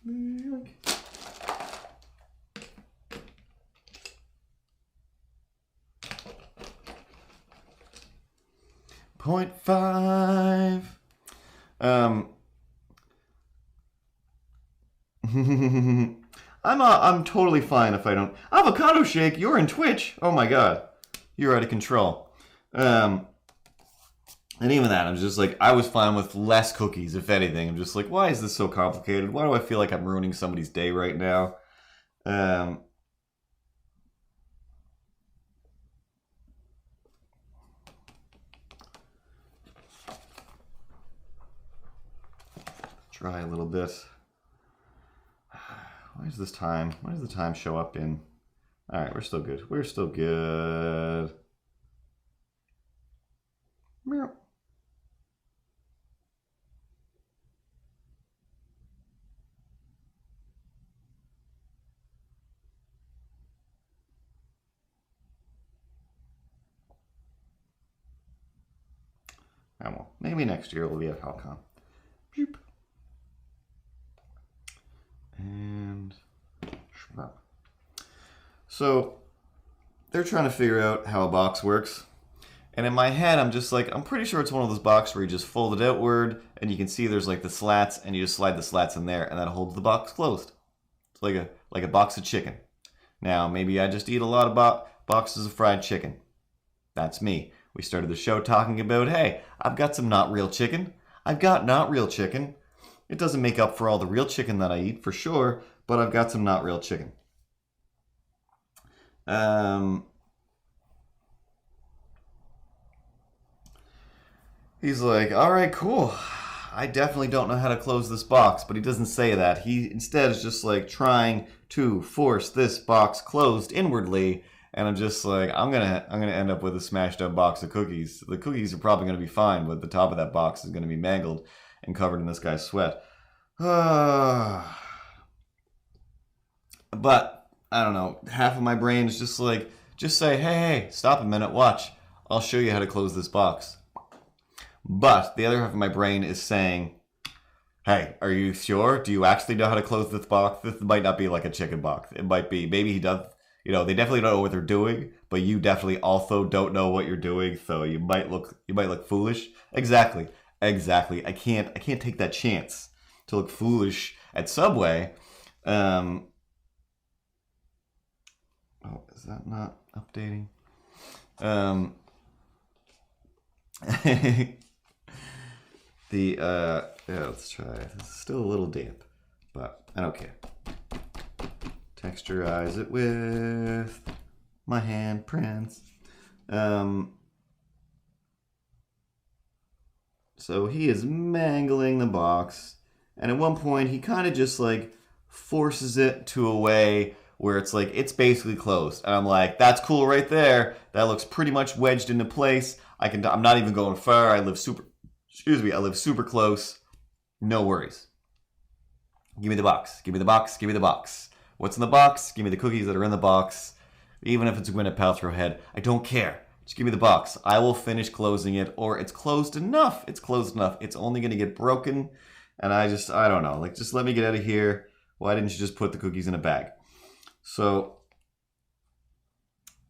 0.5. I'm totally fine if I don't. Avocado shake, you're in Twitch. Oh my god, you're out of control. And even that, I'm just like, I was fine with less cookies, if anything. I'm just like, why is this so complicated? Why do I feel like I'm ruining somebody's day right now? Try a little bit. Why does the time show up in? All right, we're still good. We're still good. Meow. And well, maybe next year we'll be at Halcon. Boop. And so they're trying to figure out how a box works. And in my head, I'm just like, I'm pretty sure it's one of those boxes where you just fold it outward and you can see there's like the slats and you just slide the slats in there and that holds the box closed. It's like a box of chicken. Now, maybe I just eat a lot of boxes of fried chicken. That's me. We started the show talking about, hey, I've got some not real chicken. I've got not real chicken. It doesn't make up for all the real chicken that I eat, for sure, but I've got some not real chicken. He's like, all right, cool. I definitely don't know how to close this box, but he doesn't say that. He instead is just like trying to force this box closed inwardly, and I'm just like, I'm gonna end up with a smashed up box of cookies. The cookies are probably gonna be fine, but the top of that box is gonna be mangled and covered in this guy's sweat. But I don't know. Half of my brain is just like, just say, hey, stop a minute, watch. I'll show you how to close this box. But the other half of my brain is saying, hey, are you sure? Do you actually know how to close this box? This might not be like a chicken box. It might be. Maybe he does. You know, they definitely don't know what they're doing, but you definitely also don't know what you're doing, so you might look foolish. Exactly. I can't take that chance to look foolish at Subway. Oh, is that not updating? Yeah, let's try it. It's still a little damp, but I don't care. Texturize it with my handprints. So he is mangling the box, and at one point he kind of just like forces it to a way where it's like it's basically closed, and I'm like, that's cool right there. That looks pretty much wedged into place. I'm not even going far. I live super close. No worries. Give me the box. Give me the box. Give me the box. What's in the box? Give me the cookies that are in the box. Even if it's a Gwyneth Paltrow head, I don't care. Just give me the box. I will finish closing it, or it's closed enough. It's closed enough. It's only going to get broken, and I don't know. Like, just let me get out of here. Why didn't you just put the cookies in a bag? So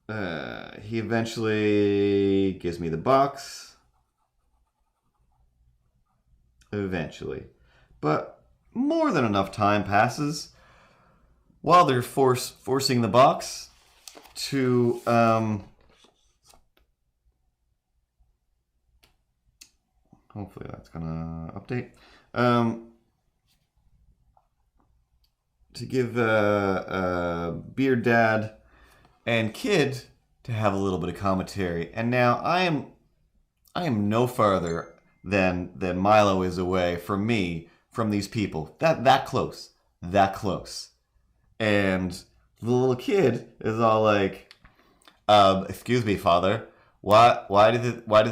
he eventually gives me the box. Eventually. But more than enough time passes while they're forcing the box to hopefully that's gonna update. To give Beard Dad and Kid to have a little bit of commentary. And now I am no farther than Milo is away from me, from these people. That close. That close. And the little kid is all like, excuse me, father, why is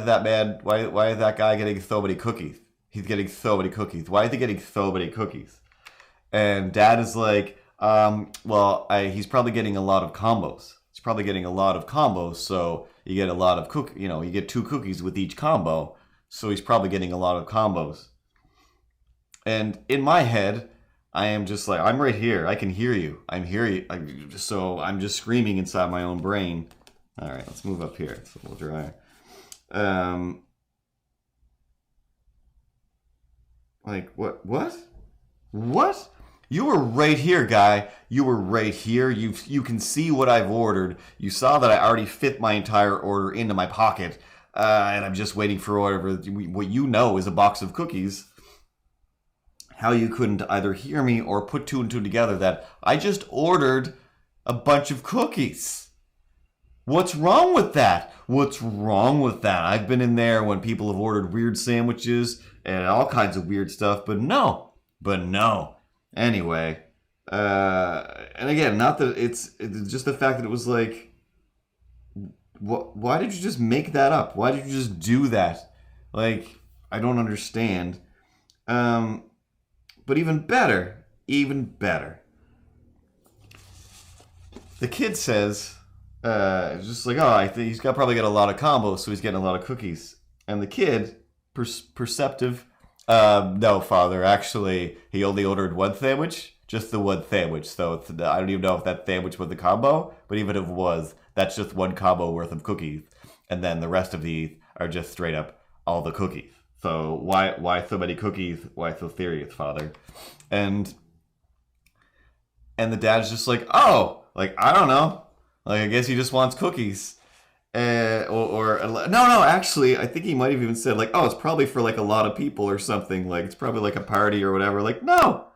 that guy getting so many cookies? He's getting so many cookies. Why is he getting so many cookies? And Dad is like, he's probably getting a lot of combos. He's probably getting a lot of combos, so you get a lot of you get 2 cookies with each combo, so he's probably getting a lot of combos. And in my head, I am just like, I'm right here. I can hear you. So I'm just screaming inside my own brain. All right, let's move up here. It's a little drier. Like, what? What? You were right here, guy. You were right here. You can see what I've ordered. You saw that I already fit my entire order into my pocket. And I'm just waiting for what you know is a box of cookies. How you couldn't either hear me or put 2 and 2 together that I just ordered a bunch of cookies. What's wrong with that? What's wrong with that? I've been in there when people have ordered weird sandwiches and all kinds of weird stuff, but no. Anyway, and again, not that it's just the fact that it was like, why did you just make that up? Why did you just do that? Like, I don't understand. But even better. The kid says, just like, I think he's probably got a lot of combos, so he's getting a lot of cookies. And the kid, perceptive, no, father, actually, he only ordered 1 sandwich, just the 1 sandwich. So I don't even know if that sandwich was a combo, but even if it was, that's just 1 combo worth of cookies. And then the rest of these are just straight up all the cookies. So why so many cookies? Why so serious, father? And the dad's just like, I don't know. Like, I guess he just wants cookies. No, actually, I think he might have even said, like, it's probably for, like, a lot of people or something. Like, it's probably, like, a party or whatever. Like, no!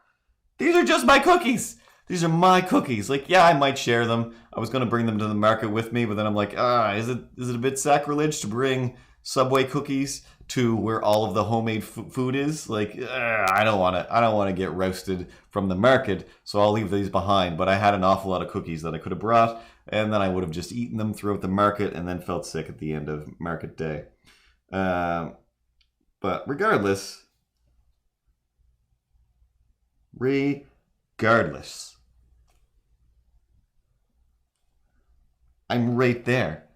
These are just my cookies! These are my cookies. Like, yeah, I might share them. I was going to bring them to the market with me, but then I'm like, is it a bit sacrilege to bring Subway cookies to where all of the homemade food is? Like, I don't want to get roasted from the market, so I'll leave these behind. But I had an awful lot of cookies that I could have brought, and then I would have just eaten them throughout the market and then felt sick at the end of market day. But regardless, I'm right there.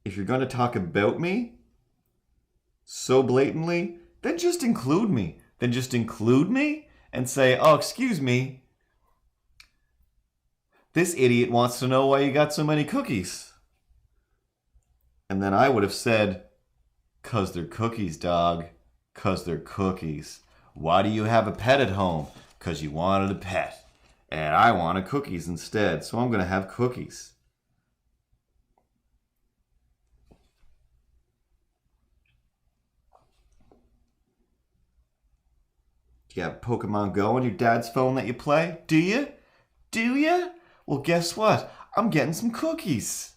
If you're going to talk about me so blatantly, then just include me. And say, excuse me, this idiot wants to know why you got so many cookies. And then I would have said, 'cause they're cookies, dog. 'Cause they're cookies. Why do you have a pet at home? 'Cause you wanted a pet. And I wanted cookies instead, so I'm going to have cookies. Do you have Pokemon Go on your dad's phone that you play? Do you? Well, guess what? I'm getting some cookies.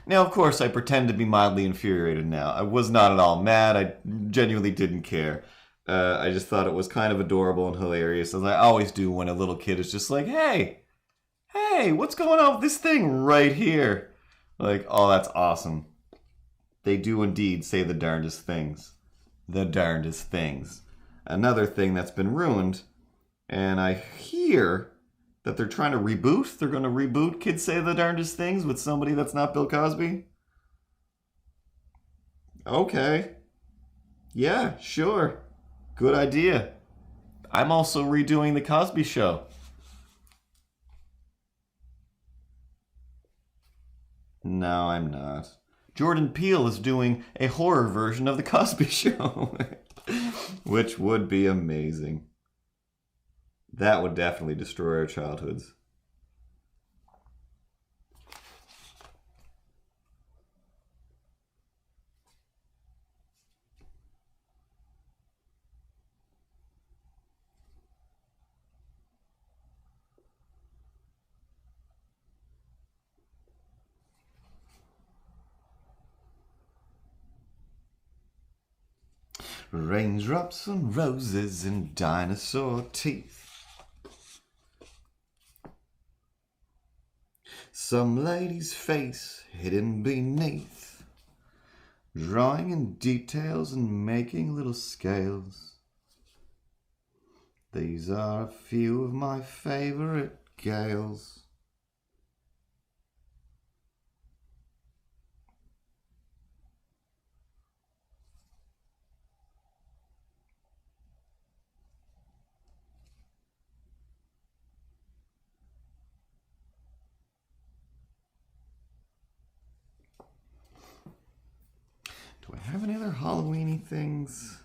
Now, of course, I pretend to be mildly infuriated now. I was not at all mad. I genuinely didn't care. I just thought it was kind of adorable and hilarious, as I always do when a little kid is just like, hey, what's going on with this thing right here? Like, that's awesome. They do indeed say the darndest things. Another thing that's been ruined And I hear that they're trying to reboot. They're going to reboot Kids Say the Darndest Things with somebody that's not Bill Cosby. Okay. Yeah, sure. Good idea. I'm also redoing The Cosby Show. No, I'm not. Jordan Peele is doing a horror version of The Cosby Show, which would be amazing. That would definitely destroy our childhoods. Raindrops on roses and dinosaur teeth. Some lady's face hidden beneath, drawing in details and making little scales. These are a few of my favorite gales. Do I have any other Halloween-y things?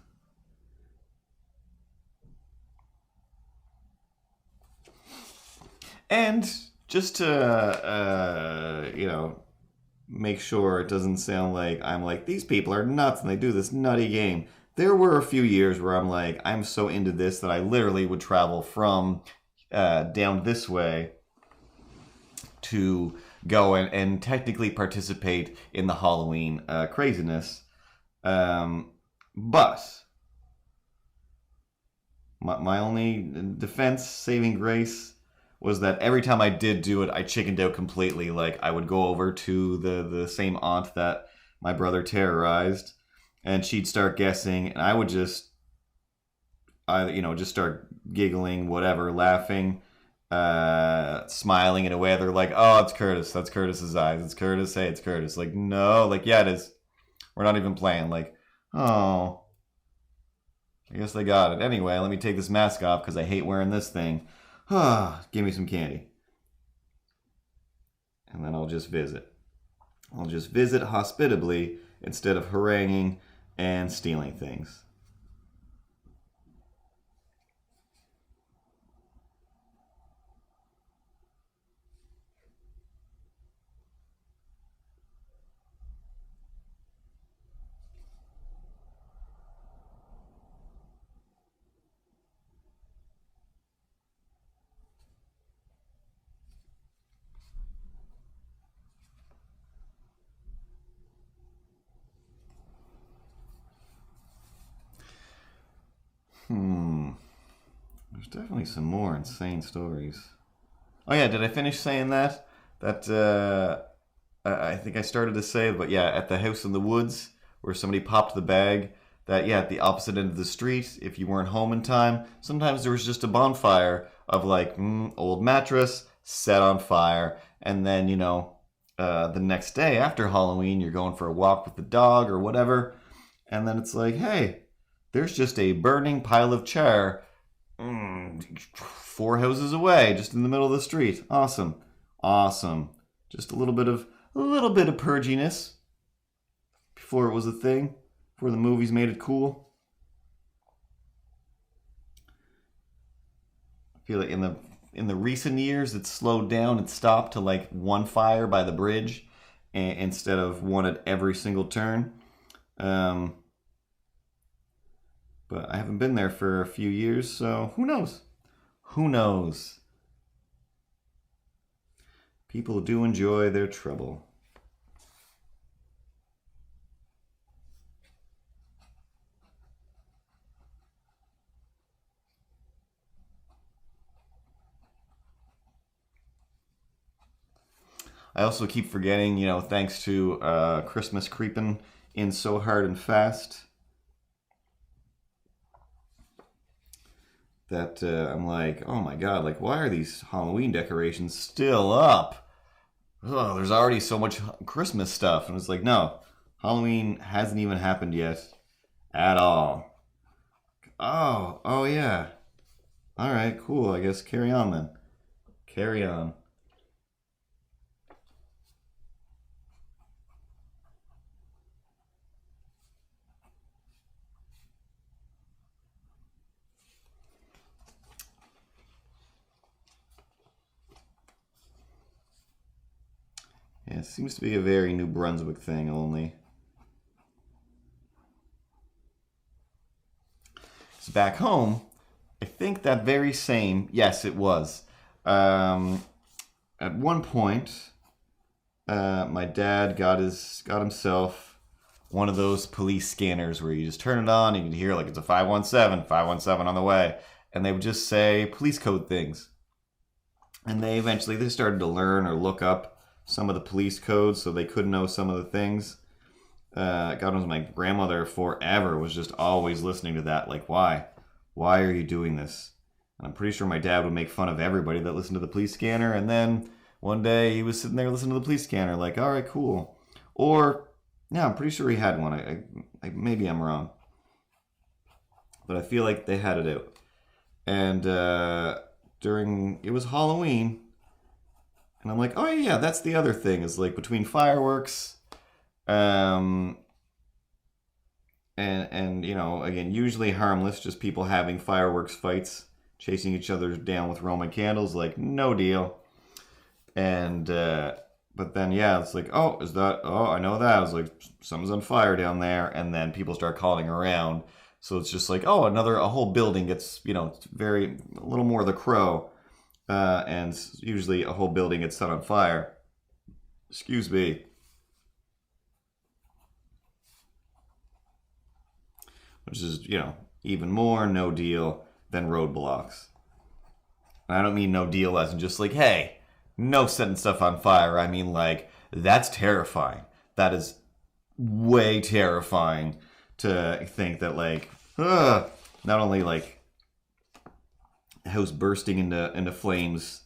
And just to, make sure it doesn't sound like I'm like, these people are nuts and they do this nutty game. There were a few years where I'm like, I'm so into this that I literally would travel from down this way to go and technically participate in the Halloween craziness. But my only defense, saving grace, was that every time I did do it, I chickened out completely. Like, I would go over to the same aunt that my brother terrorized, and she'd start guessing, and I would just start giggling, whatever, laughing, smiling in a way. They're like, oh, it's Curtis. That's Curtis's eyes. It's Curtis. Hey, it's Curtis. Like, no. Like, yeah, it is. We're not even playing. Like, oh, I guess they got it. Anyway, let me take this mask off because I hate wearing this thing. Give me some candy. And then I'll just visit. I'll just visit hospitably instead of haranguing and stealing things. There's definitely some more insane stories. Oh yeah, did I finish saying that? I think I started to say, but yeah, at the house in the woods where somebody popped the bag, that yeah, at the opposite end of the street, if you weren't home in time, sometimes there was just a bonfire of like old mattress set on fire, and then the next day after Halloween, you're going for a walk with the dog or whatever, and then it's like, hey, there's just a burning pile of char 4 houses away, just in the middle of the street. Awesome. Just a little bit of purginess before it was a thing, before the movies made it cool. I feel like in the recent years, it's slowed down and stopped to like one fire by the bridge instead of one at every single turn. But I haven't been there for a few years, so who knows? People do enjoy their trouble. I also keep forgetting, thanks to Christmas creeping in so hard and fast, that I'm like, oh my god, like why are these Halloween decorations still up? Oh, there's already so much Christmas stuff. And it's like, no, Halloween hasn't even happened yet at all. Oh yeah. All right, cool. I guess carry on then. Carry on. Yeah, it seems to be a very New Brunswick thing only. So back home, I think that very same, yes, it was. At one point, my dad got himself one of those police scanners where you just turn it on, and you can hear like it's a 517 on the way, and they would just say police code things. And they started to learn or look up some of the police codes, so they could know some of the things. God knows my grandmother forever was just always listening to that. Like, why? Why are you doing this? And I'm pretty sure my dad would make fun of everybody that listened to the police scanner. And then one day he was sitting there listening to the police scanner, like, all right, cool. Or, yeah, I'm pretty sure he had one. I maybe I'm wrong, but I feel like they had it out. And it was Halloween. And I'm like, oh yeah, that's the other thing, is like between fireworks, and you know, again, usually harmless, just people having fireworks fights, chasing each other down with Roman candles, like no deal. And but then yeah, it's like, oh, I know that. I was like, something's on fire down there, and then people start calling around. So it's just like, oh, a whole building gets, you know, a little more The Crow. And usually a whole building gets set on fire. Excuse me. Which is, you know, even more no deal than roadblocks. And I don't mean no deal as in just like, hey, no setting stuff on fire. I mean like, that's terrifying. That is way terrifying to think that like, not only like house bursting into flames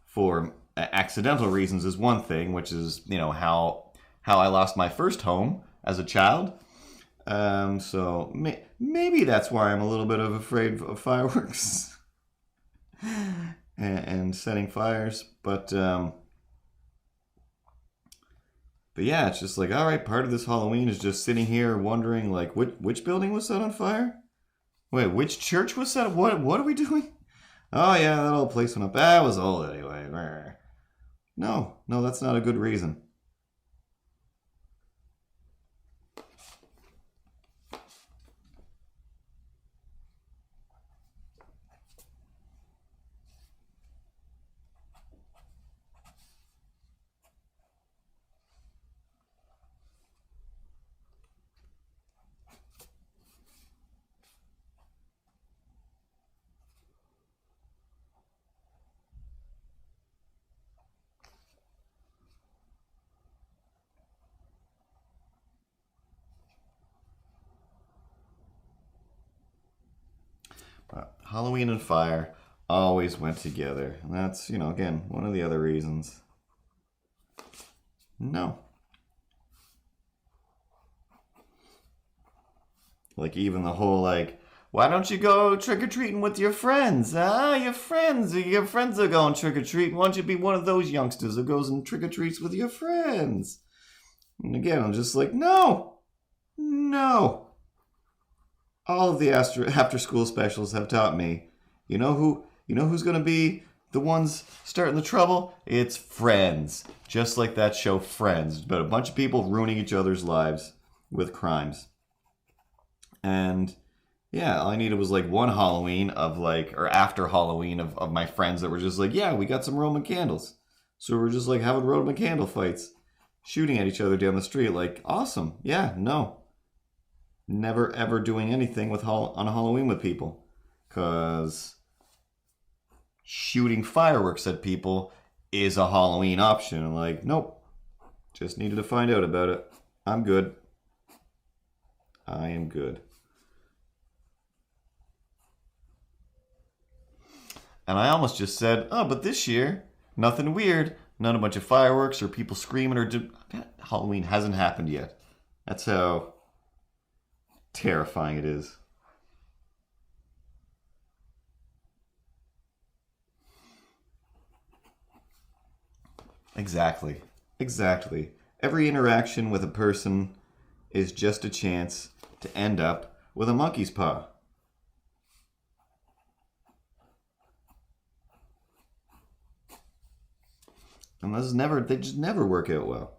for accidental reasons is one thing, which is, you know, how I lost my first home as a child. So maybe that's why I'm a little bit afraid of fireworks and setting fires. But yeah, it's just like, all right, part of this Halloween is just sitting here wondering like which building was set on fire? Wait, which church was set? What are we doing? Oh yeah, that old place went up. That was old anyway. No, that's not a good reason. Halloween and fire always went together. And that's, you know, again, one of the other reasons. No. Like even the whole like, why don't you go trick-or-treating with your friends? Your friends are going trick-or-treating. Why don't you be one of those youngsters who goes and trick-or-treats with your friends? And again, I'm just like, no. All of the after-school specials have taught me, you know who's going to be the ones starting the trouble? It's friends. Just like that show Friends, but a bunch of people ruining each other's lives with crimes. And yeah, all I needed was like one Halloween or after Halloween of my friends that were just like, yeah, we got some Roman candles. So we're just like having Roman candle fights, shooting at each other down the street. Like, awesome. Yeah, no. Never ever doing anything on Halloween with people. Because shooting fireworks at people is a Halloween option. I'm like, nope. Just needed to find out about it. I'm good. I am good. And I almost just said, oh, but this year, nothing weird. Not a bunch of fireworks or people screaming or... Halloween hasn't happened yet. That's how terrifying it is. Exactly. Exactly. Every interaction with a person is just a chance to end up with a monkey's paw. And they just never work out well.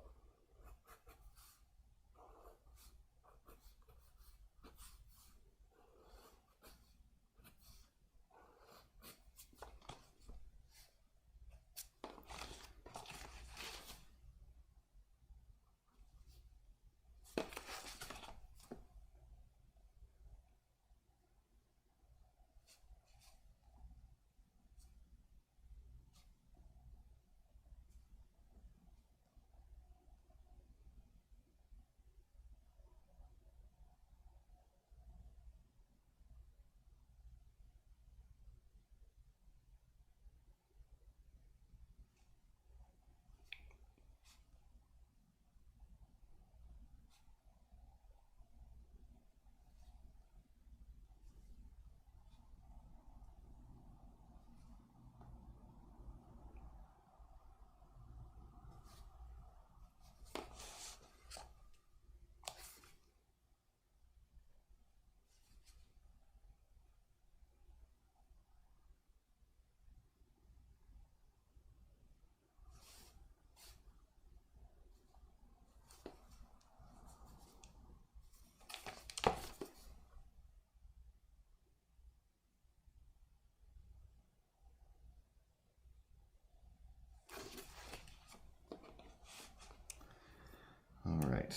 All right.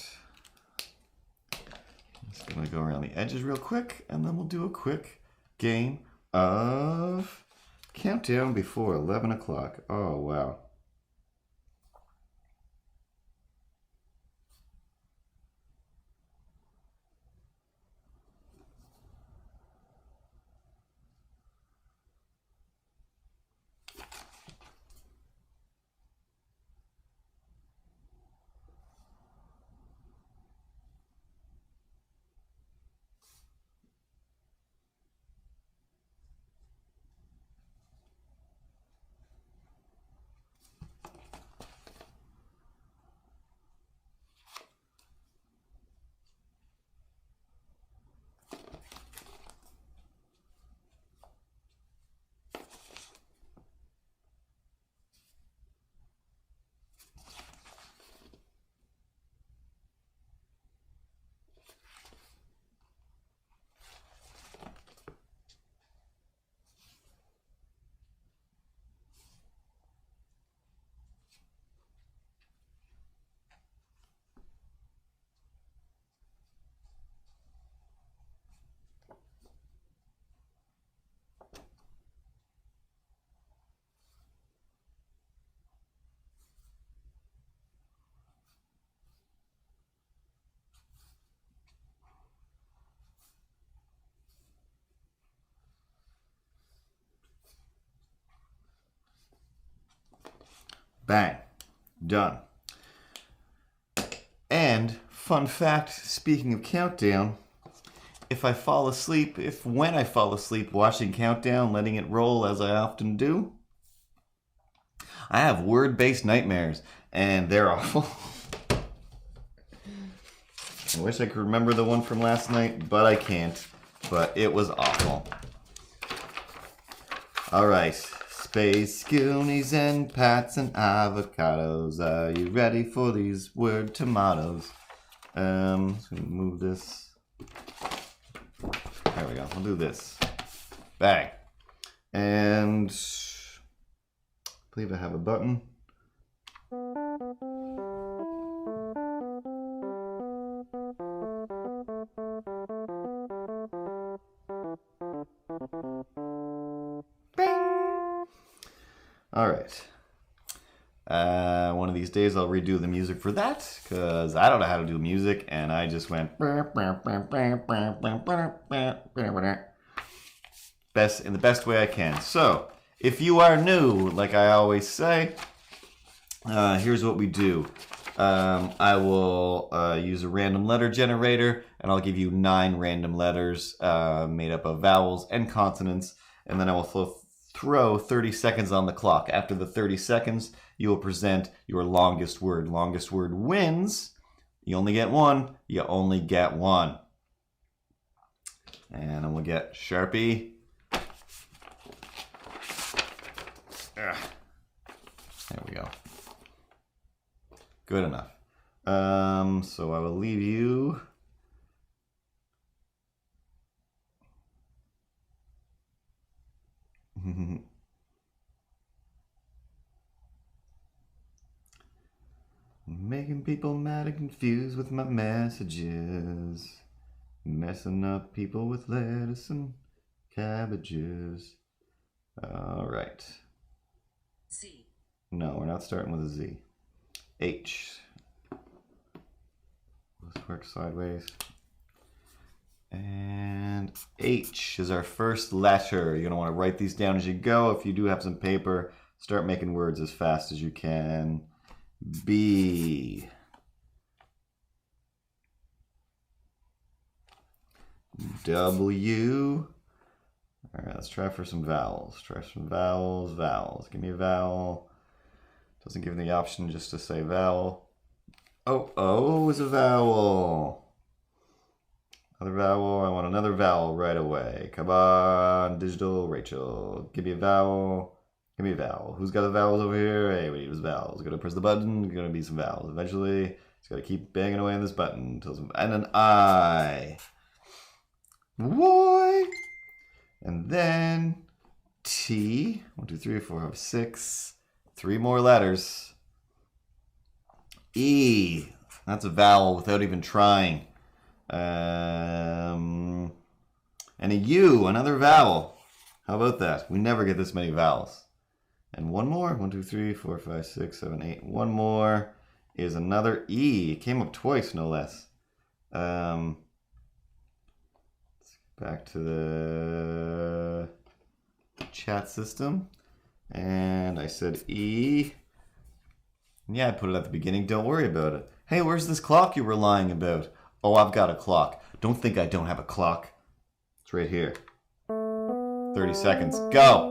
Just gonna go around the edges real quick, and then we'll do a quick game of countdown before 11 o'clock. Oh, wow. Bang. Done. And, fun fact, speaking of countdown, when I fall asleep watching countdown, letting it roll as I often do, I have word-based nightmares, and they're awful. I wish I could remember the one from last night, but I can't. But it was awful. All right. Space, Goonies, and Pats, and avocados. Are you ready for these word tomatoes? Let's move this. There we go. We'll do this. Bang. And I believe I have a button. All right. One of these days I'll redo the music for that, because I don't know how to do music, and I just went in the best way I can. So, if you are new, like I always say, here's what we do. I will use a random letter generator, and I'll give you 9 random letters made up of vowels and consonants, and then I will throw 30 seconds on the clock. After the 30 seconds, you will present your longest word. Longest word wins. You only get one. You only get one. And then we'll get Sharpie. There we go. Good enough. So I will leave you. Making people mad and confused with my messages. Messing up people with lettuce and cabbages. All right. Z. No, we're not starting with a Z. H. Let's work sideways. And H is our first letter. You're going to want to write these down as you go. If you do have some paper, start making words as fast as you can. B. W. All right, let's try for some vowels. Vowels. Give me a vowel. Doesn't give me the option just to say vowel. Oh, O is a vowel. Another vowel. I want another vowel right away. Come on, digital Rachel. Give me a vowel. Give me a vowel. Who's got the vowels over here? Hey, we need his vowels. Gonna press the button. Gonna be some vowels. Eventually, just gotta keep banging away on this button until some. And an I. Y. And then T. 1, 2, 3, 4, 5, 6. 3 more letters. E. That's a vowel without even trying. And a U, another vowel. How about that? We never get this many vowels. And one more. 1, 2, 3, 4, 5, 6, 7, 8. One more is another E. It came up twice, no less. Let's get back to the chat system. And I said E. Yeah, I put it at the beginning. Don't worry about it. Hey, where's this clock you were lying about? Oh, I've got a clock. Don't think I don't have a clock. It's right here. 30 seconds. Go!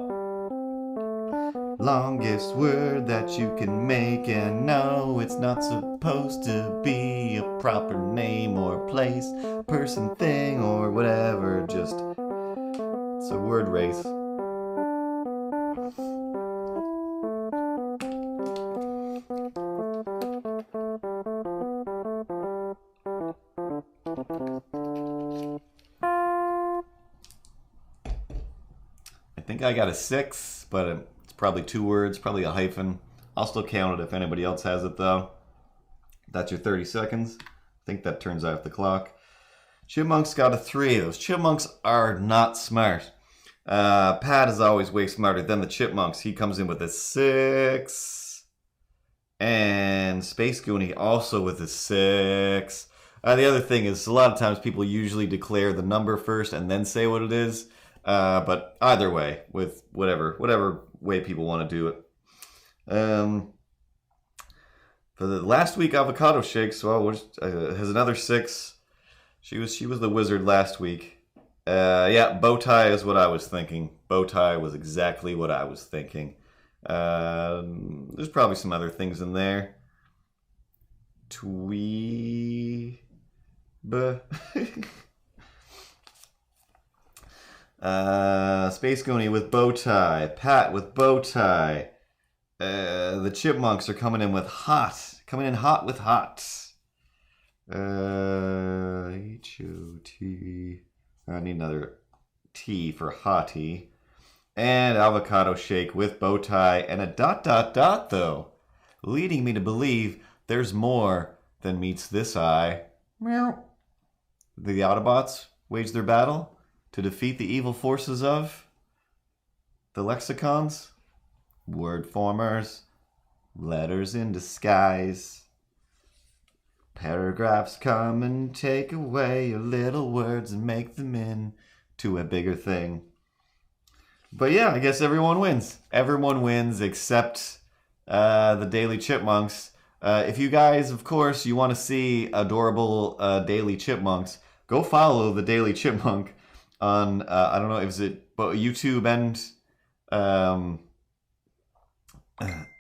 Longest word that you can make, and no, it's not supposed to be a proper name or place, person, thing, or whatever. Just, it's a word race. I think I got a 6, but it's probably 2 words, probably a hyphen. I'll still count it if anybody else has it, though. That's your 30 seconds. I think that turns out the clock. Chipmunk's got a 3. Those chipmunks are not smart. Pat is always way smarter than the chipmunks. He comes in with a 6. And Space Goonie also with a 6. The other thing is, a lot of times people usually declare the number first and then say what it is. But either way, with whatever way people want to do it. For the last week, Avocado Shake, so has another 6. She was the wizard last week. Yeah, bow tie is what I was thinking. Bow tie was exactly what I was thinking. There's probably some other things in there. Space Goonie with bow tie. Pat with bow tie. The chipmunks are coming in with hot. Coming in hot with hot. H-O-T. I need another T for hottie. And Avocado Shake with bow tie and a ... though. Leading me to believe there's more than meets this eye. Meow. The Autobots wage their battle to defeat the evil forces of the lexicons, word formers, letters in disguise. Paragraphs come and take away your little words and make them into a bigger thing. But yeah, I guess everyone wins. Everyone wins except the Daily Chipmunks. If you guys, of course, you want to see adorable Daily Chipmunks, go follow the Daily Chipmunk on I don't know if it but YouTube and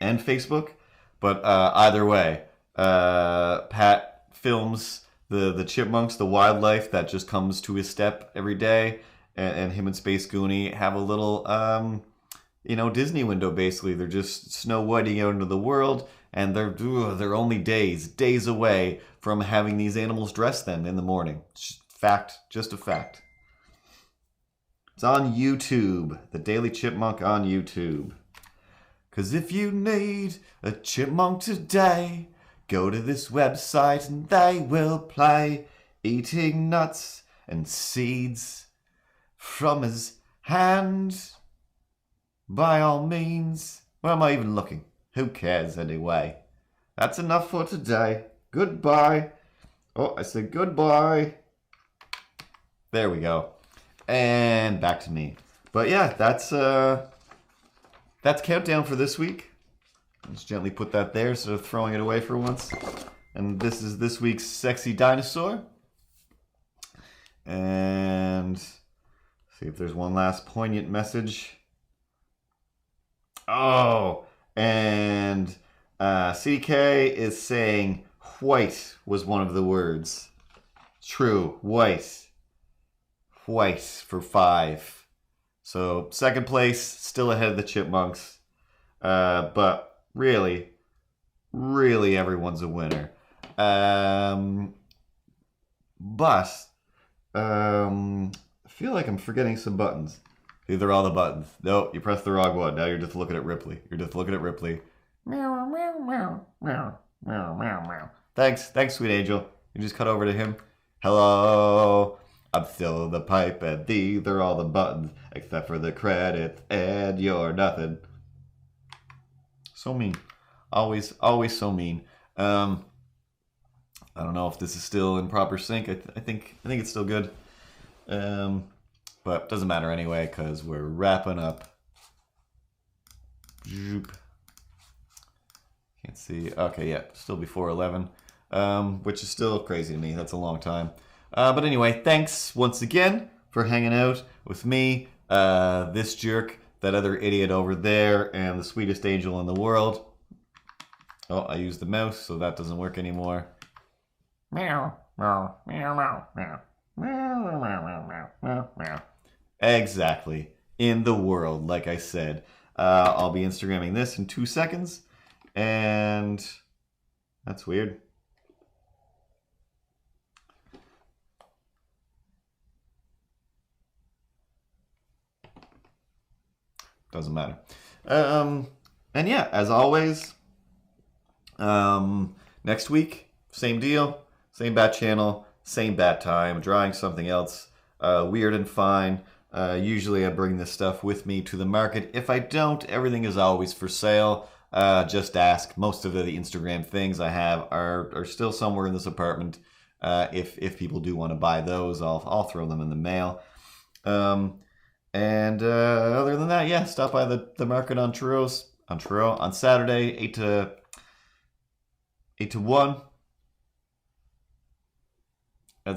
Facebook, but either way, Pat films the chipmunks, the wildlife that just comes to his step every day, and him and Space Goonie have a little Disney window. Basically, they're just Snow Whiting out into the world, and they're only days away from having these animals dress them in the morning. Fact, just a fact. It's on YouTube, the Daily Chipmunk on YouTube. 'Cause if you need a chipmunk today, go to this website and they will play, eating nuts and seeds from his hand. By all means. Where am I even looking? Who cares anyway? That's enough for today. Goodbye. Oh, I said goodbye. There we go. And back to me. But yeah, that's countdown for this week. Just gently put that there instead of throwing it away for once. And this is this week's Sexy Dinosaur. And see if there's one last poignant message. Oh, and CK is saying white was one of the words. True, white. White for 5. So second place, still ahead of the Chipmunks. But really everyone's a winner. But I feel like I'm forgetting some buttons. These are all the buttons. Nope, you pressed the wrong one. Now you're just looking at Ripley. Meow, meow, meow, meow, meow, meow, meow. Thanks, sweet angel. You just cut over to him. Hello. I'm still the pipe, and these are all the buttons, except for the credits, and you're nothing. So mean. Always so mean. I don't know if this is still in proper sync. I think it's still good. But doesn't matter anyway, because we're wrapping up. Can't see. Okay, yeah, still before 11, which is still crazy to me. That's a long time. But anyway, thanks once again for hanging out with me, this jerk, that other idiot over there, and the sweetest angel in the world. Oh, I used the mouse, so that doesn't work anymore. Meow, meow, meow, meow, meow. Meow, meow, meow, meow, meow, meow. Exactly. In the world, like I said. I'll be Instagramming this in 2 seconds. And that's weird. Doesn't matter. And yeah, as always, next week, same deal, same bat channel, same bat time, drawing something else weird and fine. Usually I bring this stuff with me to the market. If I don't, everything is always for sale. Just ask. Most of the Instagram things I have are still somewhere in this apartment. If people do want to buy those, I'll throw them in the mail. And other than that, yeah, stop by the market on Truro on Saturday, 8 to 1. I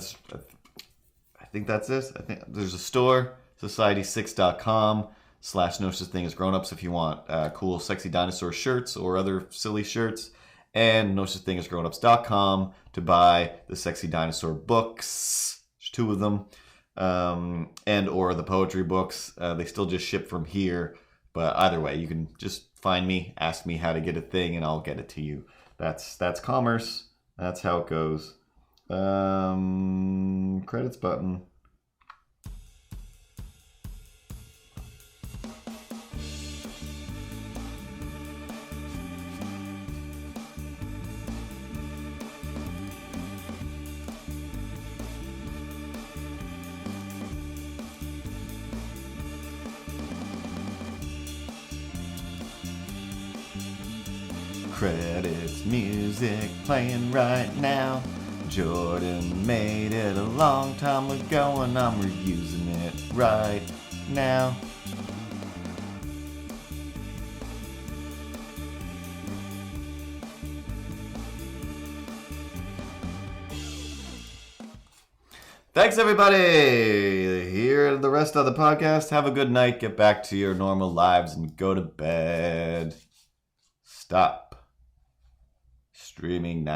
think that's it. I think there's a store, society6.com/no such thing as grown-ups if you want cool sexy dinosaur shirts or other silly shirts, and no such thing as grownups.com to buy the sexy dinosaur books. There's 2 of them. And or the poetry books. They still just ship from here, but either way, you can just find me, ask me how to get a thing, and I'll get it to you. That's commerce. That's how it goes. Credits button. Credits music playing right now. Jordan made it a long time ago and I'm reusing it right now. Thanks, everybody. Here the rest of the podcast. Have a good night. Get back to your normal lives and go to bed. Stop streaming now.